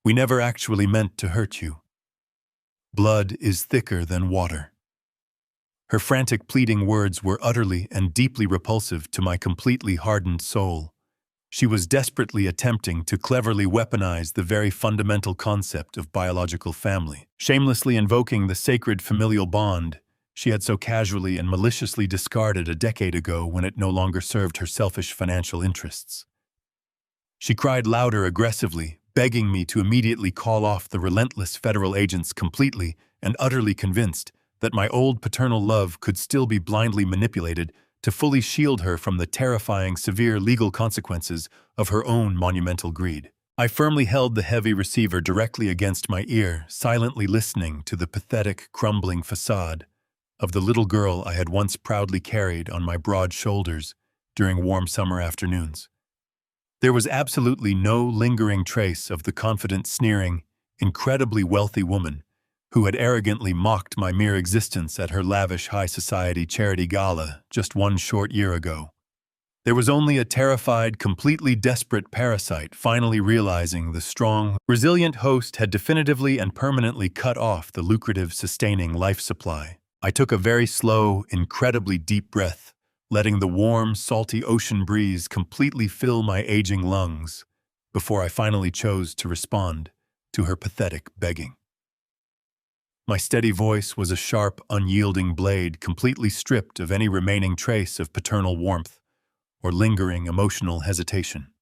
S1: We never actually meant to hurt you. Blood is thicker than water." Her frantic, pleading words were utterly and deeply repulsive to my completely hardened soul. She was desperately attempting to cleverly weaponize the very fundamental concept of biological family, shamelessly invoking the sacred familial bond she had so casually and maliciously discarded a decade ago when it no longer served her selfish financial interests. She cried louder aggressively, begging me to immediately call off the relentless federal agents, completely and utterly convinced that my old paternal love could still be blindly manipulated to fully shield her from the terrifying, severe legal consequences of her own monumental greed. I firmly held the heavy receiver directly against my ear, silently listening to the pathetic, crumbling facade of the little girl I had once proudly carried on my broad shoulders during warm summer afternoons. There was absolutely no lingering trace of the confident, sneering, incredibly wealthy woman who had arrogantly mocked my mere existence at her lavish high society charity gala just one short year ago. There was only a terrified, completely desperate parasite finally realizing the strong, resilient host had definitively and permanently cut off the lucrative, sustaining life supply. I took a very slow, incredibly deep breath, letting the warm, salty ocean breeze completely fill my aging lungs before I finally chose to respond to her pathetic begging. My steady voice was a sharp, unyielding blade completely stripped of any remaining trace of paternal warmth or lingering emotional hesitation.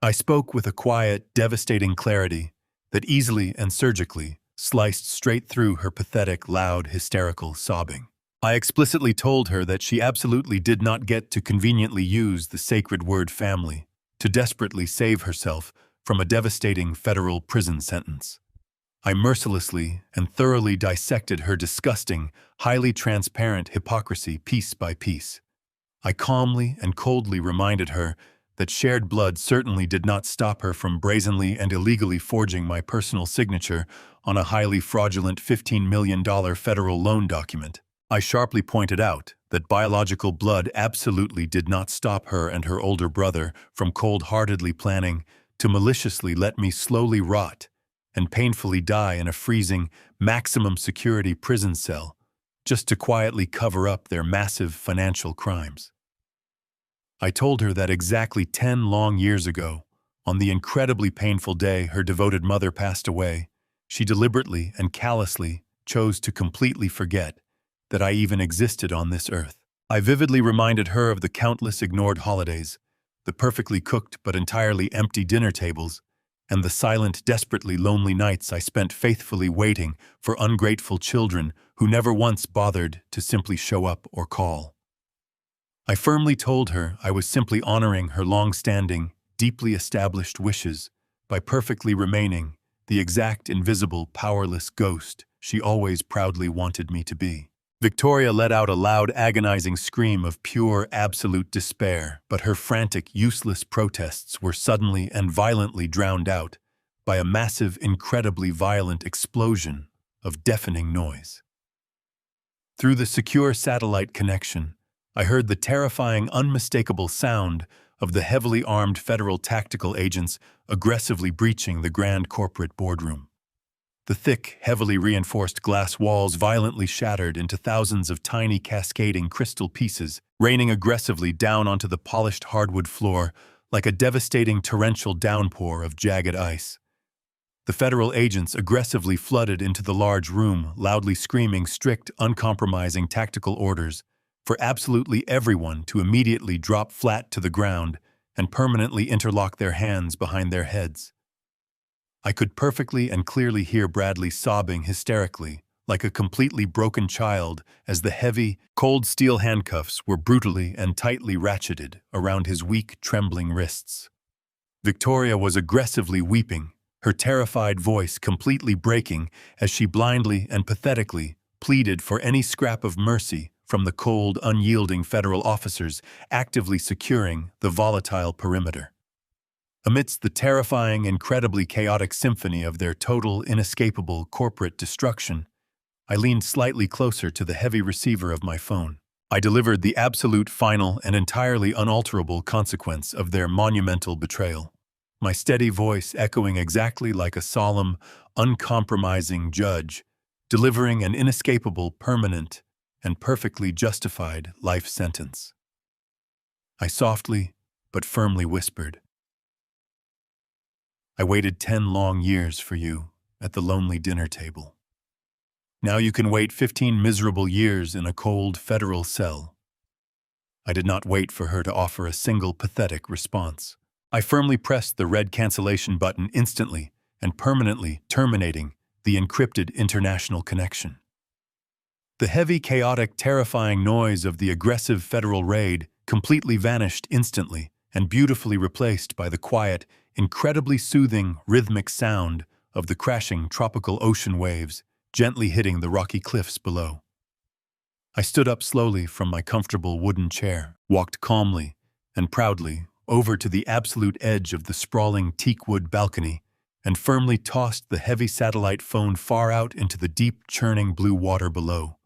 S1: I spoke with a quiet, devastating clarity that easily and surgically sliced straight through her pathetic, loud, hysterical sobbing. I explicitly told her that she absolutely did not get to conveniently use the sacred word family to desperately save herself from a devastating federal prison sentence. I mercilessly and thoroughly dissected her disgusting, highly transparent hypocrisy piece by piece. I calmly and coldly reminded her that shared blood certainly did not stop her from brazenly and illegally forging my personal signature on a highly fraudulent $15 million federal loan document. I sharply pointed out that biological blood absolutely did not stop her and her older brother from cold-heartedly planning to maliciously let me slowly rot and painfully die in a freezing, maximum security prison cell just to quietly cover up their massive financial crimes. I told her that exactly 10 long years ago, on the incredibly painful day her devoted mother passed away, she deliberately and callously chose to completely forget that I even existed on this earth. I vividly reminded her of the countless ignored holidays, the perfectly cooked but entirely empty dinner tables, and the silent, desperately lonely nights I spent faithfully waiting for ungrateful children who never once bothered to simply show up or call. I firmly told her I was simply honoring her long-standing, deeply established wishes by perfectly remaining the exact invisible, powerless ghost she always proudly wanted me to be. Victoria let out a loud, agonizing scream of pure, absolute despair, but her frantic, useless protests were suddenly and violently drowned out by a massive, incredibly violent explosion of deafening noise. Through the secure satellite connection, I heard the terrifying, unmistakable sound of the heavily armed federal tactical agents aggressively breaching the grand corporate boardroom. The thick, heavily reinforced glass walls violently shattered into thousands of tiny cascading crystal pieces, raining aggressively down onto the polished hardwood floor like a devastating torrential downpour of jagged ice. The federal agents aggressively flooded into the large room, loudly screaming strict, uncompromising tactical orders for absolutely everyone to immediately drop flat to the ground and permanently interlock their hands behind their heads. I could perfectly and clearly hear Bradley sobbing hysterically, like a completely broken child, as the heavy, cold steel handcuffs were brutally and tightly ratcheted around his weak, trembling wrists. Victoria was aggressively weeping, her terrified voice completely breaking as she blindly and pathetically pleaded for any scrap of mercy from the cold, unyielding federal officers actively securing the volatile perimeter. Amidst the terrifying, incredibly chaotic symphony of their total, inescapable corporate destruction, I leaned slightly closer to the heavy receiver of my phone. I delivered the absolute, final, and entirely unalterable consequence of their monumental betrayal. My steady voice echoing exactly like a solemn, uncompromising judge, delivering an inescapable, permanent, and perfectly justified life sentence. I softly but firmly whispered, "I waited 10 long years for you at the lonely dinner table. Now you can wait 15 miserable years in a cold federal cell." I did not wait for her to offer a single pathetic response. I firmly pressed the red cancellation button instantly and permanently terminating the encrypted international connection. The heavy, chaotic, terrifying noise of the aggressive federal raid completely vanished instantly and beautifully replaced by the quiet, incredibly soothing, rhythmic sound of the crashing tropical ocean waves gently hitting the rocky cliffs below. I stood up slowly from my comfortable wooden chair, walked calmly and proudly over to the absolute edge of the sprawling teakwood balcony, and firmly tossed the heavy satellite phone far out into the deep, churning blue water below,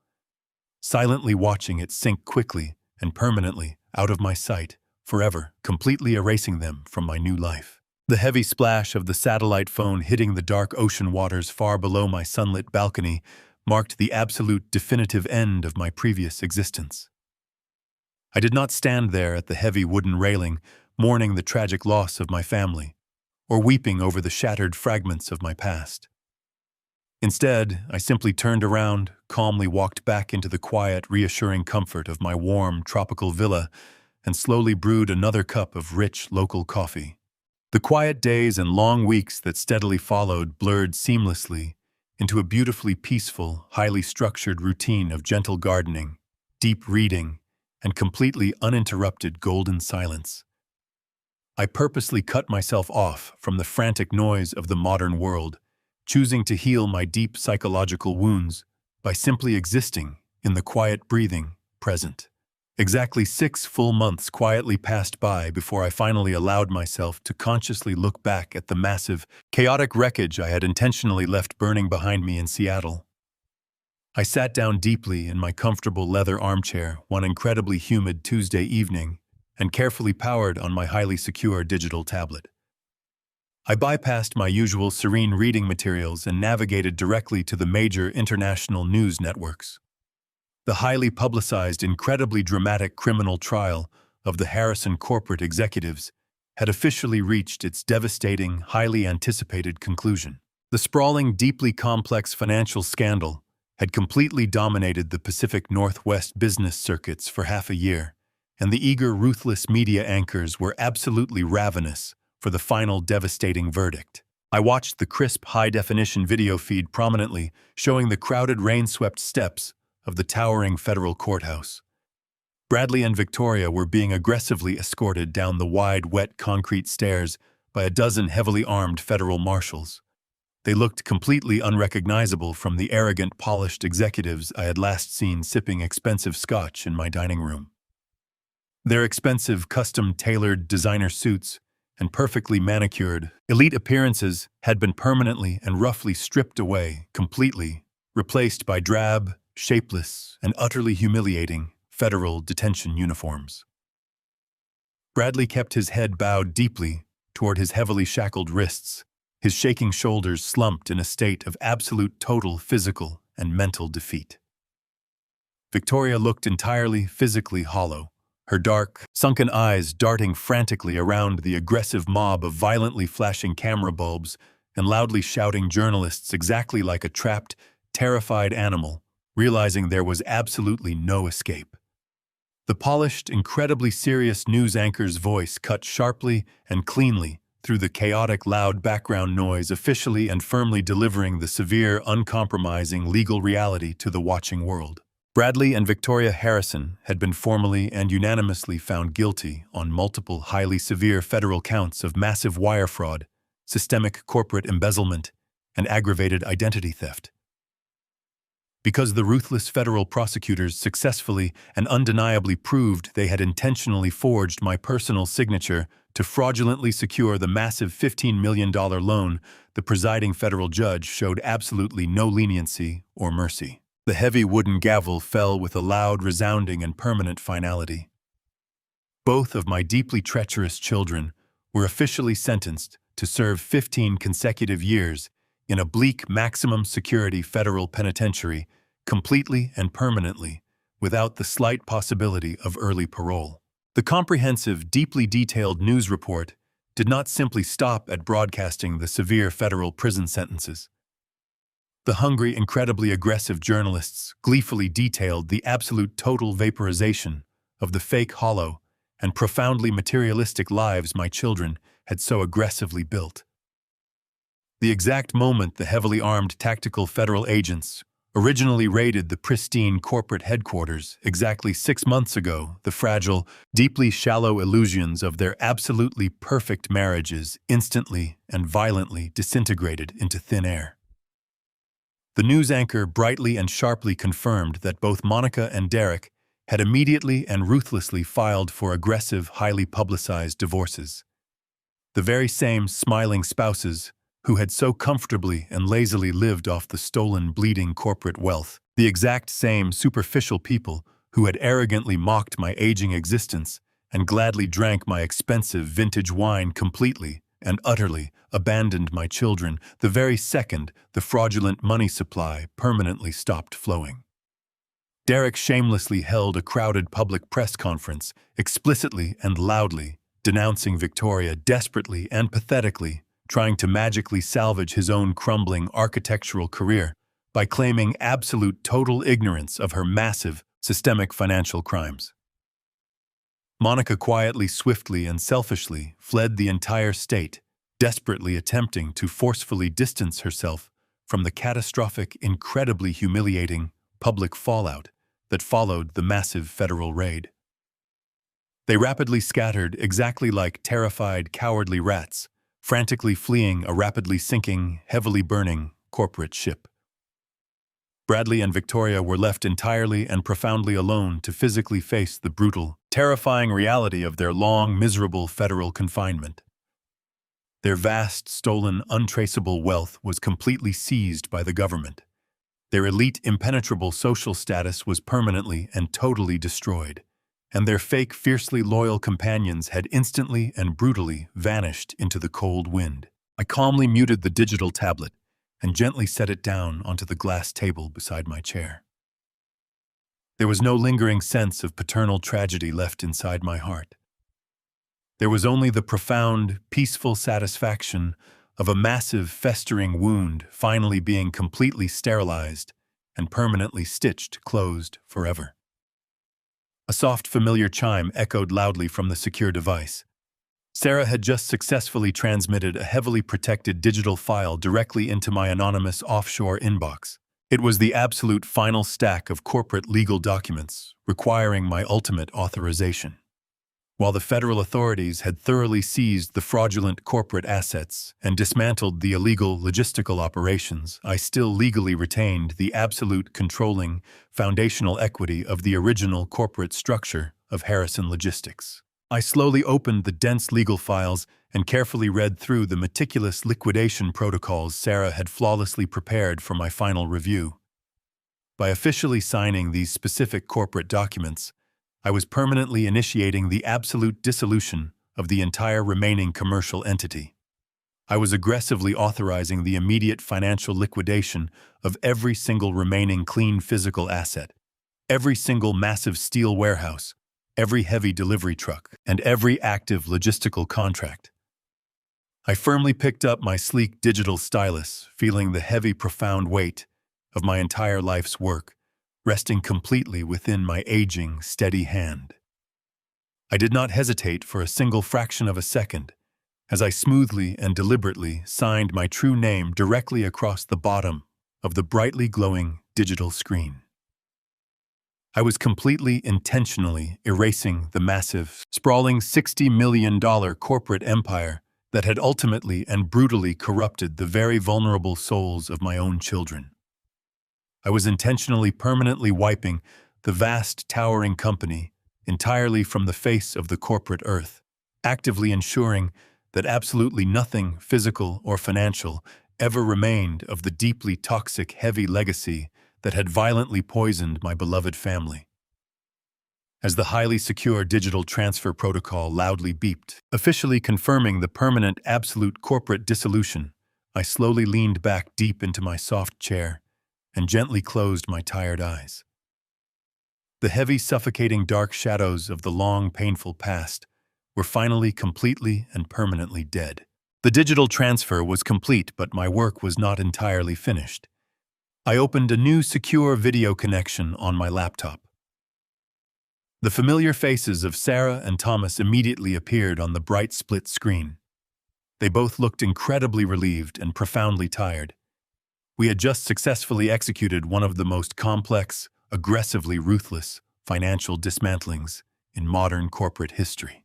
S1: silently watching it sink quickly and permanently out of my sight, forever, completely erasing them from my new life. The heavy splash of the satellite phone hitting the dark ocean waters far below my sunlit balcony marked the absolute definitive end of my previous existence. I did not stand there at the heavy wooden railing, mourning the tragic loss of my family, or weeping over the shattered fragments of my past. Instead, I simply turned around, calmly walked back into the quiet, reassuring comfort of my warm, tropical villa, and slowly brewed another cup of rich, local coffee. The quiet days and long weeks that steadily followed blurred seamlessly into a beautifully peaceful, highly structured routine of gentle gardening, deep reading, and completely uninterrupted golden silence. I purposely cut myself off from the frantic noise of the modern world, choosing to heal my deep psychological wounds by simply existing in the quiet, breathing present. Exactly 6 full months quietly passed by before I finally allowed myself to consciously look back at the massive, chaotic wreckage I had intentionally left burning behind me in Seattle. I sat down deeply in my comfortable leather armchair one incredibly humid Tuesday evening and carefully powered on my highly secure digital tablet. I bypassed my usual serene reading materials and navigated directly to the major international news networks. The highly publicized, incredibly dramatic criminal trial of the Harrison corporate executives had officially reached its devastating, highly anticipated conclusion. The sprawling, deeply complex financial scandal had completely dominated the Pacific Northwest business circuits for half a year, and the eager, ruthless media anchors were absolutely ravenous for the final devastating verdict. I watched the crisp, high-definition video feed prominently, showing the crowded, rain-swept steps of the towering federal courthouse. Bradley and Victoria were being aggressively escorted down the wide, wet concrete stairs by a dozen heavily armed federal marshals. They looked completely unrecognizable from the arrogant, polished executives I had last seen sipping expensive scotch in my dining room. Their expensive, custom-tailored designer suits and perfectly manicured, elite appearances had been permanently and roughly stripped away, completely, replaced by drab, shapeless, and utterly humiliating federal detention uniforms. Bradley kept his head bowed deeply, toward his heavily shackled wrists, his shaking shoulders slumped in a state of absolute total physical and mental defeat. Victoria looked entirely physically hollow, her dark, sunken eyes darting frantically around the aggressive mob of violently flashing camera bulbs and loudly shouting journalists exactly like a trapped, terrified animal, realizing there was absolutely no escape. The polished, incredibly serious news anchor's voice cut sharply and cleanly through the chaotic, loud background noise, officially and firmly delivering the severe, uncompromising legal reality to the watching world. Bradley and Victoria Harrison had been formally and unanimously found guilty on multiple highly severe federal counts of massive wire fraud, systemic corporate embezzlement, and aggravated identity theft. Because the ruthless federal prosecutors successfully and undeniably proved they had intentionally forged my personal signature to fraudulently secure the massive $15 million loan, the presiding federal judge showed absolutely no leniency or mercy. The heavy wooden gavel fell with a loud, resounding, and permanent finality. Both of my deeply treacherous children were officially sentenced to serve 15 consecutive years in a bleak maximum security federal penitentiary, completely and permanently, without the slight possibility of early parole. The comprehensive, deeply detailed news report did not simply stop at broadcasting the severe federal prison sentences. The hungry, incredibly aggressive journalists gleefully detailed the absolute total vaporization of the fake, hollow, and profoundly materialistic lives my children had so aggressively built. The exact moment the heavily armed tactical federal agents originally raided the pristine corporate headquarters exactly 6 months ago, the fragile, deeply shallow illusions of their absolutely perfect marriages instantly and violently disintegrated into thin air. The news anchor brightly and sharply confirmed that both Monica and Derek had immediately and ruthlessly filed for aggressive, highly publicized divorces. The very same smiling spouses who had so comfortably and lazily lived off the stolen, bleeding corporate wealth, the exact same superficial people who had arrogantly mocked my aging existence and gladly drank my expensive vintage wine completely and utterly abandoned my children the very second the fraudulent money supply permanently stopped flowing. Derek shamelessly held a crowded public press conference, explicitly and loudly denouncing Victoria, desperately and pathetically trying to magically salvage his own crumbling architectural career by claiming absolute total ignorance of her massive, systemic financial crimes. Monica quietly, swiftly, and selfishly fled the entire state, desperately attempting to forcefully distance herself from the catastrophic, incredibly humiliating public fallout that followed the massive federal raid. They rapidly scattered exactly like terrified, cowardly rats, frantically fleeing a rapidly sinking, heavily burning corporate ship. Bradley and Victoria were left entirely and profoundly alone to physically face the brutal, terrifying reality of their long, miserable federal confinement. Their vast, stolen, untraceable wealth was completely seized by the government. Their elite, impenetrable social status was permanently and totally destroyed, and their fake, fiercely loyal companions had instantly and brutally vanished into the cold wind. I calmly muted the digital tablet and gently set it down onto the glass table beside my chair. There was no lingering sense of paternal tragedy left inside my heart. There was only the profound, peaceful satisfaction of a massive, festering wound finally being completely sterilized and permanently stitched closed forever. A soft, familiar chime echoed loudly from the secure device. Sarah had just successfully transmitted a heavily protected digital file directly into my anonymous offshore inbox. It was the absolute final stack of corporate legal documents, requiring my ultimate authorization. While the federal authorities had thoroughly seized the fraudulent corporate assets and dismantled the illegal logistical operations, I still legally retained the absolute controlling, foundational equity of the original corporate structure of Harrison Logistics. I slowly opened the dense legal files and carefully read through the meticulous liquidation protocols Sarah had flawlessly prepared for my final review. By officially signing these specific corporate documents, I was permanently initiating the absolute dissolution of the entire remaining commercial entity. I was aggressively authorizing the immediate financial liquidation of every single remaining clean physical asset, every single massive steel warehouse, every heavy delivery truck, and every active logistical contract. I firmly picked up my sleek digital stylus, feeling the heavy, profound weight of my entire life's work resting completely within my aging, steady hand. I did not hesitate for a single fraction of a second as I smoothly and deliberately signed my true name directly across the bottom of the brightly glowing digital screen. I was completely intentionally erasing the massive, sprawling $60 million corporate empire that had ultimately and brutally corrupted the very vulnerable souls of my own children. I was intentionally permanently wiping the vast, towering company entirely from the face of the corporate earth, actively ensuring that absolutely nothing physical or financial ever remained of the deeply toxic, heavy legacy that had violently poisoned my beloved family. As the highly secure digital transfer protocol loudly beeped, officially confirming the permanent, absolute corporate dissolution, I slowly leaned back deep into my soft chair and gently closed my tired eyes. The heavy, suffocating dark shadows of the long, painful past were finally completely and permanently dead. The digital transfer was complete, but my work was not entirely finished. I opened a new secure video connection on my laptop. The familiar faces of Sarah and Thomas immediately appeared on the bright split screen. They both looked incredibly relieved and profoundly tired. We had just successfully executed one of the most complex, aggressively ruthless financial dismantlings in modern corporate history.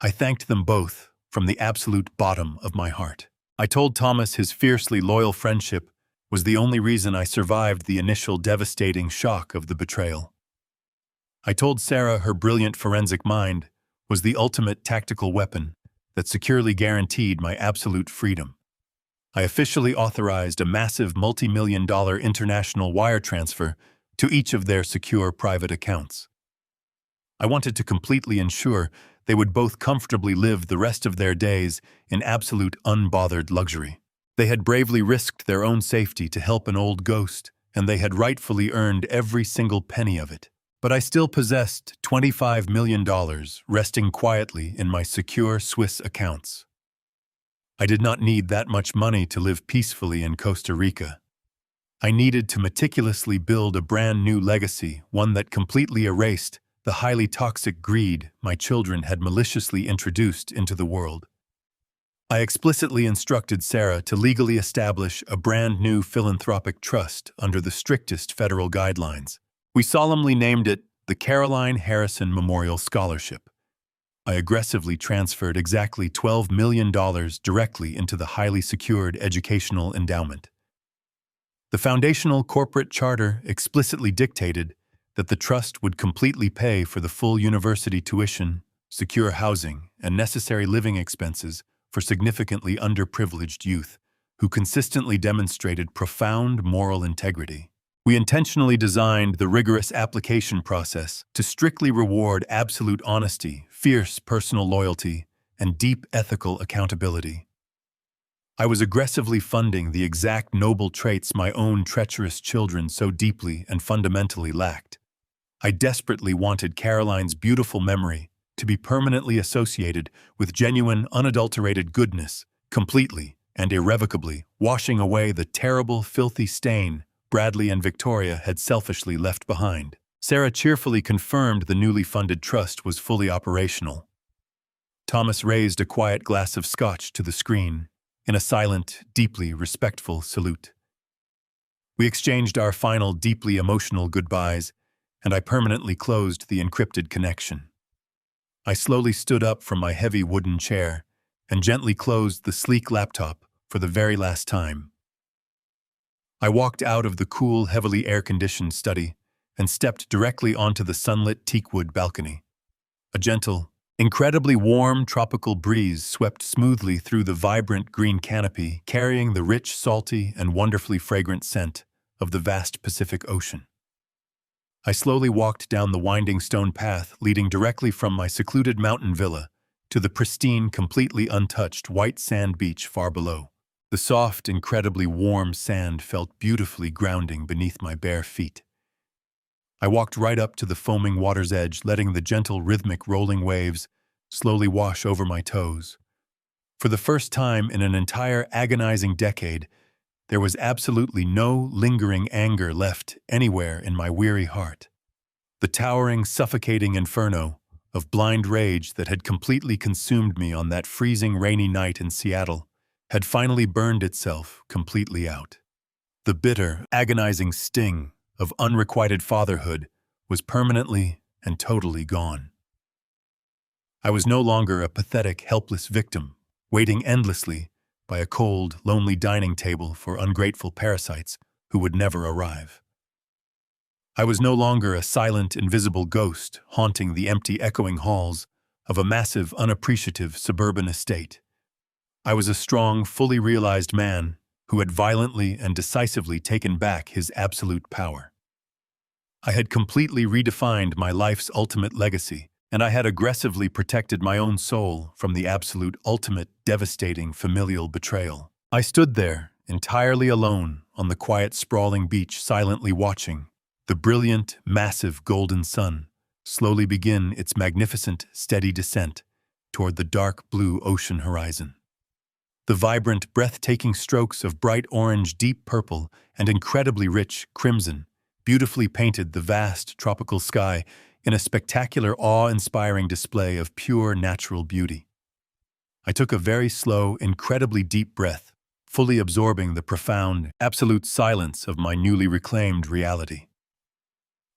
S1: I thanked them both from the absolute bottom of my heart. I told Thomas his fiercely loyal friendship was the only reason I survived the initial devastating shock of the betrayal. I told Sarah her brilliant forensic mind was the ultimate tactical weapon that securely guaranteed my absolute freedom. I officially authorized a massive multi-million-dollar international wire transfer to each of their secure private accounts. I wanted to completely ensure they would both comfortably live the rest of their days in absolute unbothered luxury. They had bravely risked their own safety to help an old ghost, and they had rightfully earned every single penny of it. But I still possessed $25 million resting quietly in my secure Swiss accounts. I did not need that much money to live peacefully in Costa Rica. I needed to meticulously build a brand new legacy, one that completely erased the highly toxic greed my children had maliciously introduced into the world. I explicitly instructed Sarah to legally establish a brand new philanthropic trust under the strictest federal guidelines. We solemnly named it the Caroline Harrison Memorial Scholarship. I aggressively transferred exactly $12 million directly into the highly secured educational endowment. The foundational corporate charter explicitly dictated that the trust would completely pay for the full university tuition, secure housing, and necessary living expenses for significantly underprivileged youth who consistently demonstrated profound moral integrity. We intentionally designed the rigorous application process to strictly reward absolute honesty, fierce personal loyalty, and deep ethical accountability. I was aggressively funding the exact noble traits my own treacherous children so deeply and fundamentally lacked. I desperately wanted Caroline's beautiful memory to be permanently associated with genuine, unadulterated goodness, completely and irrevocably washing away the terrible, filthy stain Bradley and Victoria had selfishly left behind. Sarah cheerfully confirmed the newly funded trust was fully operational. Thomas raised a quiet glass of scotch to the screen in a silent, deeply respectful salute. We exchanged our final, deeply emotional goodbyes, and I permanently closed the encrypted connection. I slowly stood up from my heavy wooden chair and gently closed the sleek laptop for the very last time. I walked out of the cool, heavily air-conditioned study and stepped directly onto the sunlit teakwood balcony. A gentle, incredibly warm tropical breeze swept smoothly through the vibrant green canopy, carrying the rich, salty, and wonderfully fragrant scent of the vast Pacific Ocean. I slowly walked down the winding stone path leading directly from my secluded mountain villa to the pristine, completely untouched white sand beach far below. The soft, incredibly warm sand felt beautifully grounding beneath my bare feet. I walked right up to the foaming water's edge, letting the gentle, rhythmic rolling waves slowly wash over my toes. For the first time in an entire agonizing decade, there was absolutely no lingering anger left anywhere in my weary heart. The towering, suffocating inferno of blind rage that had completely consumed me on that freezing, rainy night in Seattle had finally burned itself completely out. The bitter, agonizing sting of unrequited fatherhood was permanently and totally gone. I was no longer a pathetic, helpless victim, waiting endlessly by a cold, lonely dining table for ungrateful parasites who would never arrive. I was no longer a silent, invisible ghost haunting the empty, echoing halls of a massive, unappreciative suburban estate. I was a strong, fully realized man who had violently and decisively taken back his absolute power. I had completely redefined my life's ultimate legacy, and I had aggressively protected my own soul from the absolute, ultimate, devastating familial betrayal. I stood there, entirely alone, on the quiet, sprawling beach, silently watching the brilliant, massive golden sun slowly begin its magnificent, steady descent toward the dark blue ocean horizon. The vibrant, breathtaking strokes of bright orange, deep purple, and incredibly rich crimson beautifully painted the vast tropical sky in a spectacular, awe-inspiring display of pure natural beauty. I took a very slow, incredibly deep breath, fully absorbing the profound, absolute silence of my newly reclaimed reality.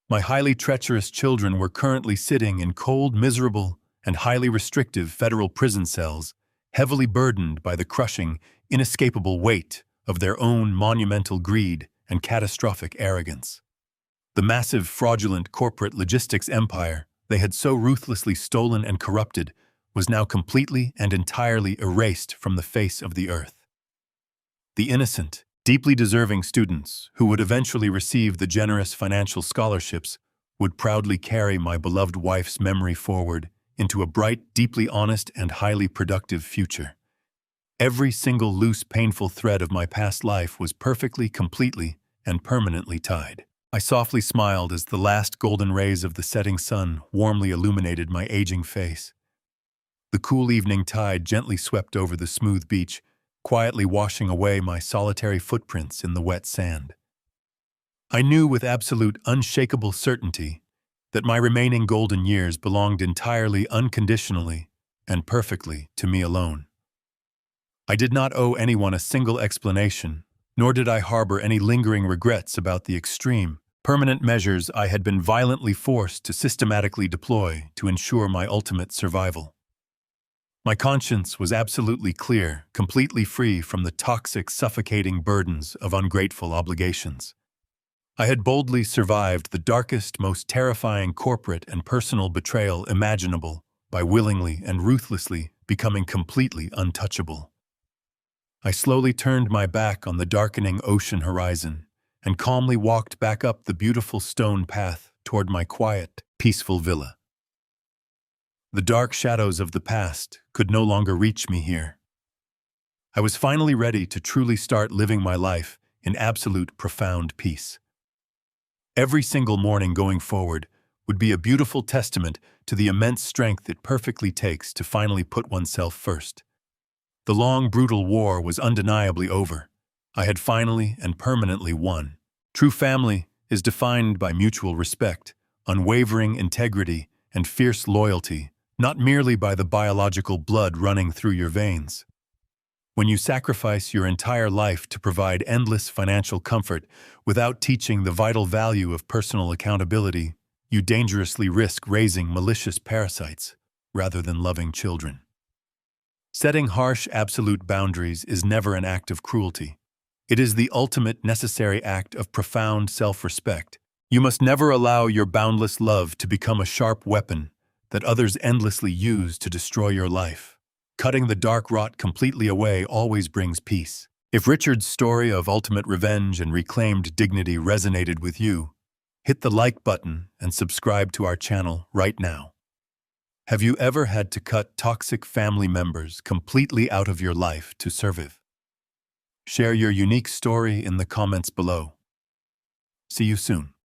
S1: My highly treacherous children were currently sitting in cold, miserable, and highly restrictive federal prison cells, heavily burdened by the crushing, inescapable weight of their own monumental greed and catastrophic arrogance. The massive, fraudulent corporate logistics empire they had so ruthlessly stolen and corrupted was now completely and entirely erased from the face of the earth. The innocent, deeply deserving students who would eventually receive the generous financial scholarships would proudly carry my beloved wife's memory forward into a bright, deeply honest, and highly productive future. Every single loose, painful thread of my past life was perfectly, completely, and permanently tied. I softly smiled as the last golden rays of the setting sun warmly illuminated my aging face. The cool evening tide gently swept over the smooth beach, quietly washing away my solitary footprints in the wet sand. I knew with absolute, unshakable certainty that my remaining golden years belonged entirely, unconditionally, and perfectly to me alone. I did not owe anyone a single explanation, nor did I harbor any lingering regrets about the extreme, permanent measures I had been violently forced to systematically deploy to ensure my ultimate survival. My conscience was absolutely clear, completely free from the toxic, suffocating burdens of ungrateful obligations. I had boldly survived the darkest, most terrifying corporate and personal betrayal imaginable by willingly and ruthlessly becoming completely untouchable. I slowly turned my back on the darkening ocean horizon and calmly walked back up the beautiful stone path toward my quiet, peaceful villa. The dark shadows of the past could no longer reach me here. I was finally ready to truly start living my life in absolute, profound peace. Every single morning going forward would be a beautiful testament to the immense strength it perfectly takes to finally put oneself first. The long, brutal war was undeniably over. I had finally and permanently won. True family is defined by mutual respect, unwavering integrity, and fierce loyalty, not merely by the biological blood running through your veins. When you sacrifice your entire life to provide endless financial comfort without teaching the vital value of personal accountability, you dangerously risk raising malicious parasites rather than loving children. Setting harsh, absolute boundaries is never an act of cruelty. It is the ultimate necessary act of profound self-respect. You must never allow your boundless love to become a sharp weapon that others endlessly use to destroy your life. Cutting the dark rot completely away always brings peace. If Richard's story of ultimate revenge and reclaimed dignity resonated with you, hit the like button and subscribe to our channel right now. Have you ever had to cut toxic family members completely out of your life to survive? Share your unique story in the comments below. See you soon.